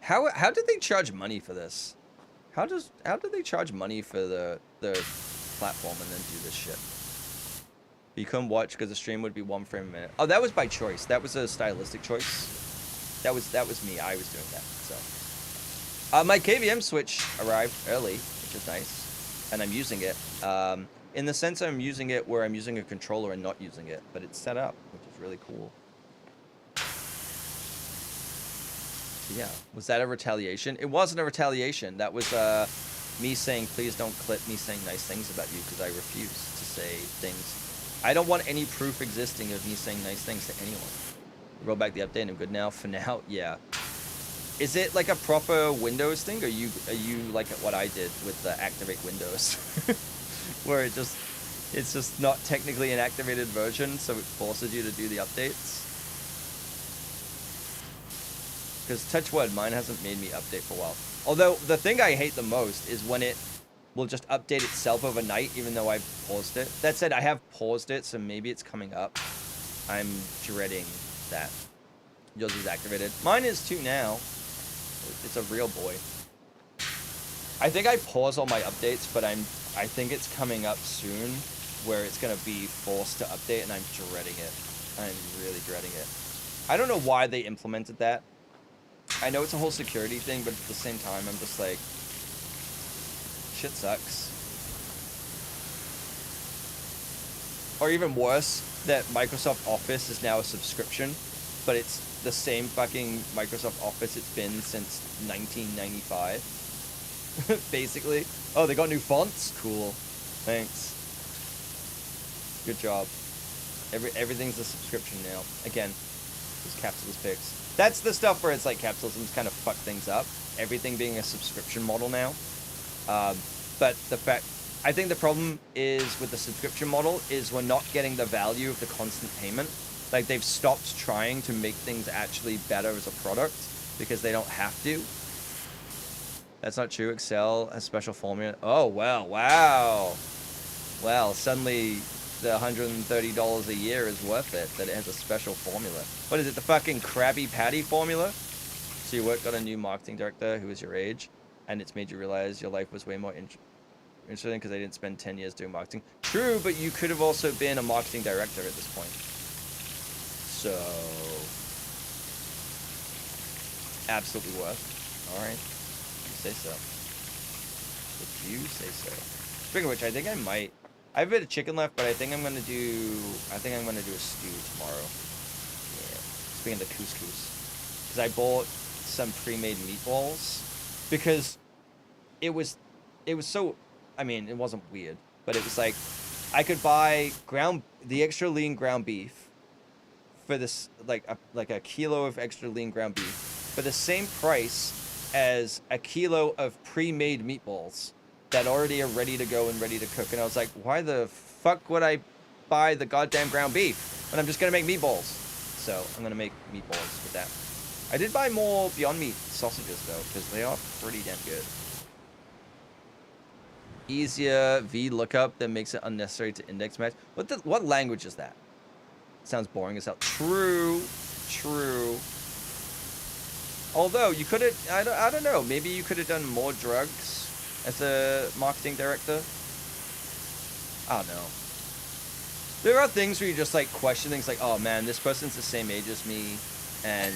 How did they charge money for this? How did they charge money for the platform and then do this shit? You couldn't watch because the stream would be 1 frame a minute. Oh, that was by choice. That was a stylistic choice. That was me. I was doing that. So, my KVM switch arrived early, which is nice, and I'm using it. In the sense I'm using it where I'm using a controller and not using it, but it's set up, which is really cool. Yeah, was that a retaliation? It wasn't a retaliation. That was me saying, please don't clip me saying nice things about you, because I refuse to say things. I don't want any proof existing of me saying nice things to anyone. Roll back the update and I'm good now. For now, yeah. Is it like a proper Windows thing, or are you like what I did with the Activate Windows? Where it's just not technically an activated version, so it forces you to do the updates? Because touch wood, mine hasn't made me update for a while. Although the thing I hate the most is when it will just update itself overnight, even though I've paused it. That said, I have paused it, so maybe it's coming up. I'm dreading that. Yours is activated. Mine is too now. It's a real boy. I think I pause all my updates, but I think it's coming up soon where it's going to be forced to update, and I'm dreading it. I'm really dreading it. I don't know why they implemented that. I know it's a whole security thing, but at the same time, I'm just like, shit sucks. Or even worse, that Microsoft Office is now a subscription, but it's the same fucking Microsoft Office it's been since 1995. Basically. Oh, they got new fonts? Cool. Thanks. Good job. Everything's a subscription now. Again, these capitalist picks. That's the stuff where it's like capitalism's kind of fucked things up. Everything being a subscription model now. But I think the problem is with the subscription model is we're not getting the value of the constant payment. Like, they've stopped trying to make things actually better as a product because they don't have to. That's not true. Excel has special formula. Oh, well, wow. Well, suddenly the $130 a year is worth it, that it has a special formula. What is it, the fucking Krabby Patty formula? So you got a new marketing director who is your age, and it's made you realize your life was way more interesting because they didn't spend 10 years doing marketing. True, but you could have also been a marketing director at this point. So, absolutely worth. All right, you say so. If you say so. Speaking of which, I think I might. I have a bit of chicken left, but I think I'm gonna do. I think I'm gonna do a stew tomorrow. Yeah. Speaking of the couscous, because I bought some pre-made meatballs because it was so. I mean, it wasn't weird, but it was like I could buy the extra lean ground beef for this like a kilo of extra lean ground beef for the same price as a kilo of pre-made meatballs that already are ready to go and ready to cook. And I was like, why the fuck would I buy the goddamn ground beef when I'm just gonna make meatballs? So I'm gonna make meatballs with that. I did buy more Beyond Meat sausages though, because they are pretty damn good. Easier VLOOKUP that makes it unnecessary to index match. What language is that? Sounds boring as hell. True. Although you could have, I don't know. Maybe you could have done more drugs as a marketing director. I don't know. There are things where you just like question things like, oh man, this person's the same age as me, and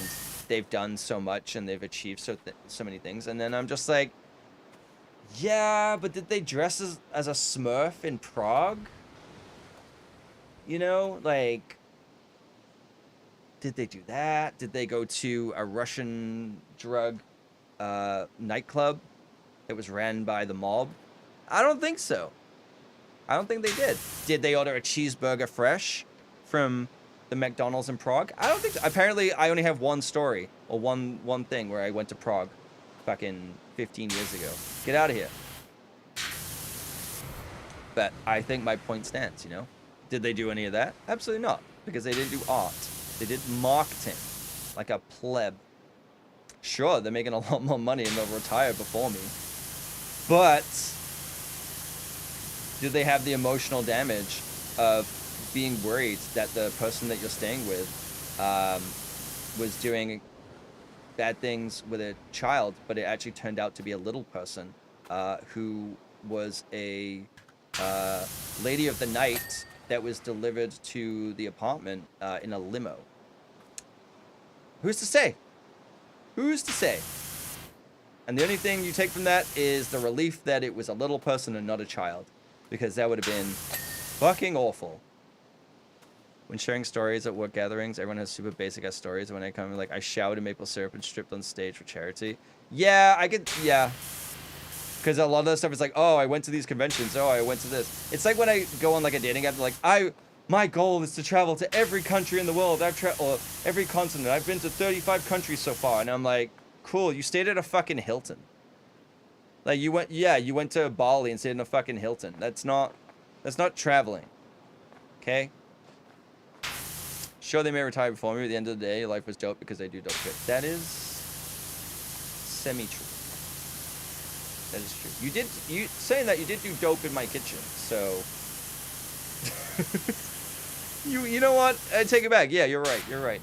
they've done so much and they've achieved so many things, and then I'm just like, yeah, but did they dress as a Smurf in Prague? You know, like, did they do that? Did they go to a Russian drug nightclub that was ran by the mob? I don't think so. I don't think they did. Did they order a cheeseburger fresh from the McDonald's in Prague? I don't think so. Apparently, I only have one story or one thing where I went to Prague fucking 15 years ago. Get out of here. But I think my point stands, you know? Did they do any of that? Absolutely not, because they didn't do art. They did marketing, like a pleb. Sure, they're making a lot more money and they'll retire before me. But do they have the emotional damage of being worried that the person that you're staying with was doing bad things with a child, but it actually turned out to be a little person who was a lady of the night that was delivered to the apartment in a limo? Who's to say? Who's to say? And the only thing you take from that is the relief that it was a little person and not a child, because that would have been fucking awful. When sharing stories at work gatherings, everyone has super basic ass stories. When I come, like, I showered in maple syrup and stripped on stage for charity. Yeah, I could, yeah. Because a lot of that stuff is like, oh, I went to these conventions. Oh, I went to this. It's like when I go on like a dating app, like, my goal is to travel to every country in the world. Or every continent. I've been to 35 countries so far. And I'm like, cool, you stayed at a fucking Hilton. Like, you went to Bali and stayed in a fucking Hilton. That's not traveling. Okay? Sure, they may retire before me, but at the end of the day, life was dope because they do dope shit. That is semi-true. That is true. You saying that you did do dope in my kitchen, so you know what? I take it back. Yeah, you're right. You're right.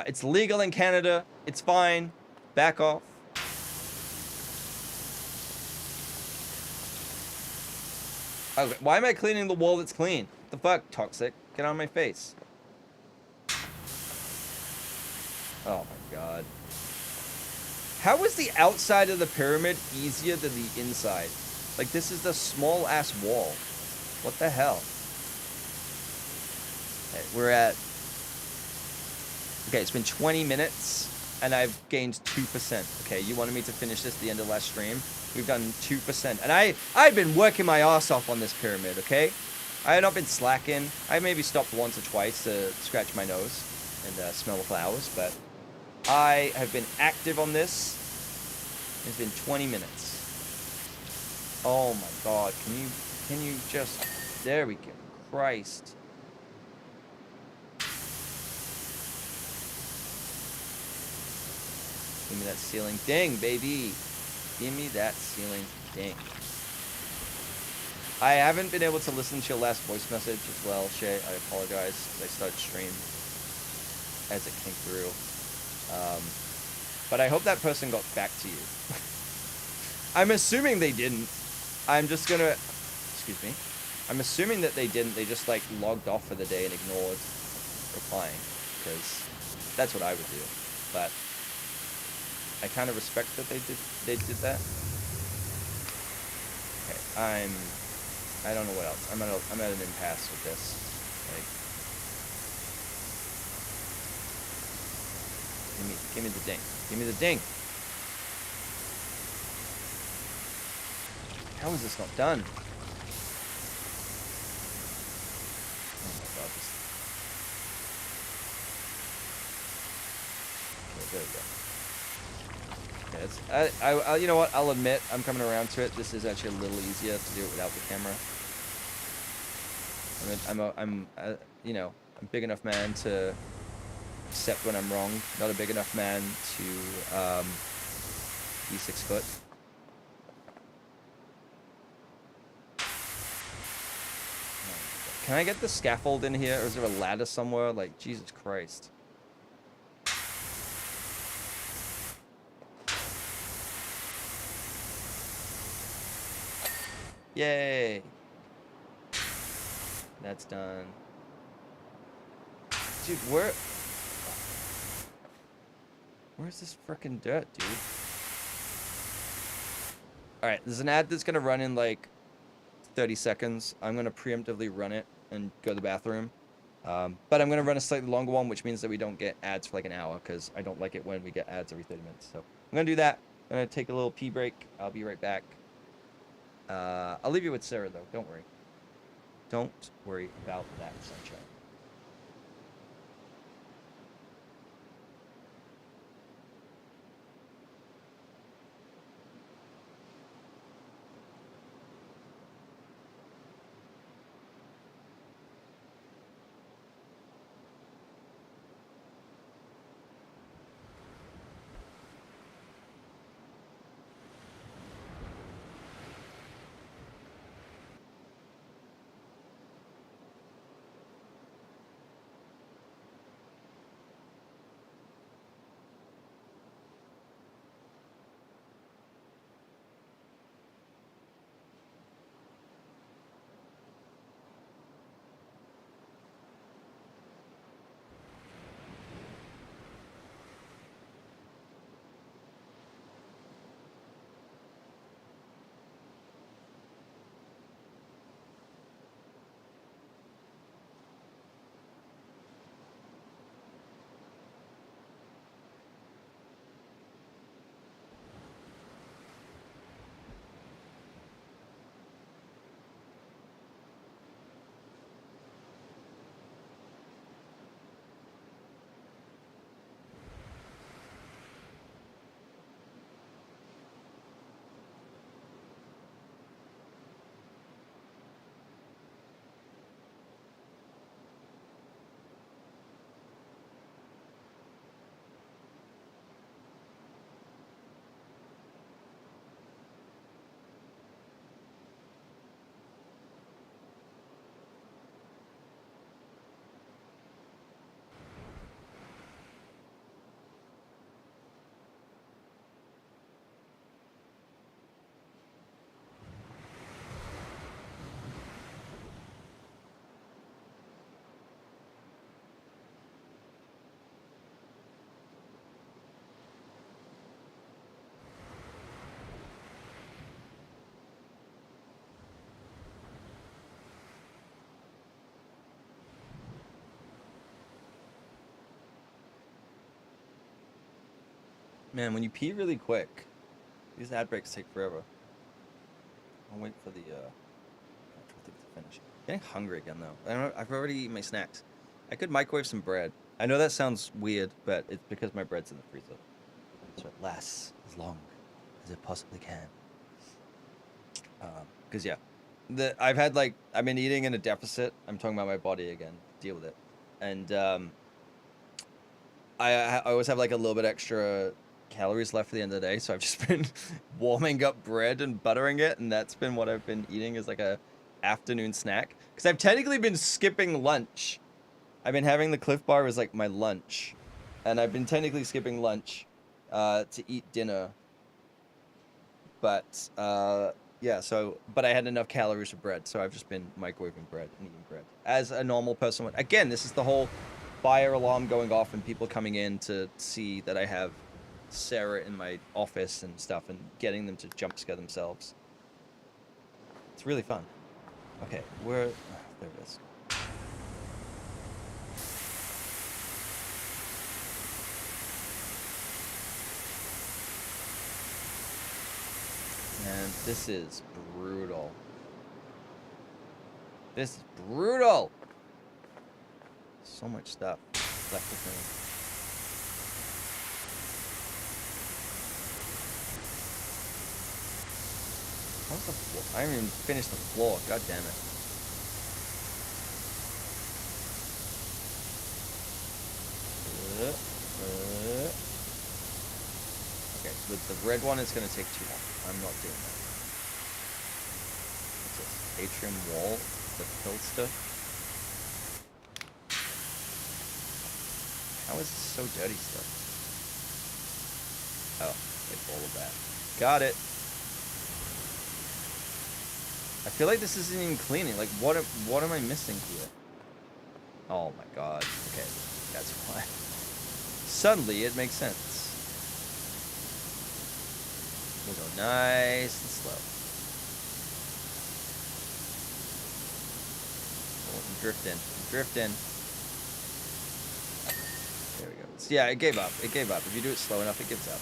It's legal in Canada. It's fine. Back off. Okay, why am I cleaning the wall that's clean? What the fuck, toxic? Get out of my face. Oh my god. How is the outside of the pyramid easier than the inside? Like, this is the small ass wall. What the hell? Okay, we're at... Okay, it's been 20 minutes, and I've gained 2%. Okay, you wanted me to finish this at the end of last stream. We've done 2%. And I've been working my ass off on this pyramid, okay? I have not been slacking. I maybe stopped once or twice to scratch my nose and smell the flowers, but I have been active on this. It's been 20 minutes. Oh my god, can you just... There we go. Christ. Give me that ceiling ding, baby. Give me that ceiling ding. I haven't been able to listen to your last voice message as well, Shay. I apologize because I started stream as it came through. But I hope that person got back to you. I'm assuming they didn't. I'm just gonna... Excuse me. I'm assuming that they didn't. They just, like, logged off for the day and ignored replying. Because that's what I would do. But I kind of respect that they did that. Okay, I don't know what else. I'm at an impasse with this. Like, give me the ding. Give me the ding. How is this not done? Oh my god. Okay, there we go. Yeah, you know what? I'll admit, I'm coming around to it. This is actually a little easier to do it without the camera. You know, I'm a big enough man to accept when I'm wrong. Not a big enough man to be 6 foot. Can I get the scaffold in here, or is there a ladder somewhere? Like, Jesus Christ. Yay! That's done. Dude, where's this frickin' dirt, dude? Alright, there's an ad that's gonna run in, like, 30 seconds. I'm gonna preemptively run it and go to the bathroom. But I'm gonna run a slightly longer one, which means that we don't get ads for, like, an hour, because I don't like it when we get ads every 30 minutes. So, I'm gonna do that. I'm gonna take a little pee break. I'll be right back. I'll leave you with Sarah, though. Don't worry. Don't worry about that, sunshine. Man, when you pee really quick, these ad breaks take forever. I'll wait for the actual thing to finish. Getting hungry again though. I've already eaten my snacks. I could microwave some bread. I know that sounds weird, but it's because my bread's in the freezer, so it lasts as long as it possibly can. Cause yeah, I've been eating in a deficit. I'm talking about my body again. Deal with it, and I always have like a little bit extra calories left for the end of the day, so I've just been warming up bread and buttering it, and that's been what I've been eating as like a afternoon snack. Because I've technically been skipping lunch. I've been having the Cliff Bar as like my lunch, and I've been technically skipping lunch to eat dinner. But yeah, but I had enough calories for bread, so I've just been microwaving bread and eating bread as a normal person would. Again, this is the whole fire alarm going off and people coming in to see that I have Sarah in my office and stuff, and getting them to jump scare themselves. It's really fun. Okay, there it is. And this is brutal. This is brutal. So much stuff left to finish. How's the floor? I haven't even finished the floor. God damn it. Okay, with the red one, it's gonna take too long. I'm not doing that. What's this? Atrium wall? The Pilster? How is this so dirty still? Oh, like all of that. Got it. I feel like this isn't even cleaning. Like, what am I missing here? Oh my god. Okay, that's why. Suddenly, it makes sense. We'll go nice and slow. Oh, I'm drifting. There we go. So yeah, it gave up. It gave up. If you do it slow enough, it gives up.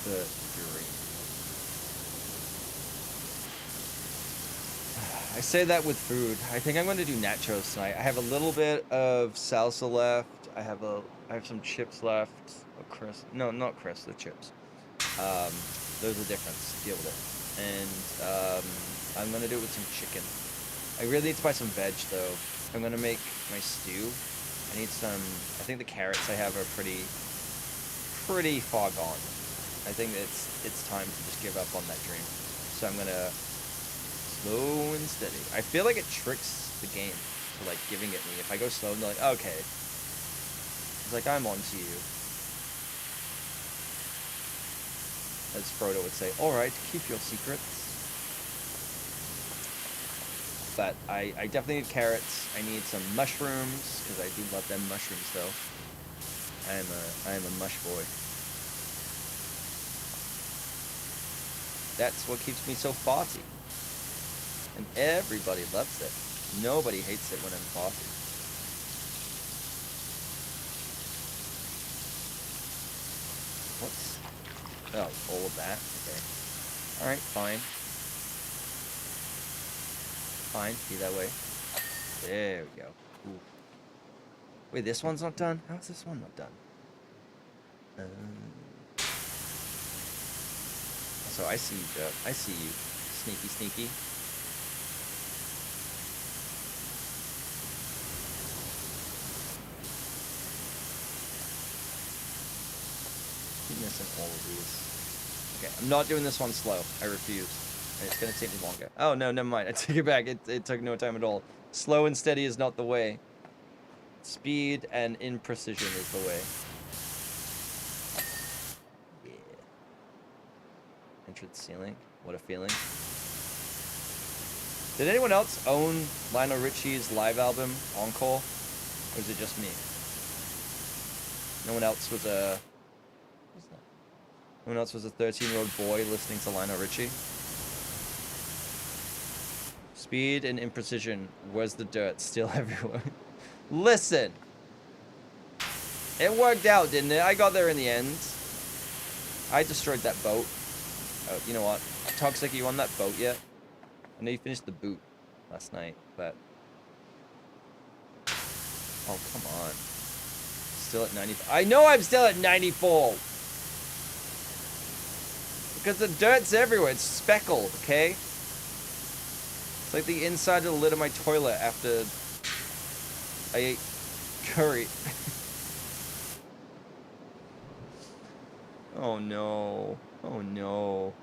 The fury. I say that with food. I think I'm going to do nachos tonight. I have a little bit of salsa left. I have some chips left. Oh, crisp. No, not crisp. The chips. There's a difference. Deal with it. And I'm going to do it with some chicken. I really need to buy some veg though. I'm going to make my stew. I need some. I think the carrots I have are pretty far gone. I think it's time to just give up on that dream. So I'm going to slow and steady. I feel like it tricks the game to like giving it me. If I go slow, and they're like, okay. It's like, I'm on to you. As Frodo would say, alright, keep your secrets. But I definitely need carrots. I need some mushrooms, because I do love them mushrooms though. I am a mush boy. That's what keeps me so farty. And everybody loves it. Nobody hates it when I'm farty. What's... Oh, all of that? Okay. Alright, fine. Fine, be that way. There we go. Ooh. Wait, this one's not done? How is this one not done? So I see you, Joe. I see you. Sneaky, sneaky. Keep missing all of these. Okay, I'm not doing this one slow. I refuse. It's gonna take me longer. Oh no, never mind. I take it back. It took no time at all. Slow and steady is not the way. Speed and imprecision is the way. Yeah. Entrance ceiling. What a feeling. Did anyone else own Lionel Richie's live album, Encore? Or is it just me? No one else was a... What's that? No one else was a 13-year-old boy listening to Lionel Richie? Speed and imprecision. Where's the dirt? Still everywhere. Listen! It worked out, didn't it? I got there in the end. I destroyed that boat. Oh, you know what? Toxic, are you on that boat yet? I know you finished the boot last night, but... Oh, come on. Still at 94. I know I'm still at 94! Because the dirt's everywhere. It's speckled, okay? It's like the inside of the lid of my toilet after I ate curry. Oh no. Oh no.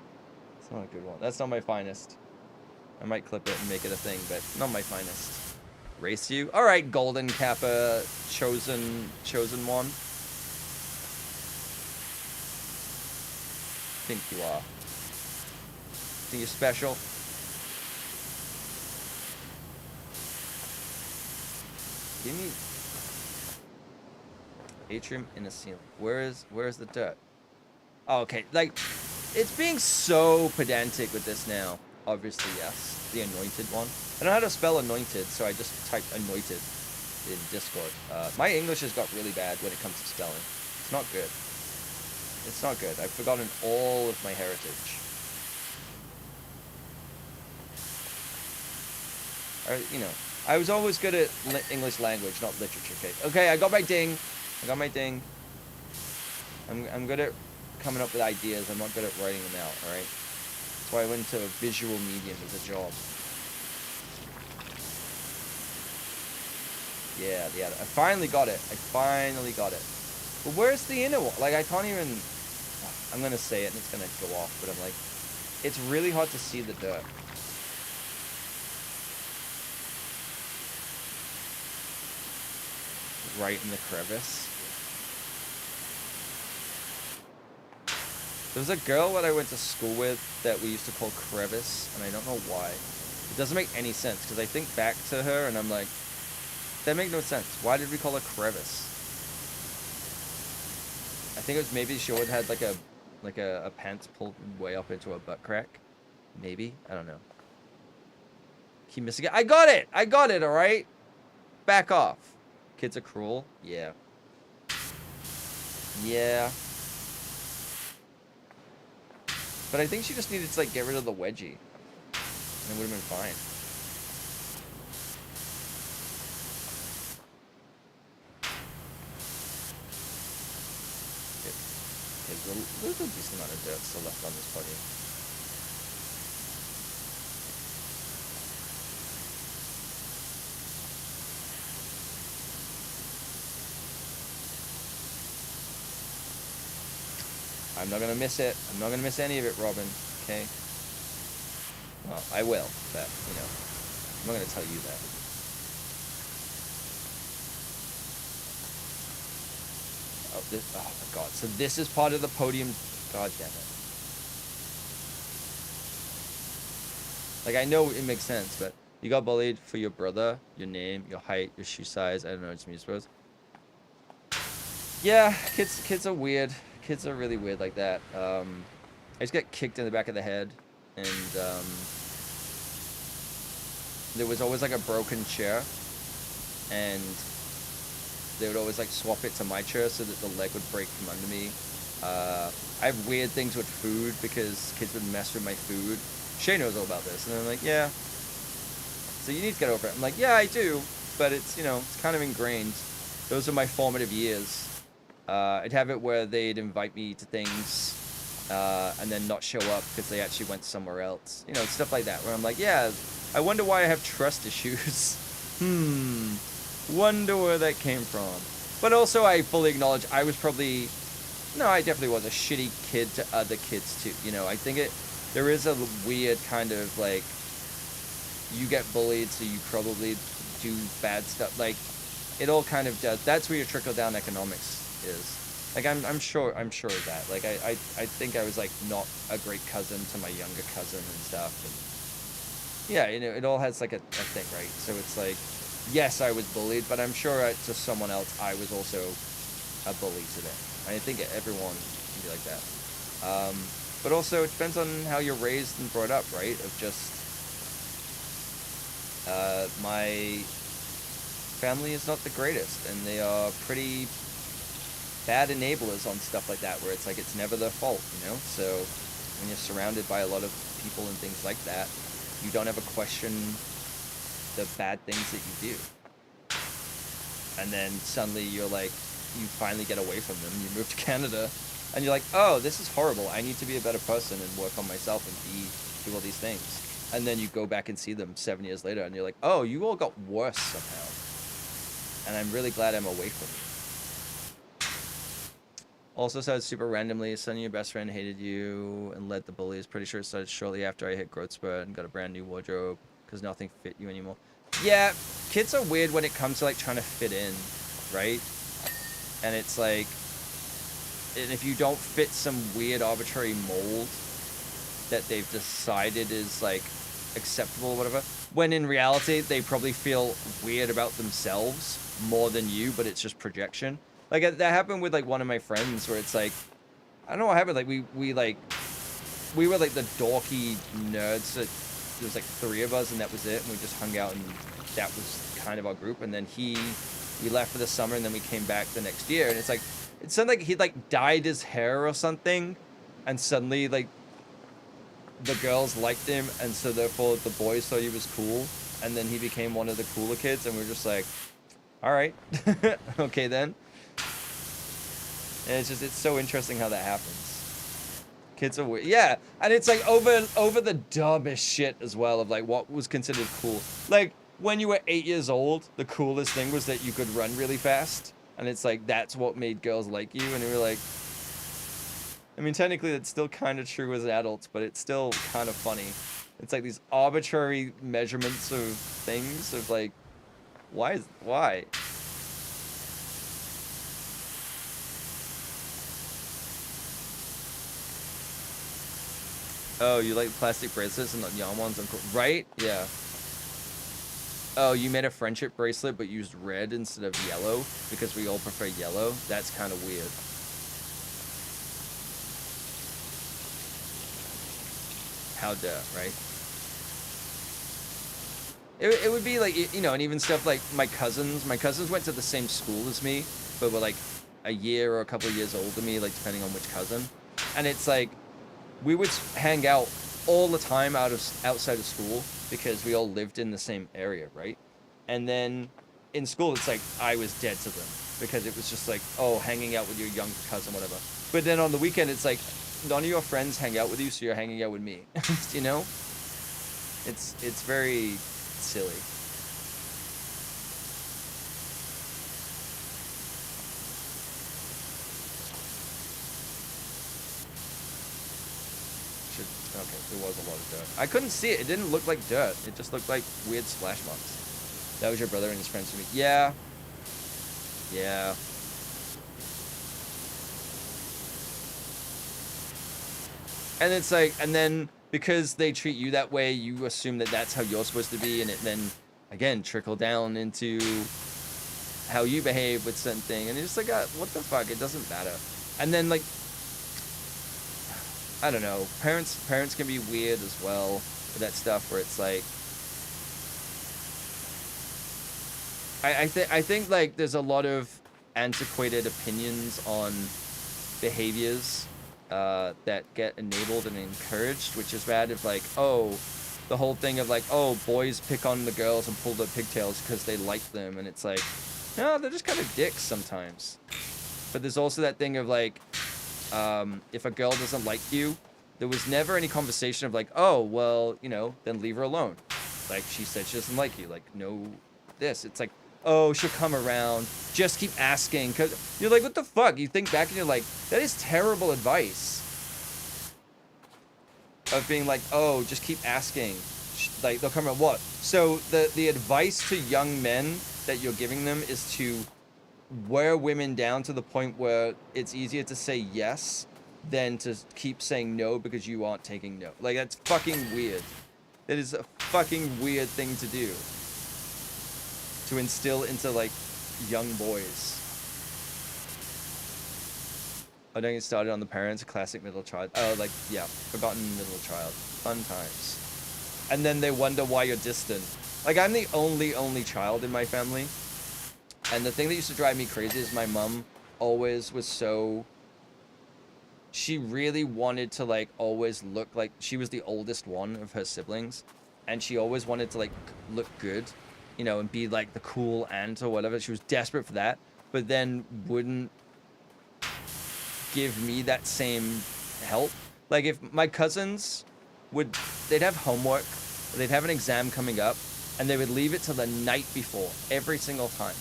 It's not a good one. That's not my finest. I might clip it and make it a thing, but not my finest. Race you? Alright, Golden Kappa, chosen one. Think you are. Think you're special? Give me atrium in the ceiling. Where's the dirt? Oh, okay, like it's being so pedantic with this now. Obviously, yes, the anointed one. I don't know how to spell anointed, so I just typed anointed in Discord. My English has got really bad when it comes to spelling. It's not good. It's not good. I've forgotten all of my heritage. I was always good at English language, not literature. Okay, I got my ding. I'm good at coming up with ideas. I'm not good at writing them out, alright? That's why I went to a visual medium as a job. Yeah, I finally got it. But where's the inner one? Like, I can't even... I'm gonna say it and it's gonna go off, but I'm like... It's really hard to see the dirt. Right in the crevice. There was a girl that I went to school with that we used to call Crevice, and I don't know why. It doesn't make any sense, because I think back to her, and I'm like, that makes no sense. Why did we call her Crevice? I think it was maybe she would had like a pants pulled way up into a butt crack. Maybe? I don't know. Keep missing it. I got it, alright? Back off. Kids are cruel? Yeah. Yeah. But I think she just needed to, like, get rid of the wedgie. And it would have been fine. Okay, there's a decent amount of dirt still left on this podium. I'm not gonna miss it. I'm not gonna miss any of it, Robin. Okay? Well, I will, but, you know, I'm not gonna tell you that. Oh my god. So this is part of the podium. God damn it. Like, I know it makes sense, but you got bullied for your brother, your name, your height, your shoe size. I don't know, it's me, I suppose. Yeah, kids are weird. Kids are really weird like that. I just got kicked in the back of the head, and there was always like a broken chair, and they would always like swap it to my chair so that the leg would break from under me. I have weird things with food because kids would mess with my food. Shay knows all about this, and I'm like, yeah. So you need to get over it. I'm like, yeah, I do, but it's, you know, it's kind of ingrained. Those are my formative years. I'd have it where they'd invite me to things and then not show up because they actually went somewhere else. You know, stuff like that, where I'm like, yeah, I wonder why I have trust issues. Wonder where that came from. But also, I fully acknowledge I was probably... No, I definitely was a shitty kid to other kids, too. You know, I think there is a weird kind of, like, you get bullied, so you probably do bad stuff. Like, it all kind of does. That's where your trickle-down economics is. Like, I'm sure of that. Like, I think I was, like, not a great cousin to my younger cousin and stuff. And yeah, you know, it all has, like, a thing, right? So it's like, yes, I was bullied, but I'm sure to someone else, I was also a bully to them. I think everyone can be like that. But also, it depends on how you're raised and brought up, right? Of just, my family is not the greatest, and they are pretty bad enablers on stuff like that, where it's like it's never their fault, you know? So when you're surrounded by a lot of people and things like that, you don't ever question the bad things that you do. And then suddenly you're like, you finally get away from them, you move to Canada, and you're like, oh, this is horrible, I need to be a better person and work on myself and do all these things. And then you go back and see them 7 years later, and you're like, oh, you all got worse somehow. And I'm really glad I'm away from you. Also started super randomly, suddenly your best friend hated you and led the bullies. Pretty sure it started shortly after I hit growth spurt and got a brand new wardrobe because nothing fit you anymore. Yeah, kids are weird when it comes to like trying to fit in, right? And it's like, and if you don't fit some weird arbitrary mold that they've decided is like acceptable or whatever, when in reality they probably feel weird about themselves more than you, but it's just projection. Like that happened with like one of my friends where it's like, I don't know what happened, like we were like the dorky nerds that there was like 3 of us and that was it, and we just hung out and that was kind of our group. And then we left for the summer and then we came back the next year, and it's like, it sounded like he'd like dyed his hair or something, and suddenly like the girls liked him, and so therefore the boys thought he was cool, and then he became one of the cooler kids, and we're just like, all right, okay then. And it's so interesting how that happens. Kids are weird. Yeah, and it's like over the dumbest shit as well, of like what was considered cool. Like when you were 8 years old, the coolest thing was that you could run really fast, and it's like that's what made girls like you, and we were like, I mean, technically that's still kind of true as adults, but it's still kind of funny. It's like these arbitrary measurements of things of like, why? Oh, you like plastic bracelets and not yarn ones, right? Yeah. Oh, you made a friendship bracelet but used red instead of yellow because we all prefer yellow? That's kind of weird. How dare, right? It would be like, you know, and even stuff like my cousins went to the same school as me, but were like a year or a couple of years older than me, like depending on which cousin. And it's like, we would hang out all the time outside of school because we all lived in the same area, right? And then in school, it's like I was dead to them because it was just like, oh, hanging out with your younger cousin, whatever. But then on the weekend, it's like none of your friends hang out with you, so you're hanging out with me. You know? It's very silly. Okay, there was a lot of dirt. I couldn't see it. It didn't look like dirt. It just looked like weird splash marks. That was your brother and his friends to me. Yeah. Yeah. And it's like, and then because they treat you that way, you assume that that's how you're supposed to be, and it then, again, trickle down into how you behave with certain thing. And it's like, what the fuck? It doesn't matter. And then, like, I don't know. Parents can be weird as well with that stuff where it's like, I think like there's a lot of antiquated opinions on behaviors that get enabled and encouraged, which is bad. If like, oh, the whole thing of like, oh, boys pick on the girls and pull their pigtails because they like them, and it's like, no, they're just kind of dicks sometimes. But there's also that thing of like, if a girl doesn't like you, there was never any conversation of like, oh, well, you know, then leave her alone. Like, she said she doesn't like you. Like, no, this. It's like, oh, she'll come around. Just keep asking. Because you're like, what the fuck? You think back and you're like, that is terrible advice. Of being like, oh, just keep asking. Like, they'll come around. What? So the advice to young men that you're giving them is to wear women down to the point where it's easier to say yes than to keep saying no because you aren't taking no. Like, that's fucking weird. That is a fucking weird thing to do. To instill into, like, young boys. Oh, don't get started on the parents, classic middle child. Oh, like, yeah, forgotten middle child. Fun times. And then they wonder why you're distant. Like, I'm the only child in my family. And the thing that used to drive me crazy is my mom always was so, she really wanted to like always look like she was the oldest one of her siblings, and she always wanted to like look good, you know, and be like the cool aunt or whatever. She was desperate for that, but then wouldn't give me that same help. Like if my cousins would, they'd have homework, they'd have an exam coming up, and they would leave it till the night before every single time.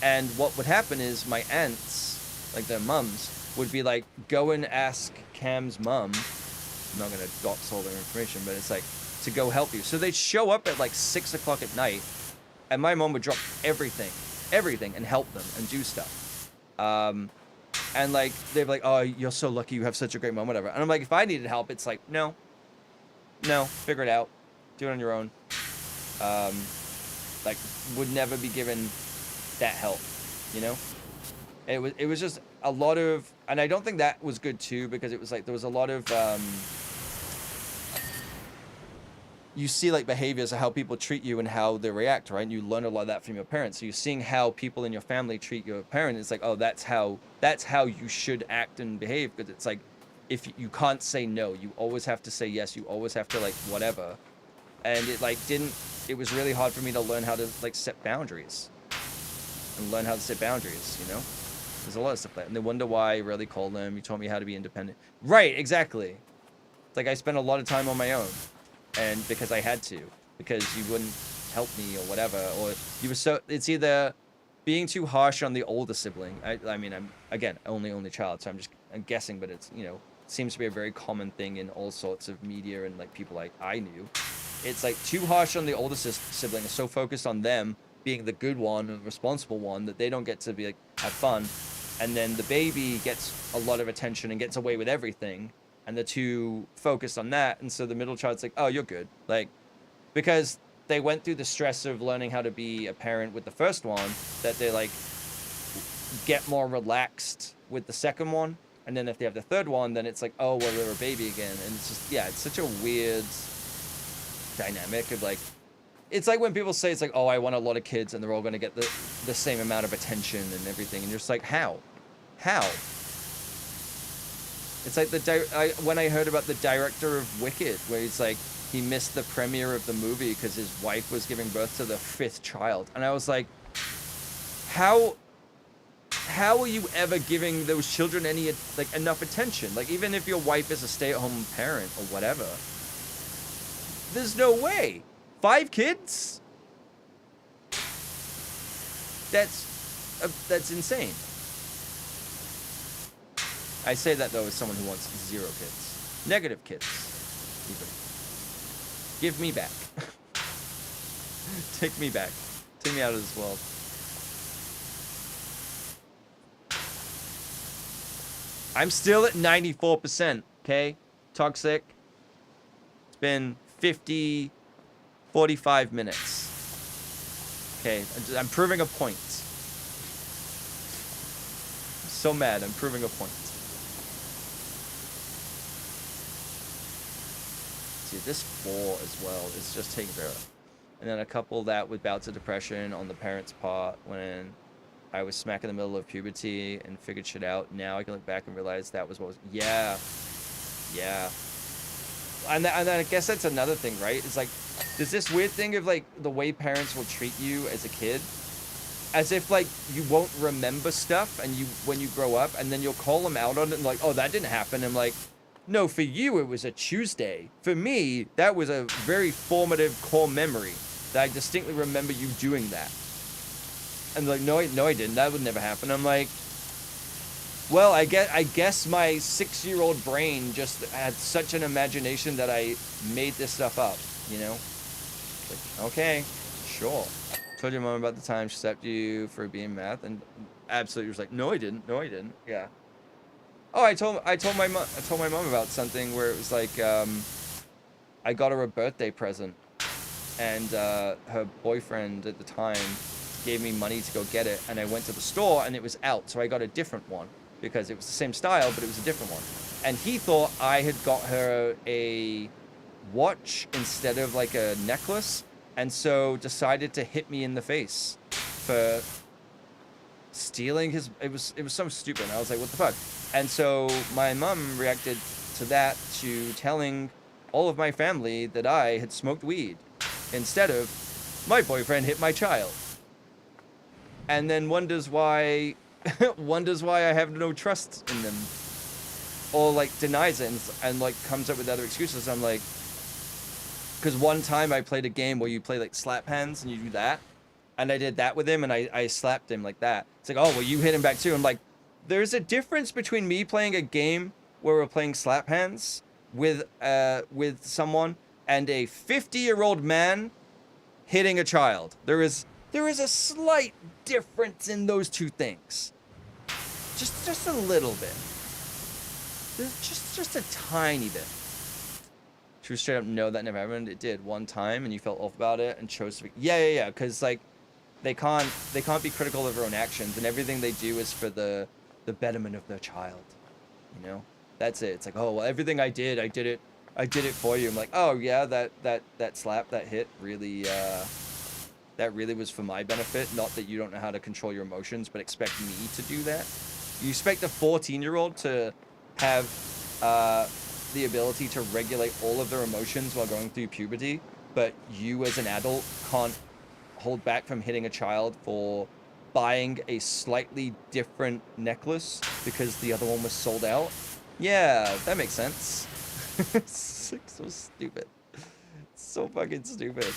And what would happen is my aunts, like their mums, would be like, go and ask Cam's mum. I'm not gonna dox all their information, but it's like to go help you. So they'd show up at like 6 o'clock at night, and my mom would drop everything, and help them and do stuff. And like they'd be like, oh, you're so lucky, you have such a great mom, whatever. And I'm like, if I needed help, it's like, no, figure it out, do it on your own. Like would never be given that help, you know. It was just a lot of, and I don't think that was good too, because it was like there was a lot of you see like behaviors of how people treat you and how they react, right? And you learn a lot of that from your parents. So you're seeing how people in your family treat your parent. It's like, oh, that's how you should act and behave, because it's like, if you can't say no, you always have to say yes, you always have to like whatever. And it like it was really hard for me to learn how to like set boundaries and learn how to set boundaries, you know. There's a lot of stuff like that. And they wonder why I really called them. You taught me how to be independent. Right, exactly. It's like I spent a lot of time on my own, and because I had to, because you wouldn't help me or whatever, or you were so, it's either being too harsh on the older sibling. I mean, I'm again only child, so I'm guessing, but it's, you know, seems to be a very common thing in all sorts of media and like people like I knew. It's like too harsh on the older sibling, so focused on them being the good one and responsible one that they don't get to be like have fun, and then the baby gets a lot of attention and gets away with everything, and they're too focused on that, and so the middle child's like, oh, you're good, like, because they went through the stress of learning how to be a parent with the first one, that they like get more relaxed with the second one, and then if they have the third one, then it's like, oh, well, they're a baby again. And it's just, yeah, it's such a weird dynamic of like, it's like when people say it's like, oh, I want a lot of kids and they're all going to get the same amount of attention and everything, and you're just like, how? It's like when I heard about the director of Wicked, where he's like, he missed the premiere of the movie because his wife was giving birth to the 5th child, and I was like, how are you ever giving those children any like enough attention? Like, even if your wife is a stay-at-home parent or whatever, there's no way. 5 kids? That's insane. I say that though as someone who wants 0 kids, negative kids, even. Give me back. Take me back. Take me out of this world. I'm still at 94%. Okay, toxic. It's been 45 minutes. Okay, I'm proving a point. I'm so mad, I'm proving a point. See, this 4 as well is just taking care of. And then a couple that with bouts of depression on the parents' part when I was smack in the middle of puberty and figured shit out. Now I can look back and realize that was what was, yeah. And I guess that's another thing, right? It's like, there's this weird thing of like the way parents will treat you as a kid, as if like you won't remember stuff, and when you grow up, and then you'll call them out on it and like, oh, that didn't happen. I'm like, no, for you it was a Tuesday. For me, that was a very formative core memory that I distinctly remember you doing that. And like, no, I didn't. That would never happen. I'm like, well, I guess my 6-year-old brain just had such an imagination that I made this stuff up, you know? Like, okay, sure. Told your mom about the time she slapped you for being math, and absolutely was like, no, I didn't. Yeah. Oh, I told my mom about something where it was like, I got her a birthday present, and her boyfriend at the time gave me money to go get it, and I went to the store and it was out, so I got a different one because it was the same style, but it was a different one. And he thought I had got her a watch instead of like a necklace, and so decided to hit me in the face for stealing his. It was so stupid. And I was like, what the fuck? And so my mom reacted to that to telling all of my family that I had smoked weed instead of my boyfriend hit my child. And then wonders why I have no trust in them, or like denies it and like comes up with other excuses. I'm like, because one time I played a game where you play like slap hands and you do that, and I did that with him and I slapped him like that. It's like, oh well, you hit him back too. I'm like, there's a difference between me playing a game where we're playing slap hands with someone and a 50-year-old man hitting a child. There is a slight difference in those two things. Just a little bit. Just a tiny bit. True, straight up, no, that never happened. It did one time, and you felt off about it and chose to. Yeah. Because like, they can't be critical of their own actions, and everything they do is for the betterment of their child. You know, that's it. It's like, oh well, everything I did it for you. I'm like, oh yeah, that slap, that hit really. That really was for my benefit, not that you don't know how to control your emotions, but expect me to do that. You expect a 14-year-old to have the ability to regulate all of their emotions while going through puberty, but you as an adult can't hold back from hitting a child for buying a slightly different necklace because the other one was sold out? Yeah, that makes sense. It's like so stupid. It's so fucking stupid.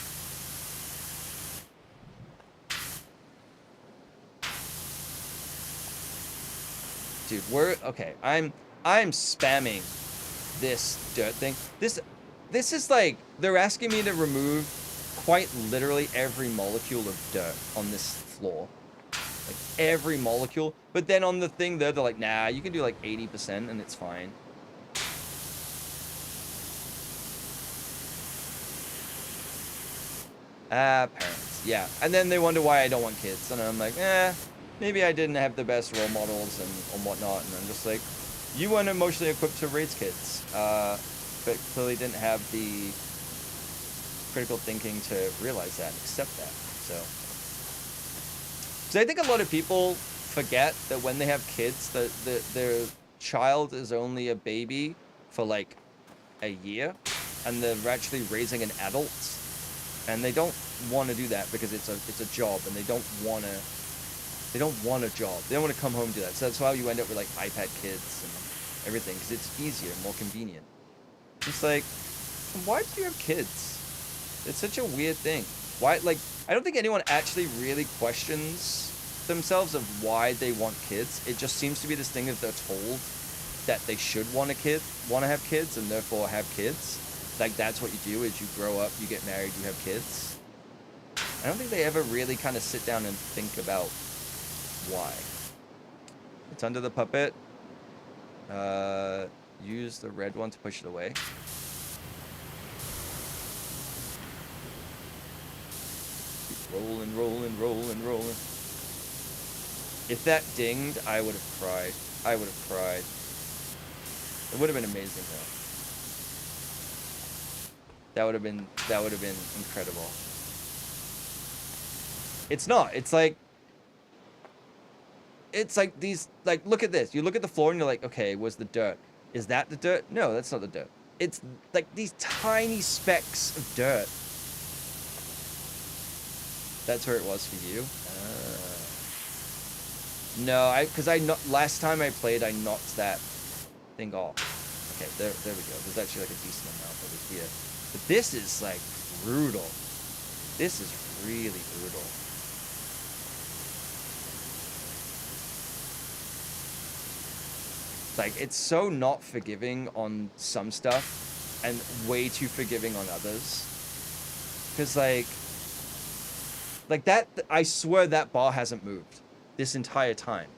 Dude, I'm spamming this dirt thing. This is like, they're asking me to remove quite literally every molecule of dirt on this floor. Like every molecule. But then on the thing there, they're like, nah, you can do like 80% and it's fine. Parents. Yeah. And then they wonder why I don't want kids. And I'm like, maybe I didn't have the best role models and whatnot. And I'm just like, you weren't emotionally equipped to raise kids, but clearly didn't have the critical thinking to realize that and accept that. So I think a lot of people forget that when they have kids, that their child is only a baby for like a year, and they're actually raising an adult, and they don't want to do that because it's a job, and they don't want a job. They don't want to come home and do that. So that's why you end up with like iPad kids and everything, because it's easier, more convenient. It's like, why do you have kids? It's such a weird thing. Why, like, I don't think anyone actually really questions themselves of why they want kids. It just seems to be this thing that they're told that they should want to have kids, and therefore have kids. Like, that's what you do, is you grow up, you get married, you have kids. I don't think they ever really kind of sit down and think about why. It's under the puppet. Use the red one to push it away. Keep rolling. If that dinged, I would have cried. It would have been amazing though. That would have been incredible. It's not. It's like these, like, look at this. You look at the floor and you're like, okay, where's the dirt? Is that the dirt? No, that's not the dirt. It's like these tiny specks of dirt. That's where it was for you? No, last time I played, I knocked that thing off. Okay, there we go. There's actually like a decent amount over here. But this is like brutal. This is really brutal. Like, it's so not forgiving on some stuff and way too forgiving on others. Because, like that, I swear that bar hasn't moved this entire time.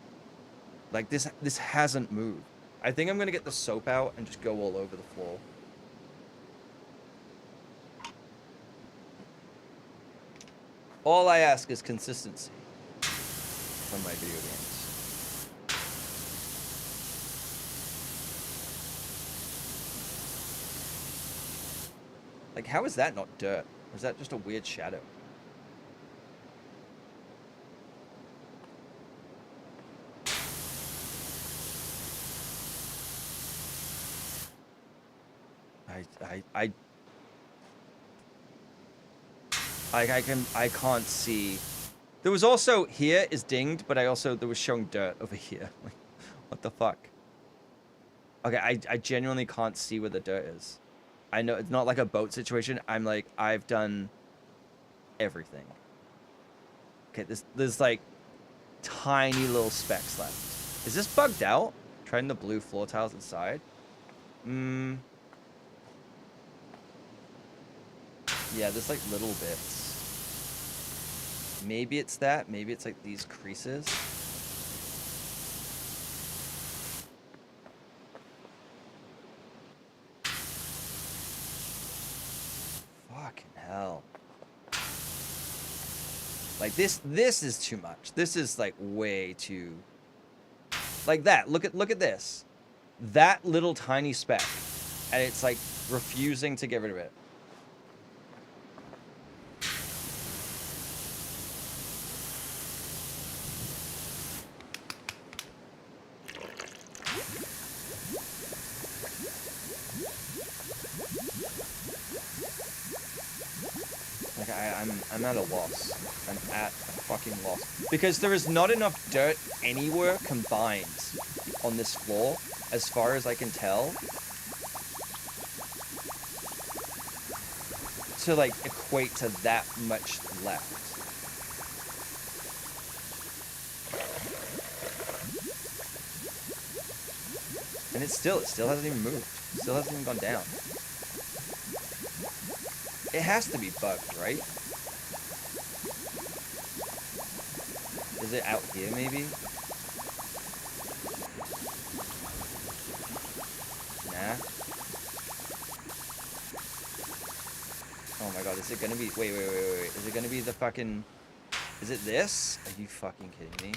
Like, this hasn't moved. I think I'm going to get the soap out and just go all over the floor. All I ask is consistency from my video games. Like, how is that not dirt? Or is that just a weird shadow? I can't see. There was also here is dinged, but there was showing dirt over here. Like, what the fuck? Okay, I genuinely can't see where the dirt is. I know it's not like a boat situation. I'm like, I've done everything. Okay, there's like tiny little specks left. Is this bugged out? Trying the blue floor tiles inside. Yeah, there's like little bits. Maybe it's that. Maybe it's like these creases. Fucking hell. Like this is too much. This is like way too like that. Look at this. That little tiny speck. And it's like refusing to get rid of it. Like I'm at a loss. I'm at a fucking loss. Because there is not enough dirt anywhere combined on this floor, as far as I can tell, to like equate to that much left. And it still hasn't even moved. It still hasn't even gone down. It has to be bugged, right? Is it out here, maybe? Nah. Oh my god, is it gonna be... Wait. Is it gonna be the fucking... Is it this? Are you fucking kidding me?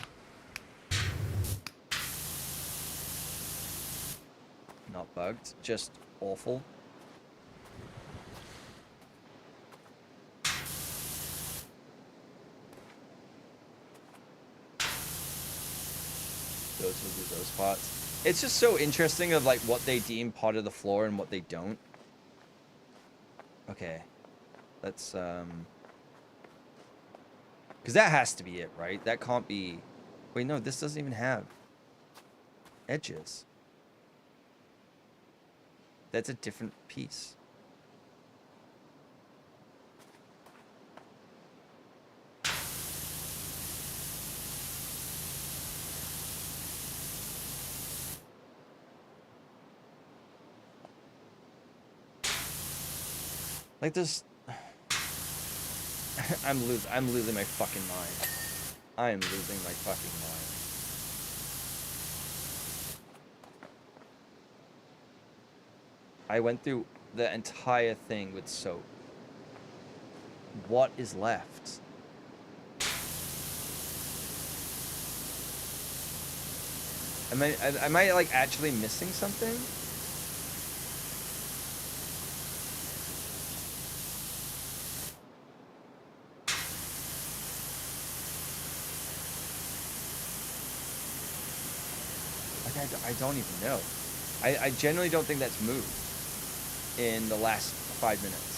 Not bugged, just awful. Those will do those parts. It's just so interesting of like what they deem part of the floor and what they don't. Okay. Let's because that has to be it, right? That can't be... Wait, no, this doesn't even have edges. That's a different piece. Like this... I'm losing my fucking mind. I am losing my fucking mind. I went through the entire thing with soap. What is left? Am I like actually missing something? Like I don't even know. I genuinely don't think that's moved in the last 5 minutes.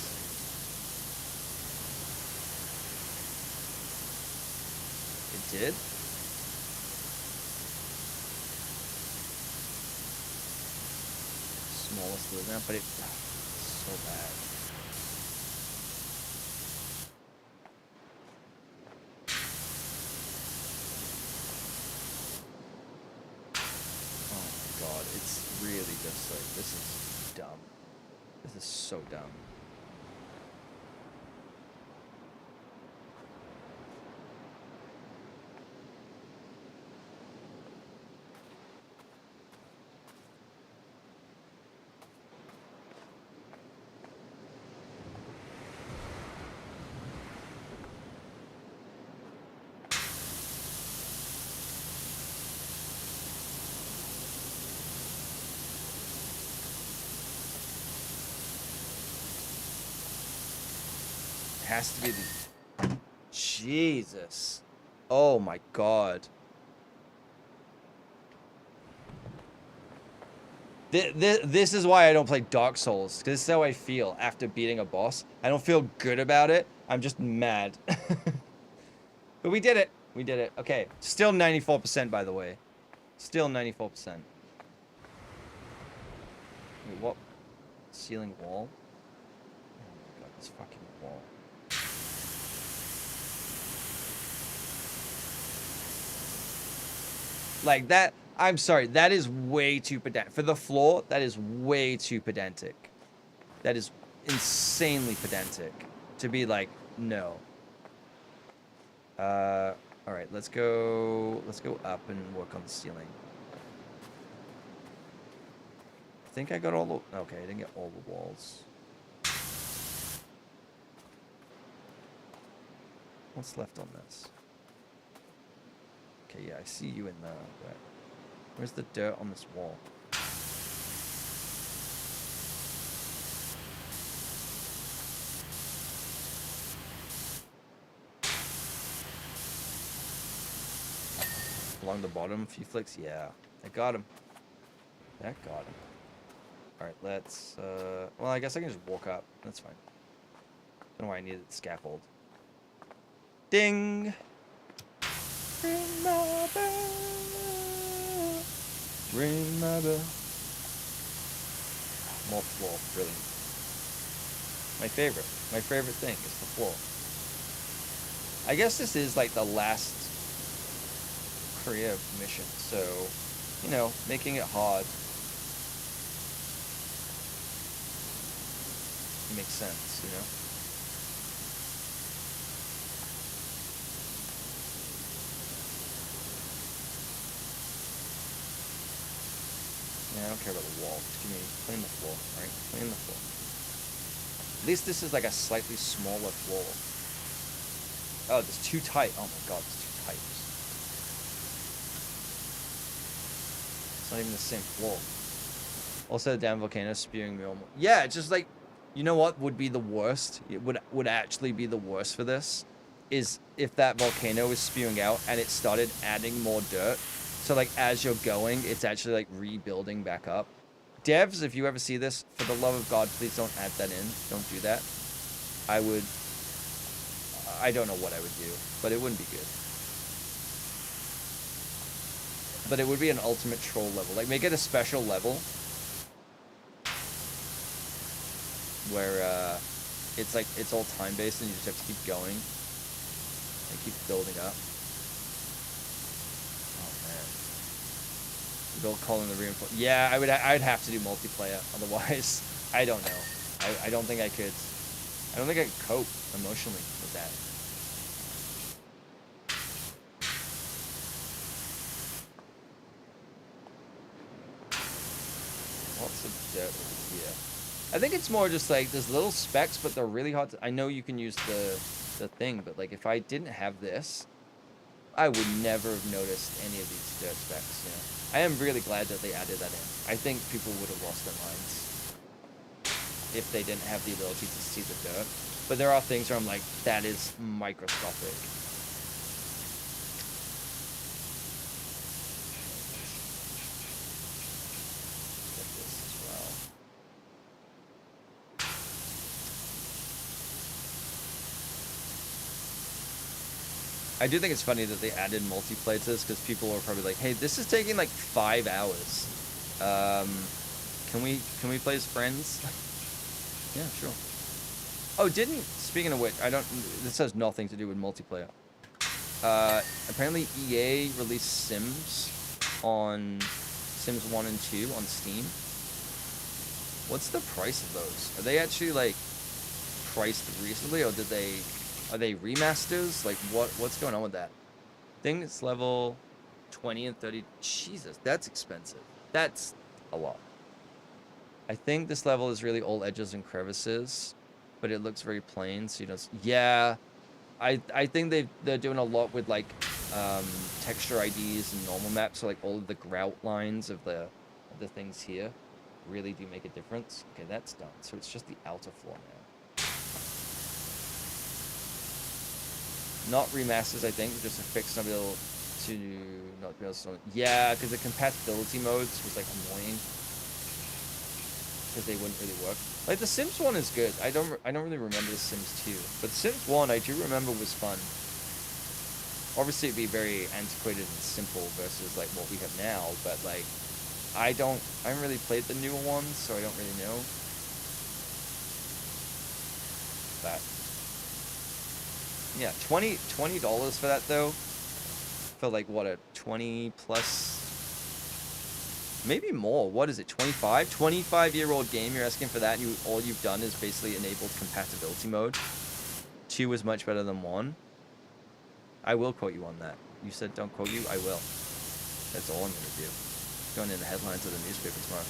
It did? Smallest little amount, but it's so bad. Oh my god, it's really just like, this is dumb. This is so dumb. Has to be the... Jesus. Oh my god. This is why I don't play Dark Souls, because this is how I feel after beating a boss. I don't feel good about it. I'm just mad. But we did it. We did it. Okay. Still 94%, by the way. Still 94%. Wait, what? Ceiling wall? Oh my god, this fucking wall. Like that, I'm sorry, that is way too pedantic. For the floor, that is way too pedantic. That is insanely pedantic. To be like, no. Alright, let's go up and work on the ceiling. I think I got all the, okay, I didn't get all the walls. What's left on this? Okay, yeah, I see you in there. But where's the dirt on this wall? Along the bottom, a few flicks. Yeah, I got him. That got him. All right, let's. Well, I guess I can just walk up. That's fine. Don't know why I needed the scaffold. Ding. Ring my bell. Ring my bell. More floor, brilliant. My favorite thing is the floor. I guess this is like the last career mission, so, you know, making it hard makes sense, you know? Yeah, I don't care about the wall. Just give me, clean the floor, alright? Clean the floor. At least this is like a slightly smaller floor. Oh, it's too tight. Oh my god, it's too tight. It's not even the same floor. Also, the damn volcano spewing me almost. Yeah, it's just like, you know what would be the worst? It would actually be the worst for this, is if that volcano was spewing out and it started adding more dirt. So like as you're going, it's actually like rebuilding back up. Devs, if you ever see this, for the love of God, please don't add that in. Don't do that. I don't know what I would do, but it wouldn't be good. But it would be an ultimate troll level. Like make it a special level where it's like it's all time based and you just have to keep going and keep building up. Oh man. Build calling the reinforce. Yeah, I'd have to do multiplayer, otherwise I don't know. I don't think I could. I don't think I could cope emotionally with that. Lots of dirt over here. I think it's more just like there's little specks, but they're really hard to. I know you can use the thing, but like if I didn't have this, I would never have noticed any of these dirt specks. You know, I am really glad that they added that in. I think people would have lost their minds if they didn't have the ability to see the dirt. But there are things where I'm like, that is microscopic. Get this as well. I do think it's funny that they added multiplayer to this, because people are probably like, hey, this is taking like 5 hours. Can we play as friends? Yeah, sure. Oh, speaking of which, this has nothing to do with multiplayer. Apparently EA released Sims 1 and 2 on Steam. What's the price of those? Are they actually like priced recently, or are they remasters? Like what's going on with that? I think it's level 20 and 30. Jesus, that's expensive. That's a lot. I think this level is really all edges and crevices, but it looks very plain, so you don't. Yeah, I think they're doing a lot with like texture IDs and normal maps, so like all of the grout lines of the things here really do make a difference. Okay, that's done. So it's just the outer floor now. Not remasters, I think, just a fix not be able to not be able to. Yeah, because the compatibility modes was like annoying. because they wouldn't really work. Like the Sims 1 is good. I don't really remember the Sims 2, but Sims 1 I do remember was fun. Obviously it'd be very antiquated and simple versus like what we have now, but like I haven't really played the newer ones, so I don't really know. But yeah, $20 for that though. For like what, a 20 plus, maybe more. What is it, 25-year-old game? You're asking for that, and all you've done is basically enabled compatibility mode. 2 is much better than 1. I will quote you on that. You said don't quote you, I will. That's all I'm gonna do. Going in the headlines of the newspaper tomorrow.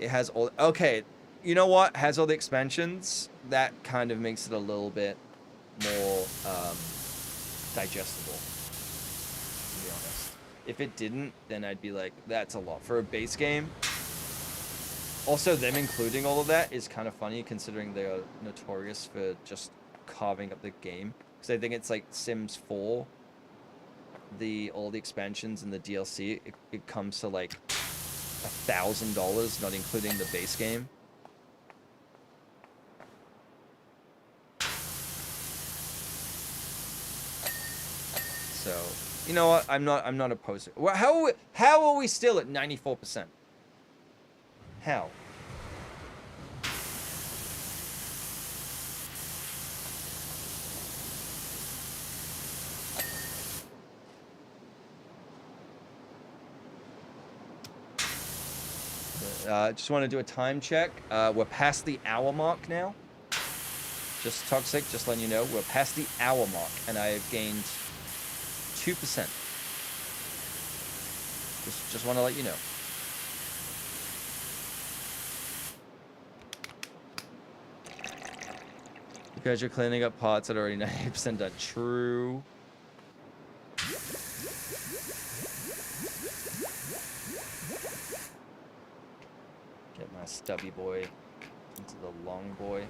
It has all, okay, you know what? Has all the expansions. That kind of makes it a little bit more digestible, to be honest. If it didn't, then I'd be like, that's a lot for a base game. Also, them including all of that is kind of funny, considering they are notorious for just carving up the game. Because I think it's like Sims 4, all the expansions and the DLC, it comes to like $1,000, not including the base game. So, you know what? I'm not opposed to it. Well, how are we still at 94%? How? Just want to do a time check. We're past the hour mark now. Just Toxic, just letting you know, we're past the hour mark, and I have gained 2%. Just want to let you know. Because you're cleaning up parts that are already 98% done. True. Get my stubby boy into the long boy.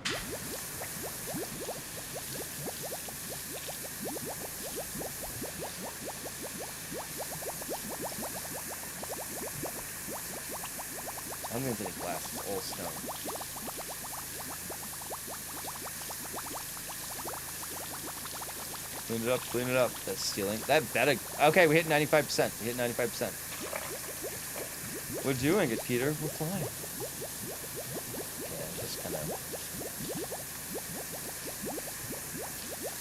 I don't even think it's glass, it's all stone. Clean it up, clean it up. That's stealing. That better. Okay, we hit 95%. We hit 95%. We're doing it, Peter. We're flying. Okay, I'm just kind of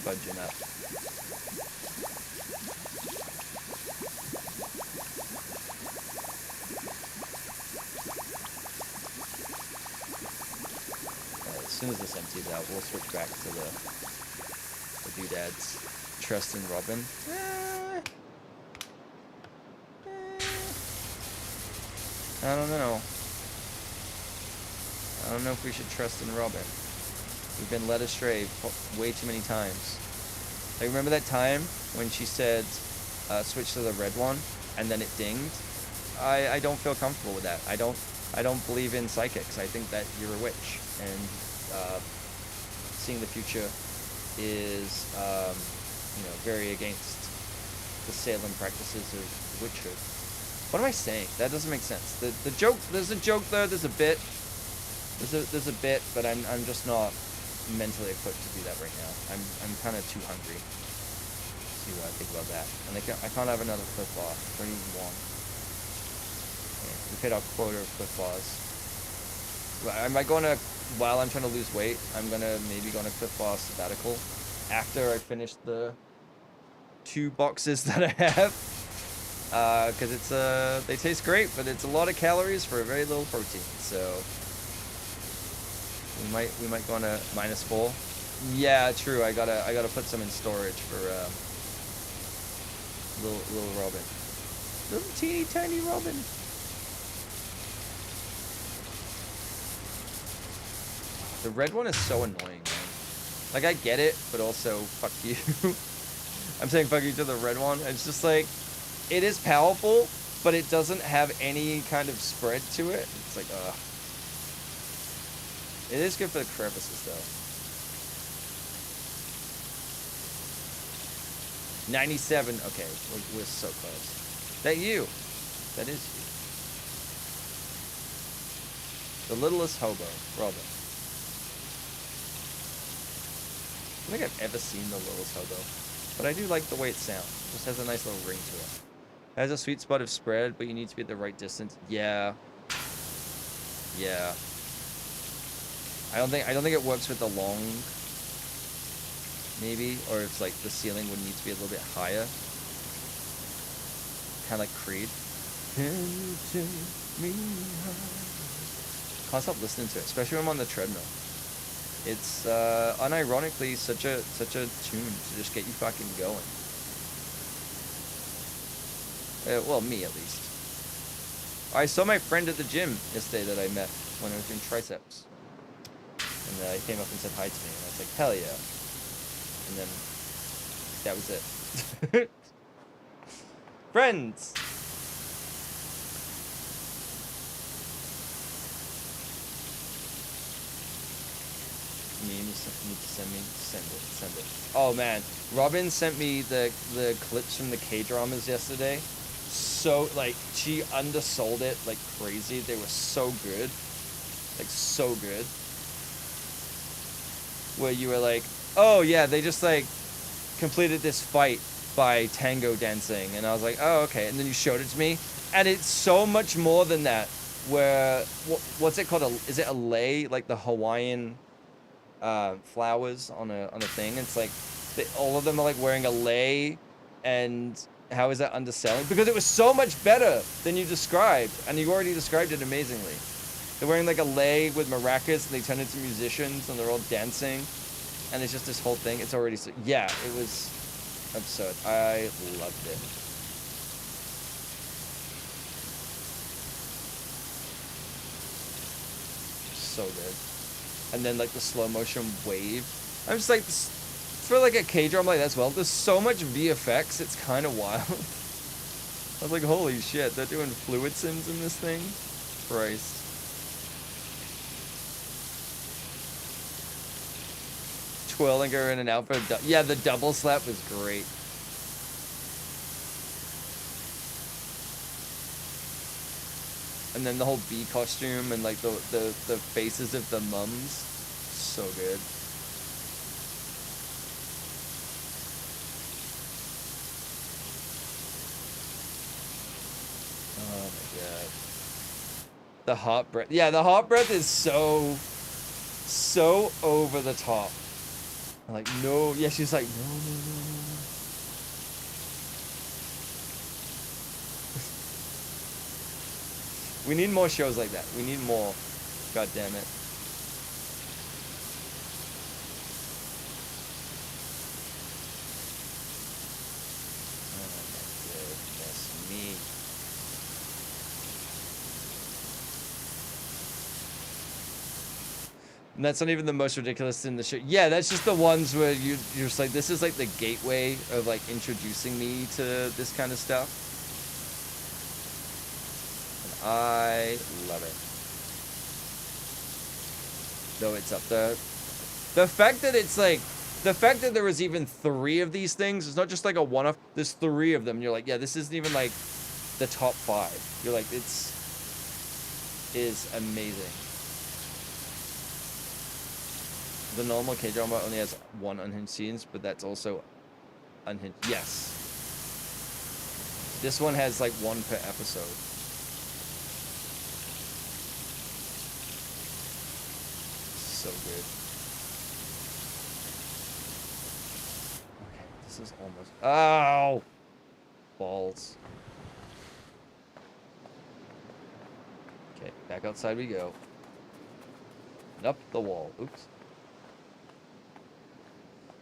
fudging up. As soon as this empties out, we'll switch back to the doodads. Trust in Robin. I don't know. I don't know if we should trust in Robin. We've been led astray way too many times. Like, remember that time when she said, switch to the red one, and then it dinged? I don't feel comfortable with that. I don't believe in psychics. I think that you're a witch, and seeing the future is, you know, very against the Salem practices of witchhood. What am I saying? That doesn't make sense. The joke, there's a joke there, there's a bit. There's a bit, but I'm just not mentally equipped to do that right now. I'm kind of too hungry to think about that. And I can't have another Cliff Bar. Don't even want. Okay, we hit our quota of Cliff Bars. Am I going to, while I'm trying to lose weight, I'm gonna maybe go on a Cliff Bar sabbatical after I finish the 2 boxes that I have. Because it's they taste great, but it's a lot of calories for a very little protein. So we might go on a -4. Yeah, true. I gotta put some in storage for little Robin, little teeny tiny Robin. The red one is so annoying, man. Like, I get it, but also fuck you. I'm saying fuck you to the red one. It's just like, it is powerful, but it doesn't have any kind of spread to it. It's like, ugh. It is good for the crevices, though. 97. Okay, we're so close. That you. That is you. The littlest hobo, Robin. I don't think I've ever seen The Littlest Hobo, but I do like the way it sounds. It just has a nice little ring to it. It has a sweet spot of spread, but you need to be at the right distance. Yeah. Yeah. I don't think it works with the long, maybe, or it's like the ceiling would need to be a little bit higher. Kind of like Creed. Can you take me high? Can't stop listening to it, especially when I'm on the treadmill. It's unironically such a tune to just get you fucking going. Well, me at least. I saw my friend at the gym yesterday that I met when I was doing triceps, and he came up and said hi to me, and I was like, hell yeah. And then that was it. Friends. You need to send it. Oh man, Robin sent me the clips from the K-dramas yesterday. So, like, she undersold it like crazy. They were so good. Like, so good. Where you were like, oh yeah, they just like completed this fight by tango dancing. And I was like, oh okay. And then you showed it to me. And it's so much more than that. Where, what's it called? Is it a lei? Like the Hawaiian flowers on a thing. It's like all of them are like wearing a lei, and how is that underselling? Because it was so much better than you described, and you already described it amazingly. They're wearing like a lei with maracas, and they turn into musicians, and they're all dancing, and it's just this whole thing. It's already so, yeah, it was absurd. I loved it. So good. And then like the slow motion wave. I'm just like, for like a K-drama like that as well, there's so much VFX, it's kind of wild. I was like, holy shit, they're doing fluid sims in this thing? Christ. Twirling her in and out for yeah, the double slap was great. And then the whole bee costume and like the faces of the mums. So good. Oh my god. The hot breath. Yeah, the hot breath is so over the top. I'm like, no. Yeah, she's like, no. We need more shows like that. We need more. God damn it. Oh my goodness me. And that's not even the most ridiculous in the show. Yeah, that's just the ones where you're just like, this is like the gateway of like introducing me to this kind of stuff. I love it. Though it's up there. The fact that it's like, the fact that there was even 3 of these things, it's not just like a one-off, there's 3 of them. You're like, yeah, this isn't even like the top 5. You're like, is amazing. The normal K-drama only has 1 unhinged scenes, but that's also unhinged. Yes. This one has like 1 per episode. So good. Okay, this is almost. Ow! Balls. Okay, back outside we go. And up the wall. Oops.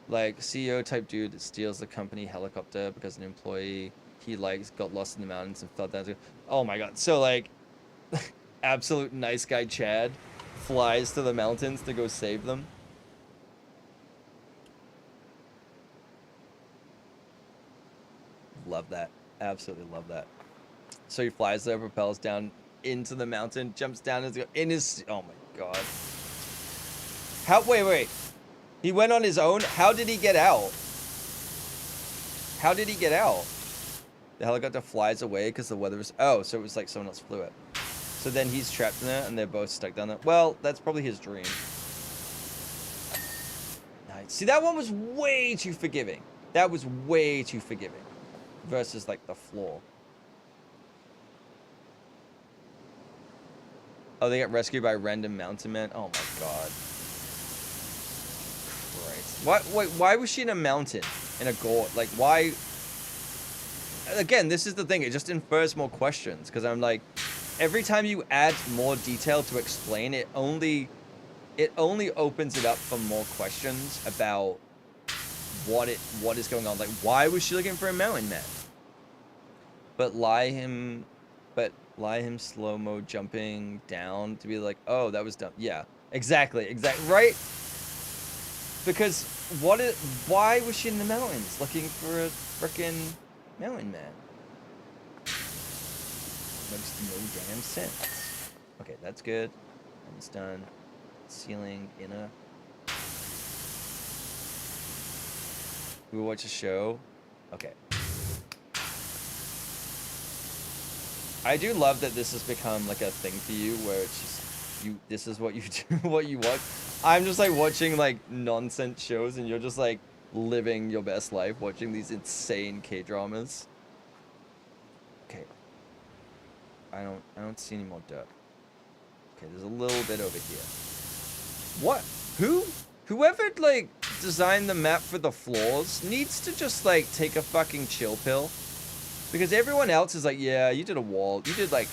Like, CEO type dude that steals the company helicopter because an employee he likes got lost in the mountains and fell down. Oh my god. So, like, absolute nice guy Chad flies to the mountains to go save them. Love that. Absolutely love that. So he flies there, propels down into the mountain, jumps down in his. Oh my god. How? Wait. He went on his own? How did he get out? How did he get out? The helicopter flies away because the weather was. Oh, so it was like someone else flew it. So then he's trapped in there, and they're both stuck down there. Well, that's probably his dream. Nice. See, that one was way too forgiving. That was way too forgiving. Versus, like, the floor. Oh, they got rescued by random mountain men? Oh my god. Christ. Wait, why was she in a mountain? In a gorge? Like, why? Again, this is the thing. It just infers more questions. Because I'm like, every time you add more detail to explain, it only opens it up for more questions about what is going on. Like, why was she looking for a mountain man? But lie him slow-mo jumping down to be like, oh, that was dumb. Yeah, exactly, right? Because why was she in the mountains looking for a frickin' mountain man? Makes no damn sense. Okay, that's good. It's done. Ceiling, inner. We watch a show. Okay. I do love that this has become like a thing for you where it's just this is what you do, what you watch. I'm just like watching like nonsense shows and you're just like living your best life watching these insane K-dramas. Okay. I don't see any more dirt. Okay, there's a little bit over here. What? Whoever like designed the map for the floors needs to just like take a fucking chill pill. Because everyone else is like, yeah, you did a wall. You did, like,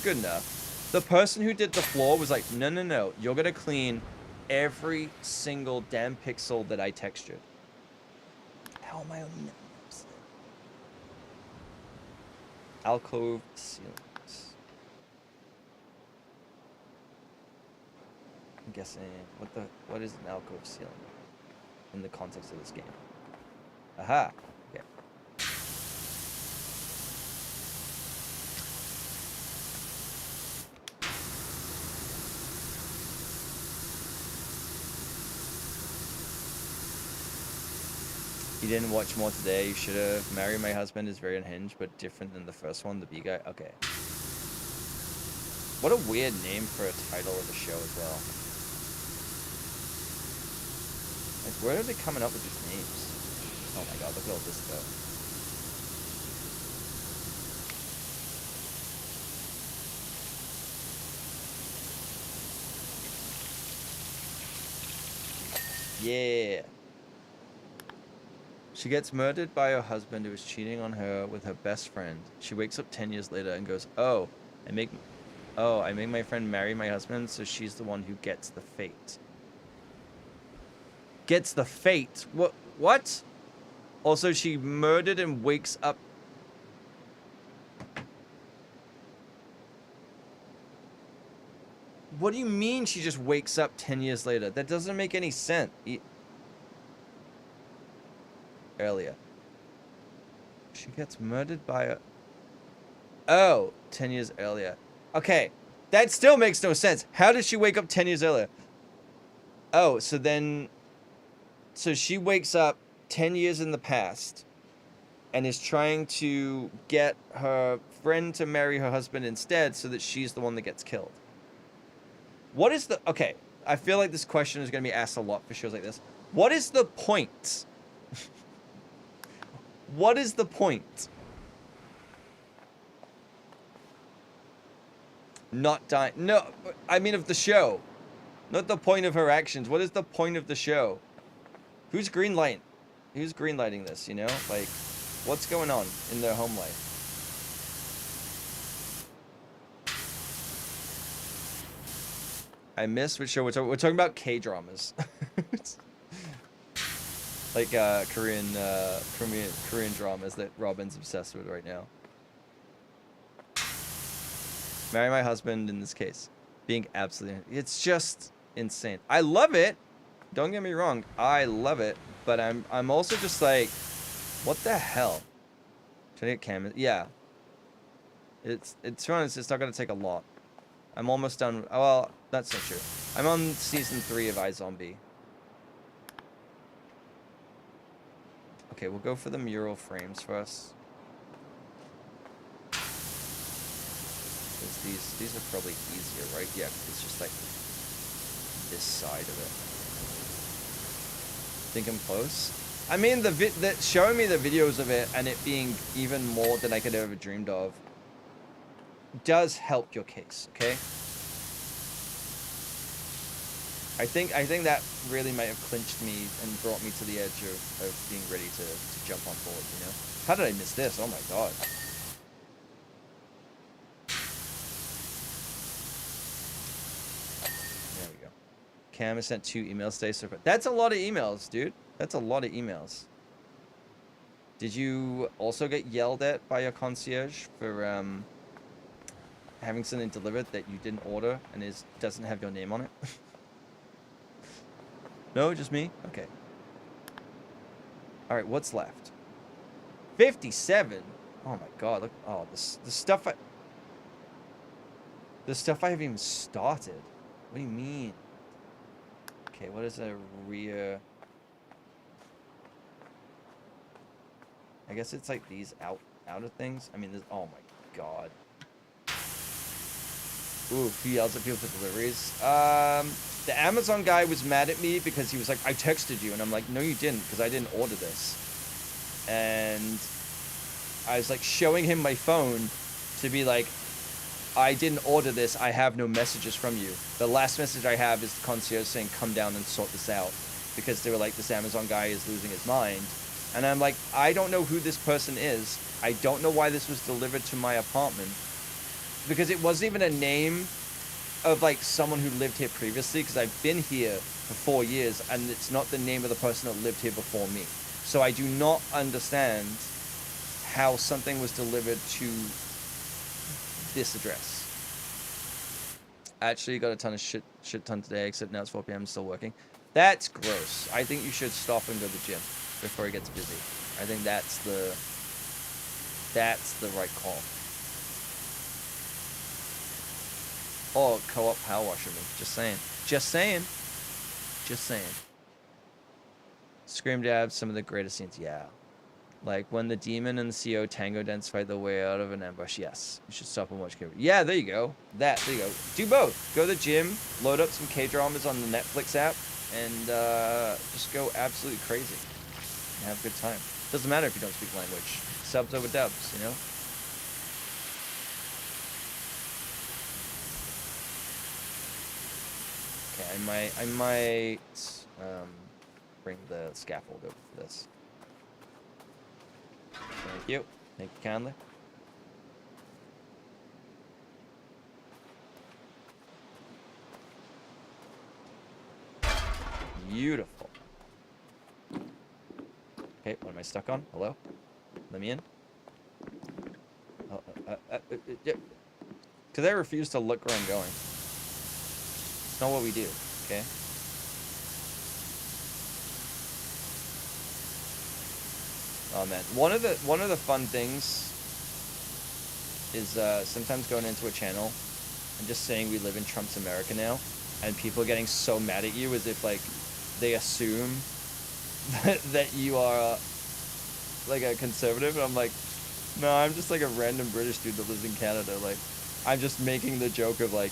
good enough. The person who did the floor was like, no. You're going to clean every single damn pixel that I textured. How am I on maps? Alcove ceilings. I'm guessing, what is an alcove ceiling in the context of this game? Aha. Okay. You didn't watch more today, you should have. Marry My Husband is very unhinged, but different than the first one, the B guy. Okay. What a weird name for a title of a show as well. Like, where are they coming up with these names? Oh my god, look at all this stuff. Yeah. She gets murdered by her husband who is cheating on her with her best friend. She wakes up 10 years later and goes, oh, I make my friend marry my husband, so she's the one who gets the fate. Gets the fate? What? Also, she murdered and wakes up. What do you mean she just wakes up 10 years later? That doesn't make any sense. Earlier. She gets murdered by a... Oh, 10 years earlier. Okay, that still makes no sense. How did she wake up 10 years earlier? Oh, so then... So she wakes up 10 years in the past and is trying to get her friend to marry her husband instead so that she's the one that gets killed. What is the... Okay, I feel like this question is going to be asked a lot for shows like this. What is the point? What is the point? Not dying. No, I mean of the show. Not the point of her actions. What is the point of the show? Who's greenlighting? Who's greenlighting this, you know? Like, what's going on in their home life? I missed which show we're talking. We're talking about K-dramas. Like Korean dramas that Robin's obsessed with right now. Marry My Husband in this case. Being absolutely... It's just insane. I love it. Don't get me wrong. I love it. But I'm also just like... What the hell? Trying to get cameras. Yeah. It's honest, it's not going to take a lot. I'm almost done. Oh, well, that's not true. I'm on season 3 of iZombie. Okay, we'll go for the mural frames first. These are probably easier, right? Yeah, it's just like this side of it. Think I'm close? I mean, showing me the videos of it and it being even more than I could ever dreamed of does help your case, okay? I think that really might have clinched me and brought me to the edge of being ready to jump on board, you know? How did I miss this? Oh my god. There we go. Cam has sent 2 emails today so far. That's a lot of emails, dude. That's a lot of emails. Did you also get yelled at by your concierge for having something delivered that you didn't order and doesn't have your name on it? No, just me? Okay. All right, what's left? 57. Oh my god, look. Oh, the stuff I haven't even started. What do you mean? Okay, what is a rear? I guess it's like these outer things. I mean, there's, oh my god. Ooh, he yells at people for deliveries. The Amazon guy was mad at me because he was like, I texted you. And I'm like, no, you didn't, because I didn't order this. And I was like showing him my phone to be like, I didn't order this. I have no messages from you. The last message I have is the concierge saying, come down and sort this out. Because they were like, this Amazon guy is losing his mind. And I'm like, I don't know who this person is. I don't know why this was delivered to my apartment. Because it wasn't even a name of like someone who lived here previously, because I've been here for 4 years and it's not the name of the person that lived here before me. So I do not understand how something was delivered to this address. Actually got a ton of shit ton today, except now it's 4 p.m. still working. That's gross. I think you should stop and go to the gym before it gets busy. I think that's the right call. Oh, co-op power washer me. Just saying. Just saying. Just saying. Scream Dab, some of the greatest scenes. Yeah. Like when the demon and the CO tango dance fight their way out of an ambush. Yes. You should stop and watch K-drama. Yeah, there you go. There you go. Do both. Go to the gym, load up some K-dramas on the Netflix app, and just go absolutely crazy. And have a good time. Doesn't matter if you don't speak language. Subs over dubs, you know? Okay, I might bring the scaffold over for this. Thank you. Thank you kindly. Beautiful. Okay, what am I stuck on? Hello? Let me in. Because I refuse to look where I'm going. It's not what we do, okay? Oh man, one of the fun things is sometimes going into a channel and just saying we live in Trump's America now, and people getting so mad at you as if like they assume that you are like a conservative, and I'm like, no, I'm just like a random British dude that lives in Canada. Like, I'm just making the joke of like,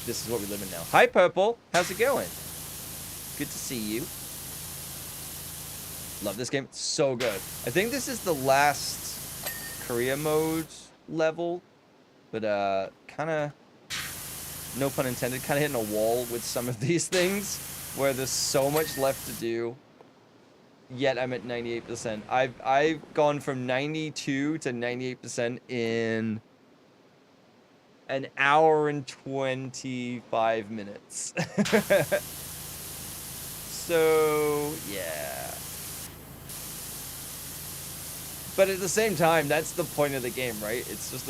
this is what we live in now. Hi, Purple. How's it going? Good to see you. Love this game. It's so good. I think this is the last career mode level, but kind of, no pun intended, kind of hitting a wall with some of these things where there's so much left to do. Yet I'm at 98%. I've gone from 92 to 98% in an hour and 25 minutes. So, yeah. But at the same time, that's the point of the game, right? It's just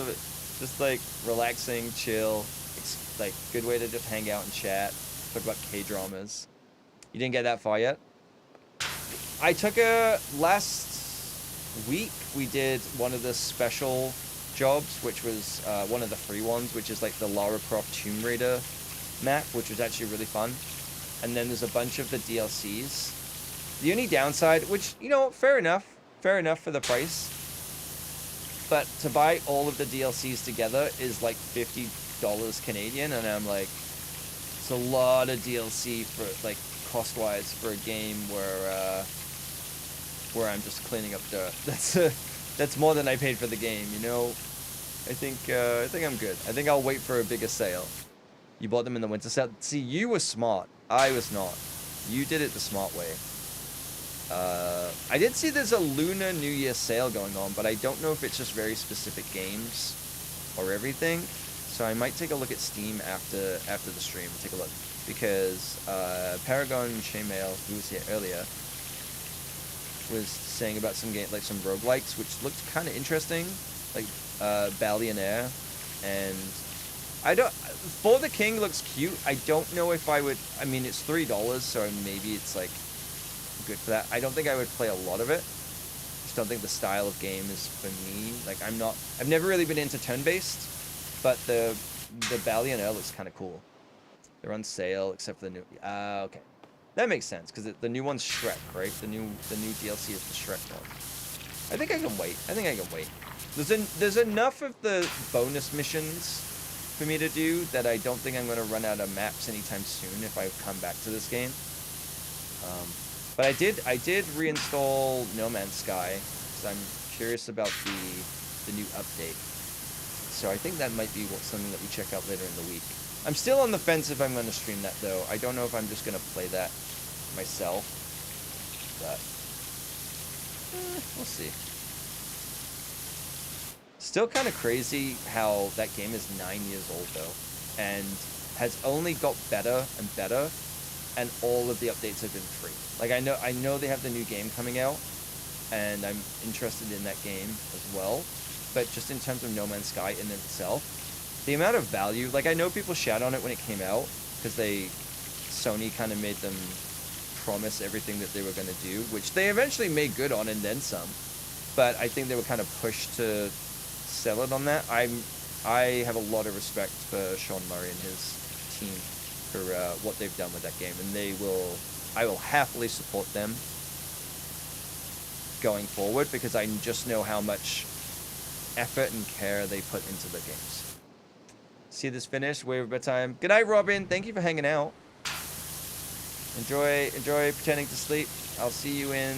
like relaxing, chill. It's like good way to just hang out and chat, talk about K-dramas. You didn't get that far yet? I took last week we did one of the special jobs, which was one of the free ones, which is like the Lara Croft Tomb Raider map, which was actually really fun. And then there's a bunch of the DLCs. The only downside, which, you know, fair enough for the price. but to buy all of the DLCs together is like $50 Canadian, and I'm like, it's a lot of DLC for like cost-wise for a game where I'm just cleaning up dirt. That's more than I paid for the game, you know. I think I'm good. I think I'll wait for a bigger sale. You bought them in the winter sale. See, you were smart. I was not. You did it the smart way. I did see there's a Lunar New Year sale going on, but I don't know if it's just very specific games or everything. So I might take a look at Steam after the stream. Take a look, because Paragon Chainmail, who was here earlier, was saying about some game, like some roguelikes, which looked kind of interesting, like Ballionaire, and I don't. For the King looks cute. I don't know if I would. I mean, it's $3, so maybe it's like good for that. I don't think I would play a lot of it. Just don't think the style of game is for me. Like I've never really been into turn-based, but the Ballionaire looks kind of cool. They're on sale except for the new. Okay, that makes sense because the new one's Shrek, right? The new DLC is the Shrek one. I think I can wait. There's enough of the bonus missions for me to do that I don't think I'm going to run out of maps anytime soon if I come back to this game. But I did reinstall No Man's Sky because I'm curious about the new update. So I think that might be something that we check out later in the week. I'm still on the fence if I'm going to stream that though. I don't know if I'm just going to play that myself, but we'll see. Still kind of crazy how that game is 9 years old though, and has only got better and better, and all of the updates have been free. Like I know they have the new game coming out, and I'm interested in that game as well. But just in terms of No Man's Sky in itself, the amount of value, like I know people shat on it when it came out because Sony kind of made them promise everything that they were going to do, which they eventually made good on and then some. But I think they were kind of pushed to sell it on that. I have a lot of respect for Sean Murray and his team for what they've done with that game, and I will happily support them going forward because I just know how much effort and care they put into the games. See this finish? Wave of bedtime. Good night, Robin. Thank you for hanging out. Enjoy pretending to sleep. I'll see you in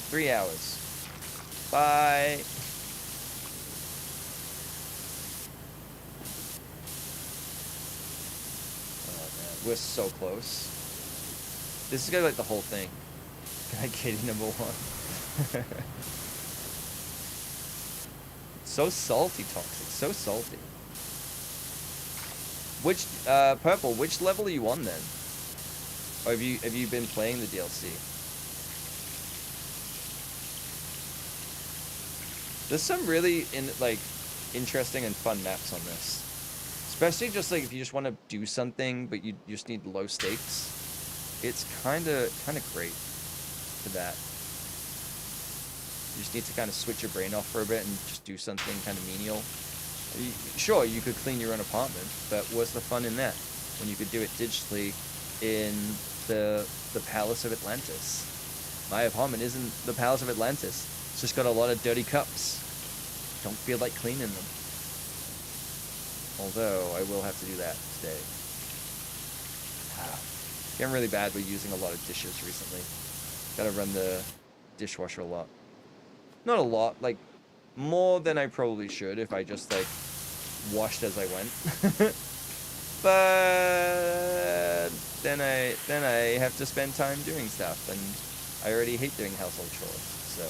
3 hours. Bye. Oh man, we're so close. This is gonna be like the whole thing. Good night, Katie #1. So salty, Toxic. So salty. Which Purple? Which level are you on then? Or have you been playing the DLC? There's some really interesting and fun maps on this. Especially just like if you just want to do something but you just need low stakes. It's kind of great for that. You just need to kind of switch your brain off for a bit and just do something kind of menial. Sure, you could clean your own apartment, but what's the fun in that? When you could do it digitally in the Palace of Atlantis. My apartment isn't the Palace of Atlantis. It's just got a lot of dirty cups. Don't feel like cleaning them. Although, I will have to do that today. Getting really bad with using a lot of dishes recently. Gotta run the dishwasher a lot. Not a lot, like, more than I probably should if I just, like, washed as I went. But then I have to spend time doing stuff, and I already hate doing household chores, so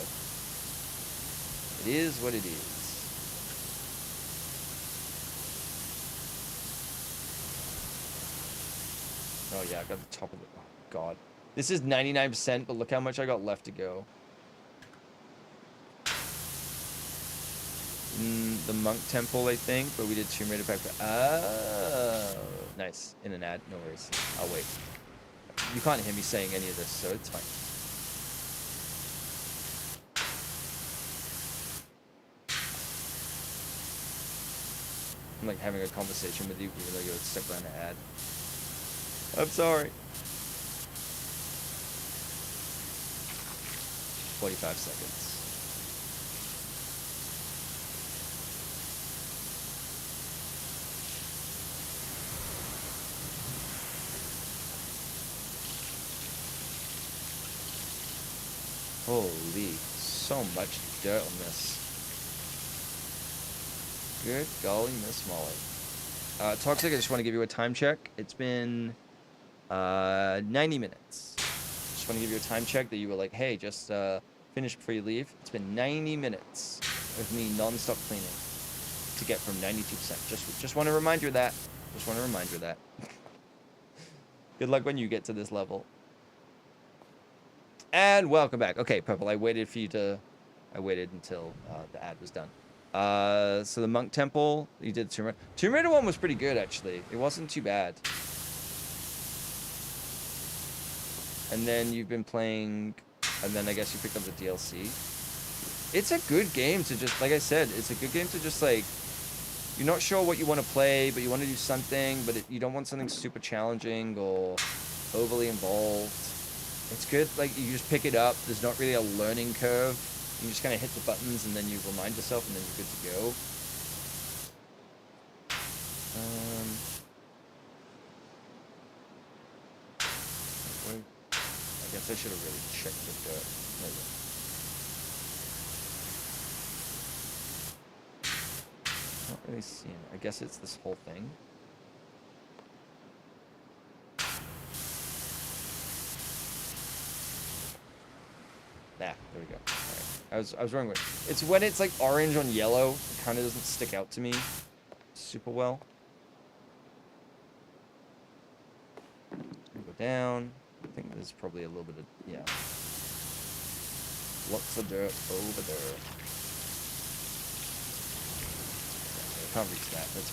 it is what it is. Oh yeah, I got the top of it. Oh god. This is 99%, but look how much I got left to go. The monk temple, I think, but we did Tomb Raider back. Oh, nice. In an ad, no worries. I'll wait. You can't hear me saying any of this, so it's fine. I'm like having a conversation with you, even though you're stuck on an ad. I'm sorry. 45 seconds. Holy, so much dirt on this. Good golly, Miss Molly. Toxic, I just want to give you a time check. It's been 90 minutes. Just want to give you a time check that you were like, hey, just finish before you leave. It's been 90 minutes of me non-stop cleaning to get from 92%. Just want to remind you of that. Just want to remind you of that. Good luck when you get to this level. And welcome back. Okay, Purple, I waited for you to... I waited until the ad was done. So the Monk Temple, you did Tomb Raider. Tomb Raider 1 was pretty good, actually. It wasn't too bad. And then you've been playing... And then I guess you picked up the DLC. It's a good game to just... Like I said, it's a good game to just, like... You're not sure what you want to play, but you want to do something, but you don't want something super challenging or overly involved. It's good, like, you just pick it up. There's not really a learning curve. You just kind of hit the buttons, and then you remind yourself, and then you're good to go. I guess I should have really checked the dirt. There we go. Not really seeing it. I guess it's this whole thing. There we go. All right. I was wrong with. It's when it's like orange on yellow. It kind of doesn't stick out to me super well. Go down. I think there's probably a little bit of lots of dirt over there. I can't reach that. That's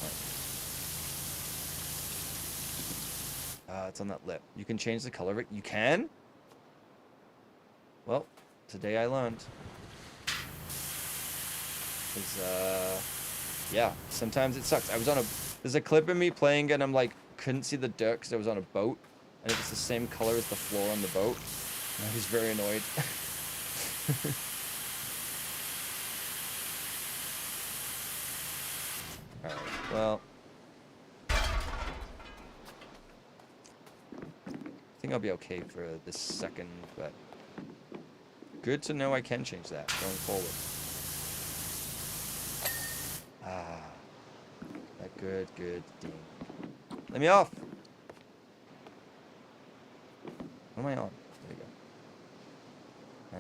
fine. It's on that lip. You can change the color of it. You can? Well, today I learned. Yeah, sometimes it sucks. There's a clip of me playing and I'm like, couldn't see the dirt because I was on a boat. And it was the same color as the floor on the boat. And I was very annoyed. Alright, well. I think I'll be okay for this second, but good to know I can change that going forward. That good ding. Let me off! What am I on? There we go.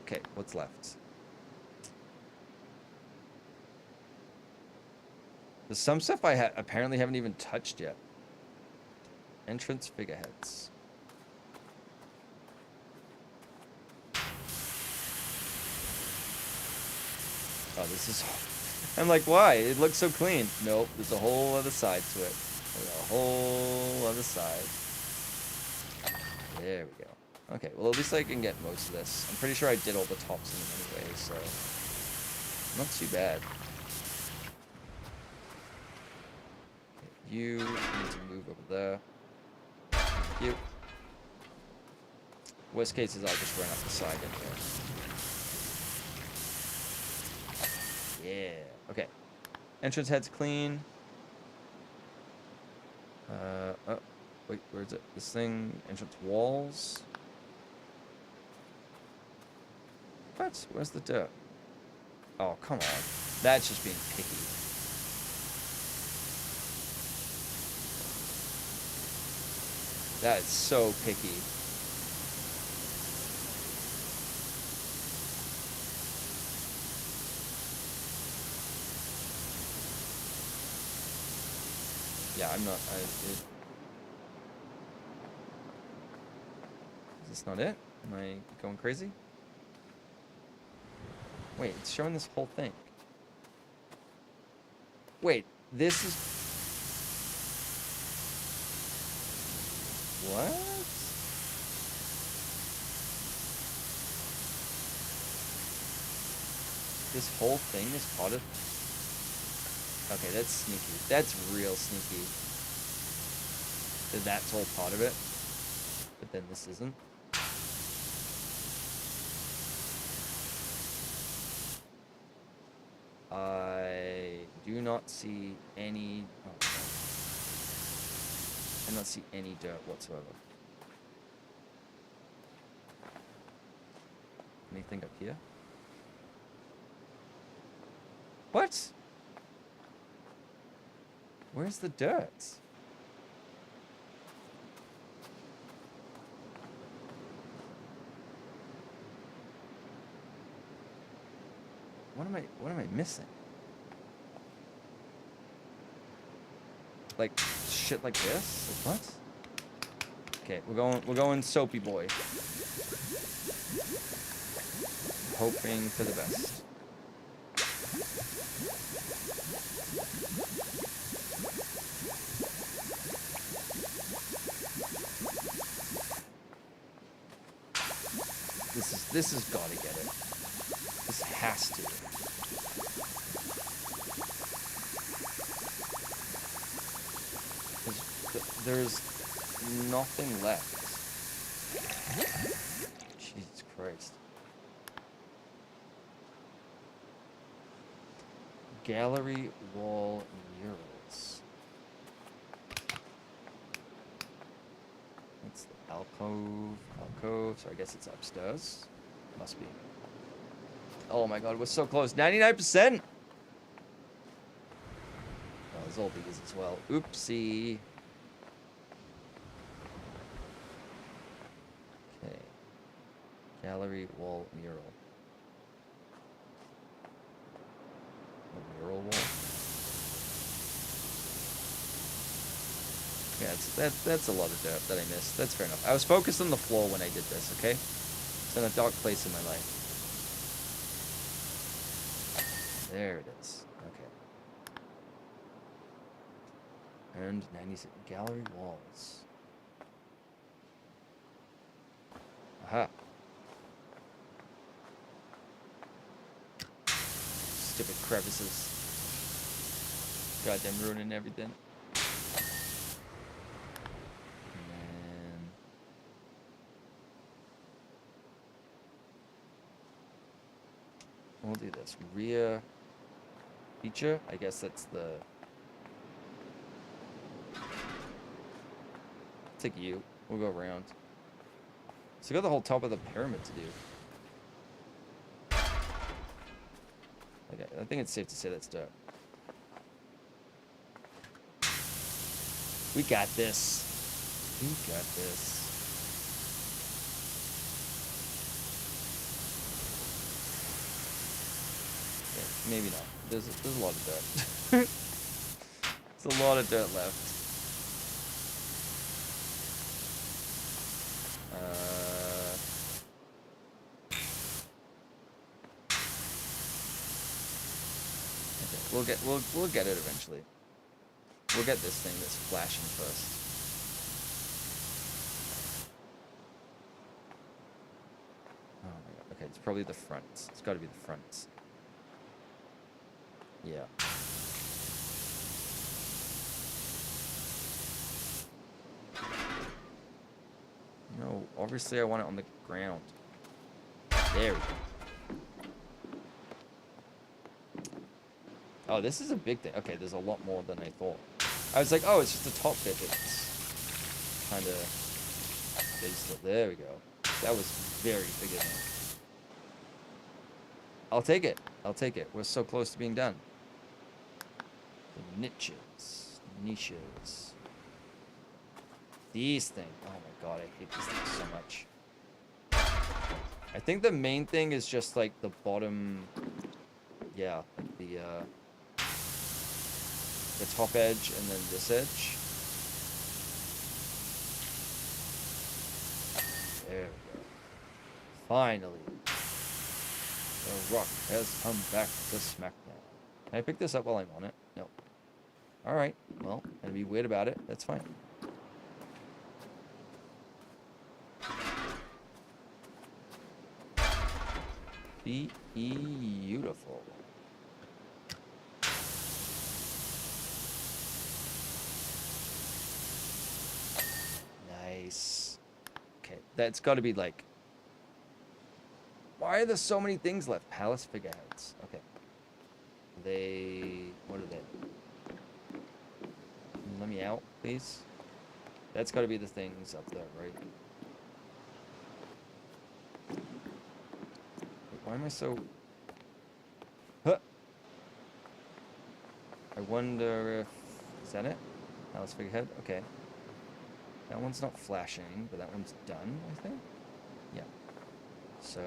Okay, what's left? There's some stuff I apparently haven't even touched yet. Entrance figureheads. Oh, this is... I'm like, why? It looks so clean. Nope, there's a whole other side to it. There's a whole other side. There we go. Okay, well, at least I can get most of this. I'm pretty sure I did all the tops in them anyway, so... Not too bad. Okay, you need to move over there. You. Worst case is I'll just run up the side anyway. Yeah. Okay. Entrance head's clean. Oh, wait, where is it? This thing, entrance walls. What? Where's the dirt? Oh, come on. That's just being picky. That is so picky. Yeah, I'm not. Is this not it? Am I going crazy? Wait, it's showing this whole thing. Wait, this is... What? This whole thing is part of... Okay, that's sneaky. That's real sneaky. That's all part of it. But then this isn't. I do not see any... Oh, no. I do not see any dirt whatsoever. anything up here? What? Where's the dirt? What am I missing? Like shit like this? Like what? Okay, we're going soapy boy. Hoping for the best. This has got to get it. This has to. There's nothing left. Jesus Christ. Gallery wall murals. That's the alcove. So I guess it's upstairs. Must be. Oh my god, we're so close. 99%! Oh, there's all these as well. Oopsie. Okay. Gallery wall mural. A mural wall. Yeah, that's a lot of dirt that I missed. That's fair enough. I was focused on the floor when I did this, okay? It's in a dark place in my life. There it is. Okay. And 96 gallery walls. Aha. Stupid crevices. Goddamn ruining everything. We'll do this. Rear feature. I guess that's the. Take you. We'll go around. So we got the whole top of the pyramid to do. Okay, I think it's safe to say that's dirt. We got this. We got this. Maybe not. There's a lot of dirt. There's a lot of dirt left. Okay, we'll get it eventually. We'll get this thing that's flashing first. Oh my god. Okay, it's probably the front. It's got to be the front. Yeah. No, obviously I want it on the ground. There we go. Oh, this is a big thing. Okay, there's a lot more than I thought. I was like, oh, it's just the top bit that's kind of... There we go. That was very forgiving. I'll take it. I'll take it. We're so close to being done. The niches. These things. Oh my god, I hate these things so much. I think the main thing is just like the bottom. Yeah, like the top edge and then this edge. There we go. Finally. The Rock has come back to SmackDown. Can I pick this up while I'm on it? No. Alright, well, gonna be weird about it. That's fine. Beautiful. Nice. Okay, that's got to be like... Why are there so many things left? Palace figureheads. Okay. What are they? Let me out, please. That's got to be the things up there, right? Why am I so... Huh. I wonder if... Is that it? Alice Figurehead? Okay. That one's not flashing, but that one's done, I think? Yeah. So,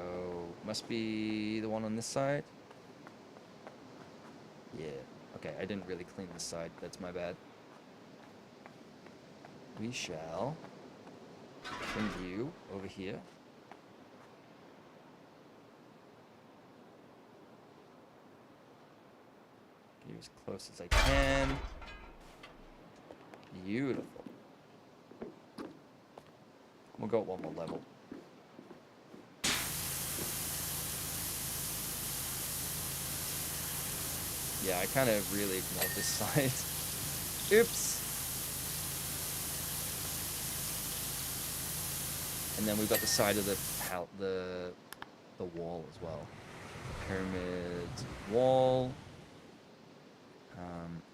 must be the one on this side? Yeah. Okay, I didn't really clean this side. That's my bad. We shall bring you over here. Get you as close as I can. Beautiful. We'll go one more level. Yeah, I kind of really ignored this side. Oops. And then we've got the side of the wall as well. Pyramid wall.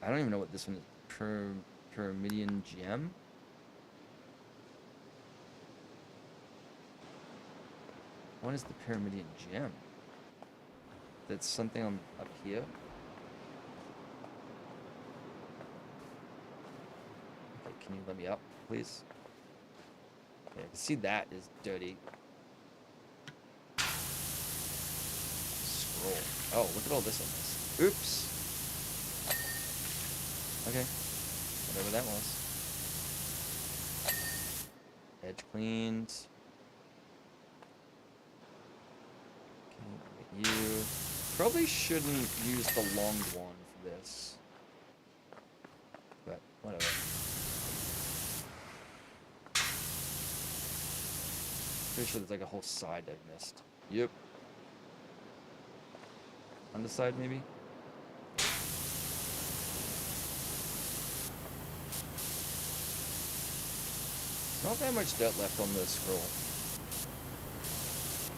I don't even know what this one is. Pyramidion gem. What is the Pyramidion gem? That's something on up here. Okay, can you let me up, please? Okay, I can see that is dirty. Scroll. Oh, look at all this on this. Oops. Okay. Whatever that was. Edge cleaned. Okay, get you. Probably shouldn't use the long one for this. But, whatever. Pretty sure there's like a whole side I've missed. Yep. Underside, maybe? Not that much dirt left on the scroll.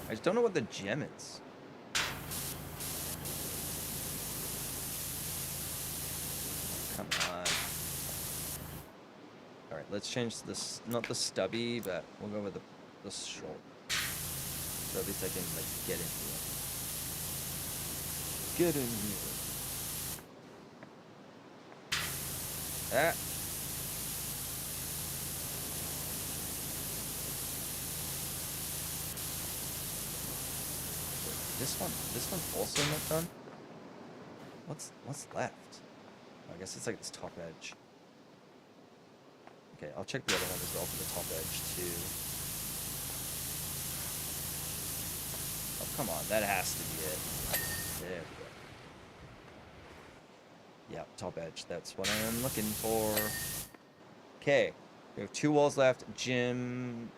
I just don't know what the gem is. Come on. Alright, let's change this, not the stubby, but we'll go with the short. So at least I can, like, get in here. Get in here. Ah! This one's also not done? What's left? I guess it's like this top edge. Okay, I'll check the other one as well for the top edge too. Oh, come on, that has to be it. There we go. Yeah, top edge, that's what I am looking for. Okay, we have 2 walls left. Gym?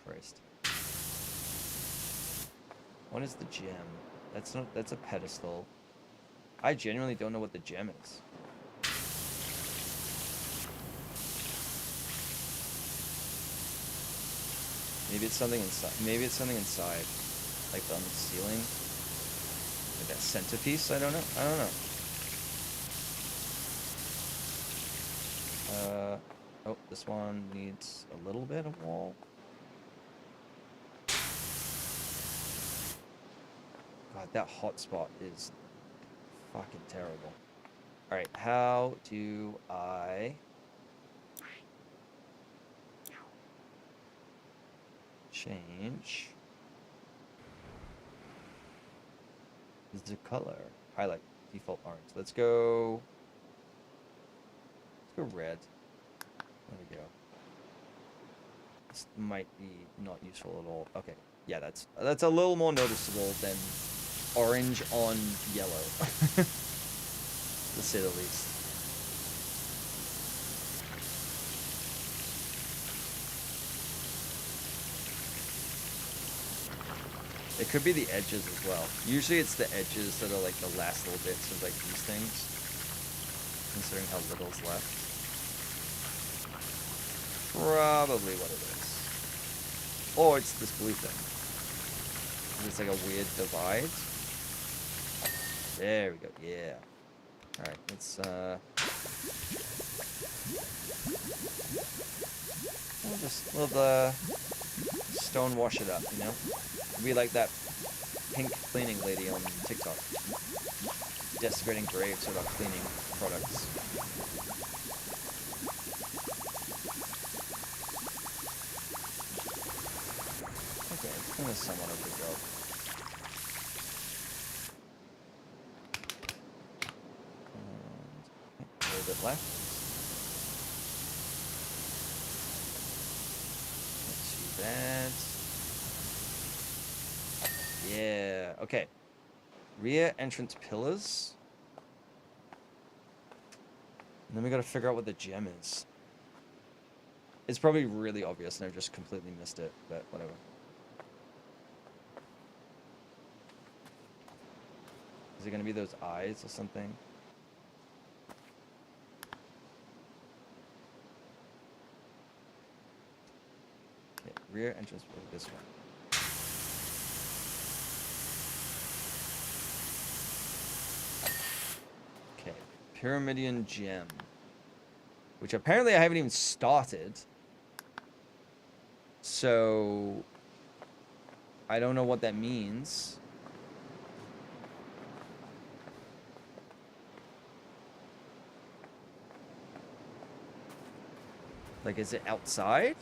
Christ. What is the gem? That's a pedestal. I genuinely don't know what the gem is. Maybe it's something inside. Maybe it's something inside, like on the ceiling, like that centerpiece. I don't know. Oh, this one needs a little bit of wall. God, that hotspot is fucking terrible. Alright, how do I change the color? Highlight, default orange. Let's go red. There we go. This might be not useful at all. Okay, yeah, that's a little more noticeable than orange on yellow, to say the least. It could be the edges as well. Usually it's the edges that are like the last little bits of like these things, considering how little's left. Probably what it is. Or it's this blue thing. It's like a weird divide. There we go, yeah. Alright, let's we'll stone wash it up, you know? Be like that pink cleaning lady on TikTok. Desecrating graves without cleaning products. Okay, it's doing a somewhat of a good job. And a little bit left. Not too bad. Yeah, okay. Rear entrance pillars. And then we gotta figure out what the gem is. It's probably really obvious and I've just completely missed it, but whatever. Is it gonna be those eyes or something? Okay, rear entrance pillar, this one. Okay, Pyramidion Gem. Which apparently I haven't even started. So I don't know what that means. Like, is it outside?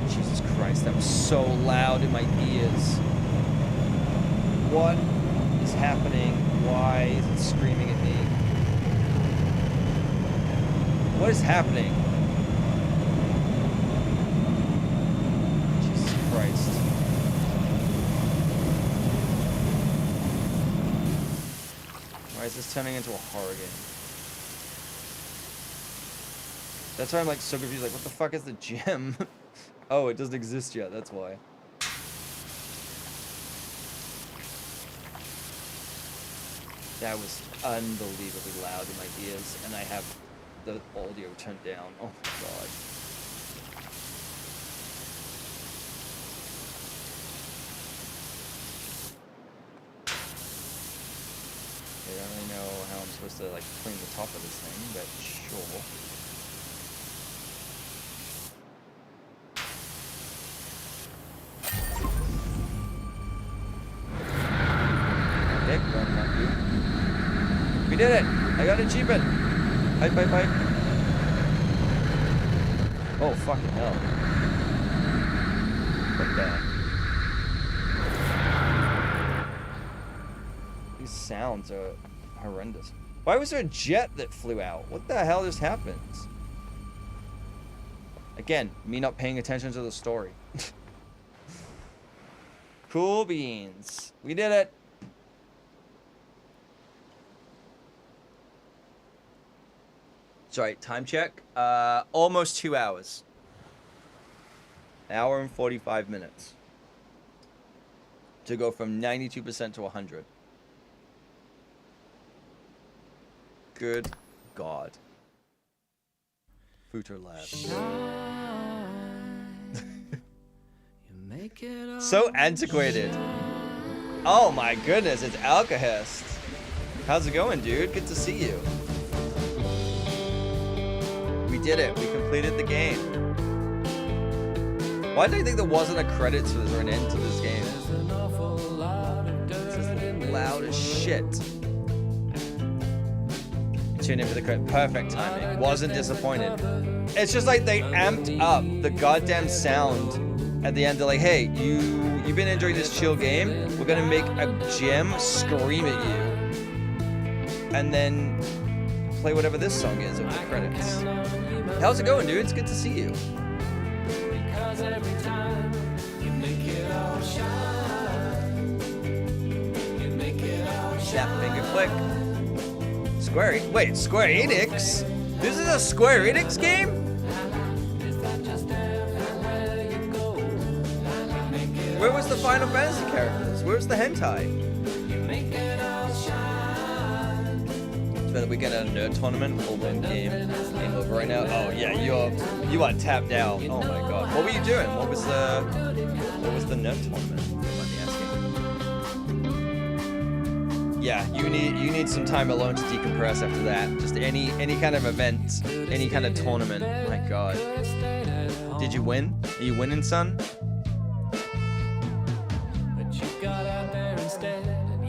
Jesus Christ, that was so loud in my ears. What is happening? Why is it screaming at me? What is happening? Jesus Christ. Why is this turning into a horror game? That's why I'm like so confused. Like, what the fuck is the gem? Oh, it doesn't exist yet. That's why. That was unbelievably loud in my ears, and I have the audio turned down. Oh my god. I don't really know how I'm supposed to like clean the top of this thing, but sure. Okay, run that dude. We did it! I got achievement! Hype, hype, hype. Oh, fucking hell. What the? These sounds are horrendous. Why was there a jet that flew out? What the hell just happened? Again, me not paying attention to the story. Cool beans. We did it. Sorry, time check. Almost 2 hours. An hour and 45 minutes. To go from 92% to 100. Good God. Future Lab. So antiquated. Oh my goodness, it's Alcahest. How's it going, dude? Good to see you. We did it. We completed the game. Why did I think there wasn't a credits or an end to this game? This is loud as shit. Tune in for the credit. Perfect timing. Wasn't disappointed. It's just like they amped up the goddamn sound at the end. They're like, hey, you've been enjoying this chill game. We're gonna make a gem scream at you. And then play whatever this song is over the credits. How's it going, dude? It's good to see you. Snap finger click. Wait, Square Enix? This is a Square Enix game? Where was the Final Fantasy characters? Where's the hentai? So that we get a nerd tournament, full win game over right now. Oh yeah, you are tapped out. Oh my god. What were you doing? What was the nerd tournament? Let me asking. Yeah, you need some time alone to decompress after that. Just any kind of event, any kind of tournament. My God. Did you win? Are you winning, son?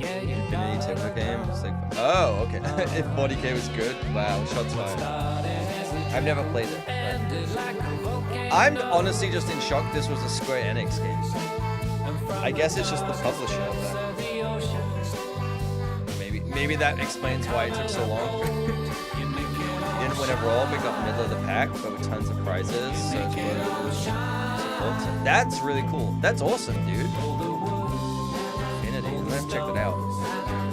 Infinity Techno game. It's like, oh, okay. If 40k was good, wow, shots fired. I've never played it. But I'm honestly just in shock. This was a Square Enix game. I guess it's just the publisher of that. Maybe that explains why it took so long. Didn't win a roll, we got middle of the pack, but with tons of prizes. So it's worth. That's really cool. That's awesome, dude. Infinity. I'm gonna have to check that out.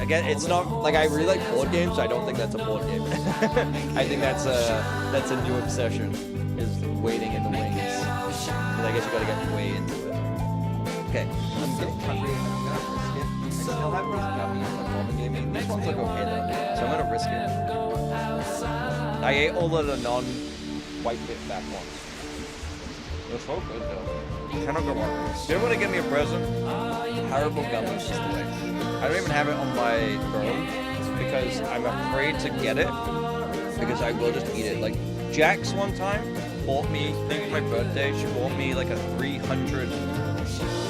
Again, it's not like I really like board games. So I don't think that's a board game. I think that's a new obsession. Is waiting in the wings. Because I guess you gotta get way into it. Okay, I'm getting hungry. I'm gonna risk it. I still have these gummies on Norman Gaming. These ones look okay though, so I'm gonna risk it. I ate all of the non-white bit back ones. They're so good though. Cannot go wrong. If you want to get me a present, Haribo gummies is the way. I don't even have it on my phone because I'm afraid to get it because I will just eat it. Like Jax one time bought me, I think it was my birthday, she bought me like a 300, I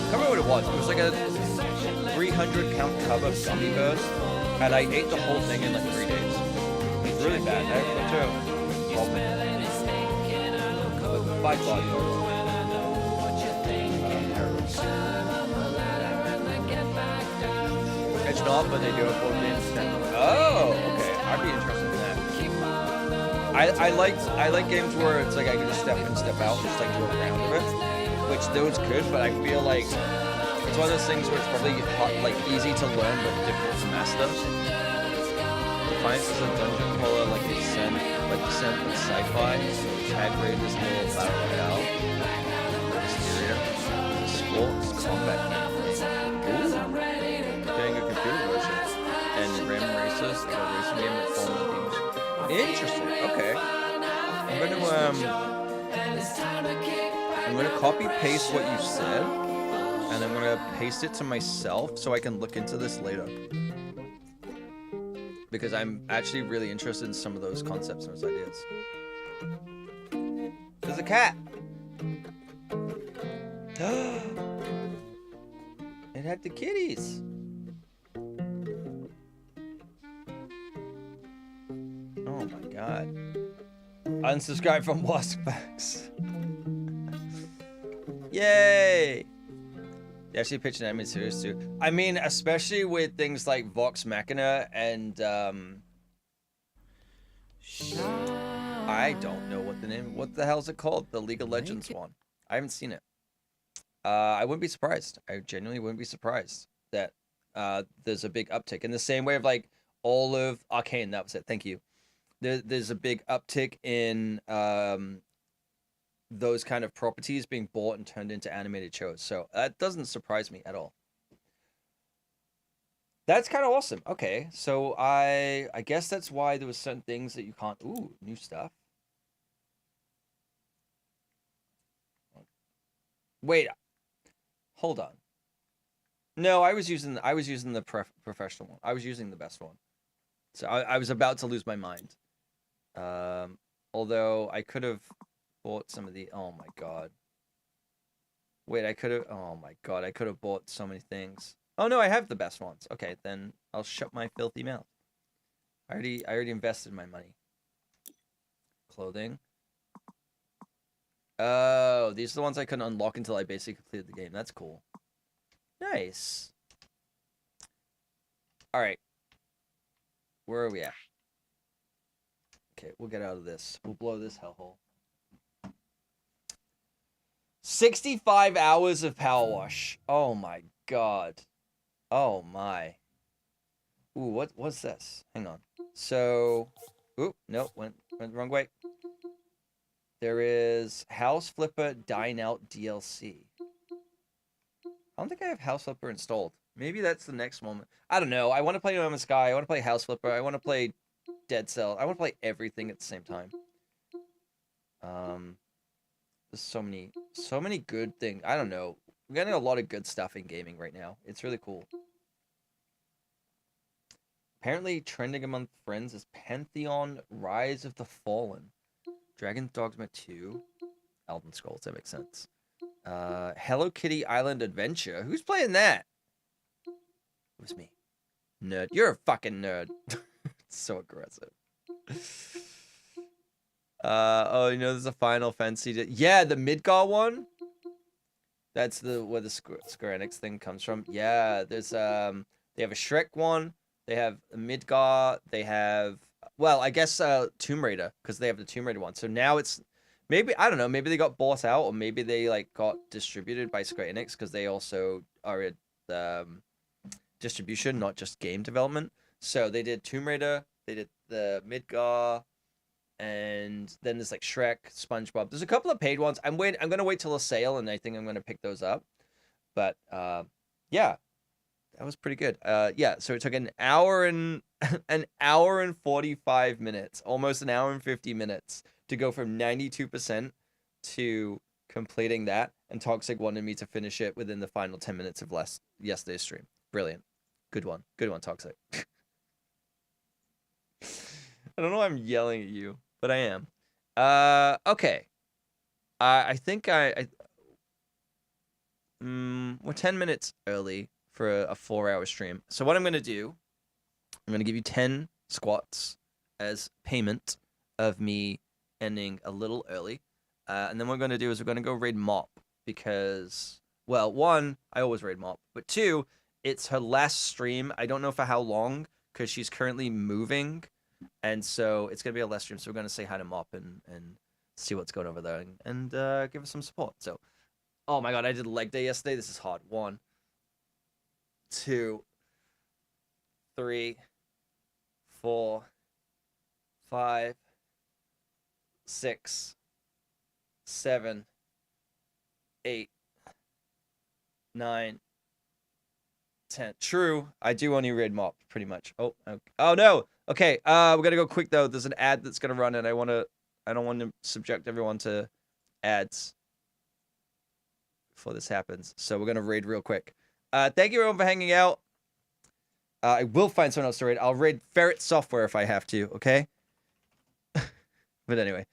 can't remember what it was. It was like a 300 count tub of gummy bears, and I ate the whole thing in like 3 days. It was really bad. I had such a problem. By God. It's not, but they do have board games. Oh, okay. I'd be interested in that. I like games where it's like I can just step in, step out, just like do a round of it, which those could. But I feel like it's one of those things where it's probably hot, like easy to learn but difficult to master. Defiance is a dungeon crawler like Descent with sci-fi. Tag raid is more battle royale. Mysteria, sports, combat gameplay. Getting a computer version. And Ram Races is a racing game with Formula games. Interesting. Okay. I'm gonna copy paste what you said, and I'm gonna paste it to myself so I can look into this later. Because I'm actually really interested in some of those concepts and those ideas. There's a cat. It had the kitties. Oh my God. Unsubscribe from Waspbacks. Yay! They actually pitched an animated series too. I mean, especially with things like Vox Machina and I don't know what the hell's it called? The League of Legends one. I haven't seen it. I wouldn't be surprised. I genuinely wouldn't be surprised that there's a big uptick in the same way of like all of Arcane. That was it. Thank you. There's a big uptick in those kind of properties being bought and turned into animated shows. So that doesn't surprise me at all. That's kind of awesome. Okay, so I guess that's why there was certain things that you can't. Ooh, new stuff. Wait, hold on. No, I was using the professional one. I was using the best one. So I was about to lose my mind. Although I could have bought some of the. Oh my God. Wait, I could have. Oh my God, I could have bought so many things. Oh no, I have the best ones. Okay, then I'll shut my filthy mouth. I already invested my money. Clothing. Oh, these are the ones I couldn't unlock until I basically completed the game. That's cool. Nice. All right. Where are we at? Okay, we'll get out of this. We'll blow this hellhole. 65 hours of Power Wash. Oh my God. Oh my. Ooh, what's this? Hang on. So, oop, nope, went the wrong way. There is House Flipper Dine Out DLC. I don't think I have House Flipper installed. Maybe that's the next moment. I don't know. I want to play No Man's Sky. I want to play House Flipper. I want to play Dead Cell. I want to play everything at the same time. There's so many good things. I don't know. We're getting a lot of good stuff in gaming right now. It's really cool. Apparently trending among friends is Pantheon Rise of the Fallen. Dragon's Dogma 2. Elden Scrolls, that makes sense. Hello Kitty Island Adventure. Who's playing that? It was me. Nerd. You're a fucking nerd. It's so aggressive. Oh, you know, there's a Final Fantasy. Yeah, the Midgar one. That's where the Square Enix thing comes from. Yeah, there's they have a Shrek one. They have a Midgar. They have, well, I guess Tomb Raider, because they have the Tomb Raider one. So now it's maybe, I don't know, maybe they got bought out, or maybe they like got distributed by Square Enix, because they also are at distribution, not just game development. So they did Tomb Raider, they did the Midgar, and then there's like Shrek, SpongeBob. There's a couple of paid ones. I'm gonna wait till a sale, and I think I'm gonna pick those up. But yeah, that was pretty good. Yeah, so it took an hour and 45 minutes, almost an hour and 50 minutes to go from 92% to completing that. And Toxic wanted me to finish it within the final 10 minutes of yesterday's stream. Brilliant. Good one, Toxic. I don't know why I'm yelling at you, but I am. Okay. I think we're 10 minutes early for a 4-hour stream. So what I'm going to do, I'm going to give you 10 squats as payment of me ending a little early. And then what we're going to do is we're going to go raid Mop because, well, 1, I always raid Mop, but 2, it's her last stream. I don't know for how long because she's currently moving. And so it's going to be a last stream. So we're going to say hi to Mop and see what's going over there and give us some support. So, oh my God, I did leg day yesterday. This is hard. 1, 2, 3, 4, 5, 6, 7, 8, 9, 10. True, I do only raid Mop pretty much. Oh, okay. Oh no. Okay, we're gonna go quick though. There's an ad that's gonna run, and I don't want to subject everyone to ads before this happens. So we're gonna raid real quick. Thank you everyone for hanging out. I will find someone else to raid. I'll raid Ferret Software if I have to. Okay. But anyway,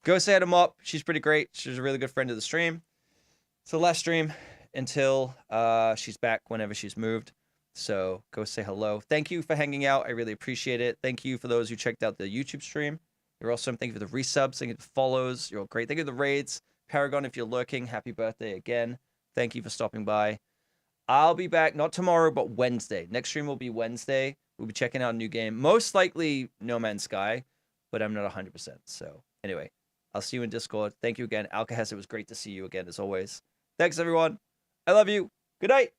go say hi to Mop. She's pretty great. She's a really good friend of the stream. It's the last stream until she's back whenever she's moved. So go say hello. Thank you for hanging out. I really appreciate it. Thank you for those who checked out the YouTube stream. You're awesome. Thank you for the resubs. Thank you for the follows. You're all great. Thank you for the raids. Paragon, if you're lurking, happy birthday again. Thank you for stopping by. I'll be back, not tomorrow, but Wednesday. Next stream will be Wednesday. We'll be checking out a new game. Most likely No Man's Sky, but I'm not 100%. So anyway, I'll see you in Discord. Thank you again. Alcahest, it was great to see you again, as always. Thanks, everyone. I love you. Good night.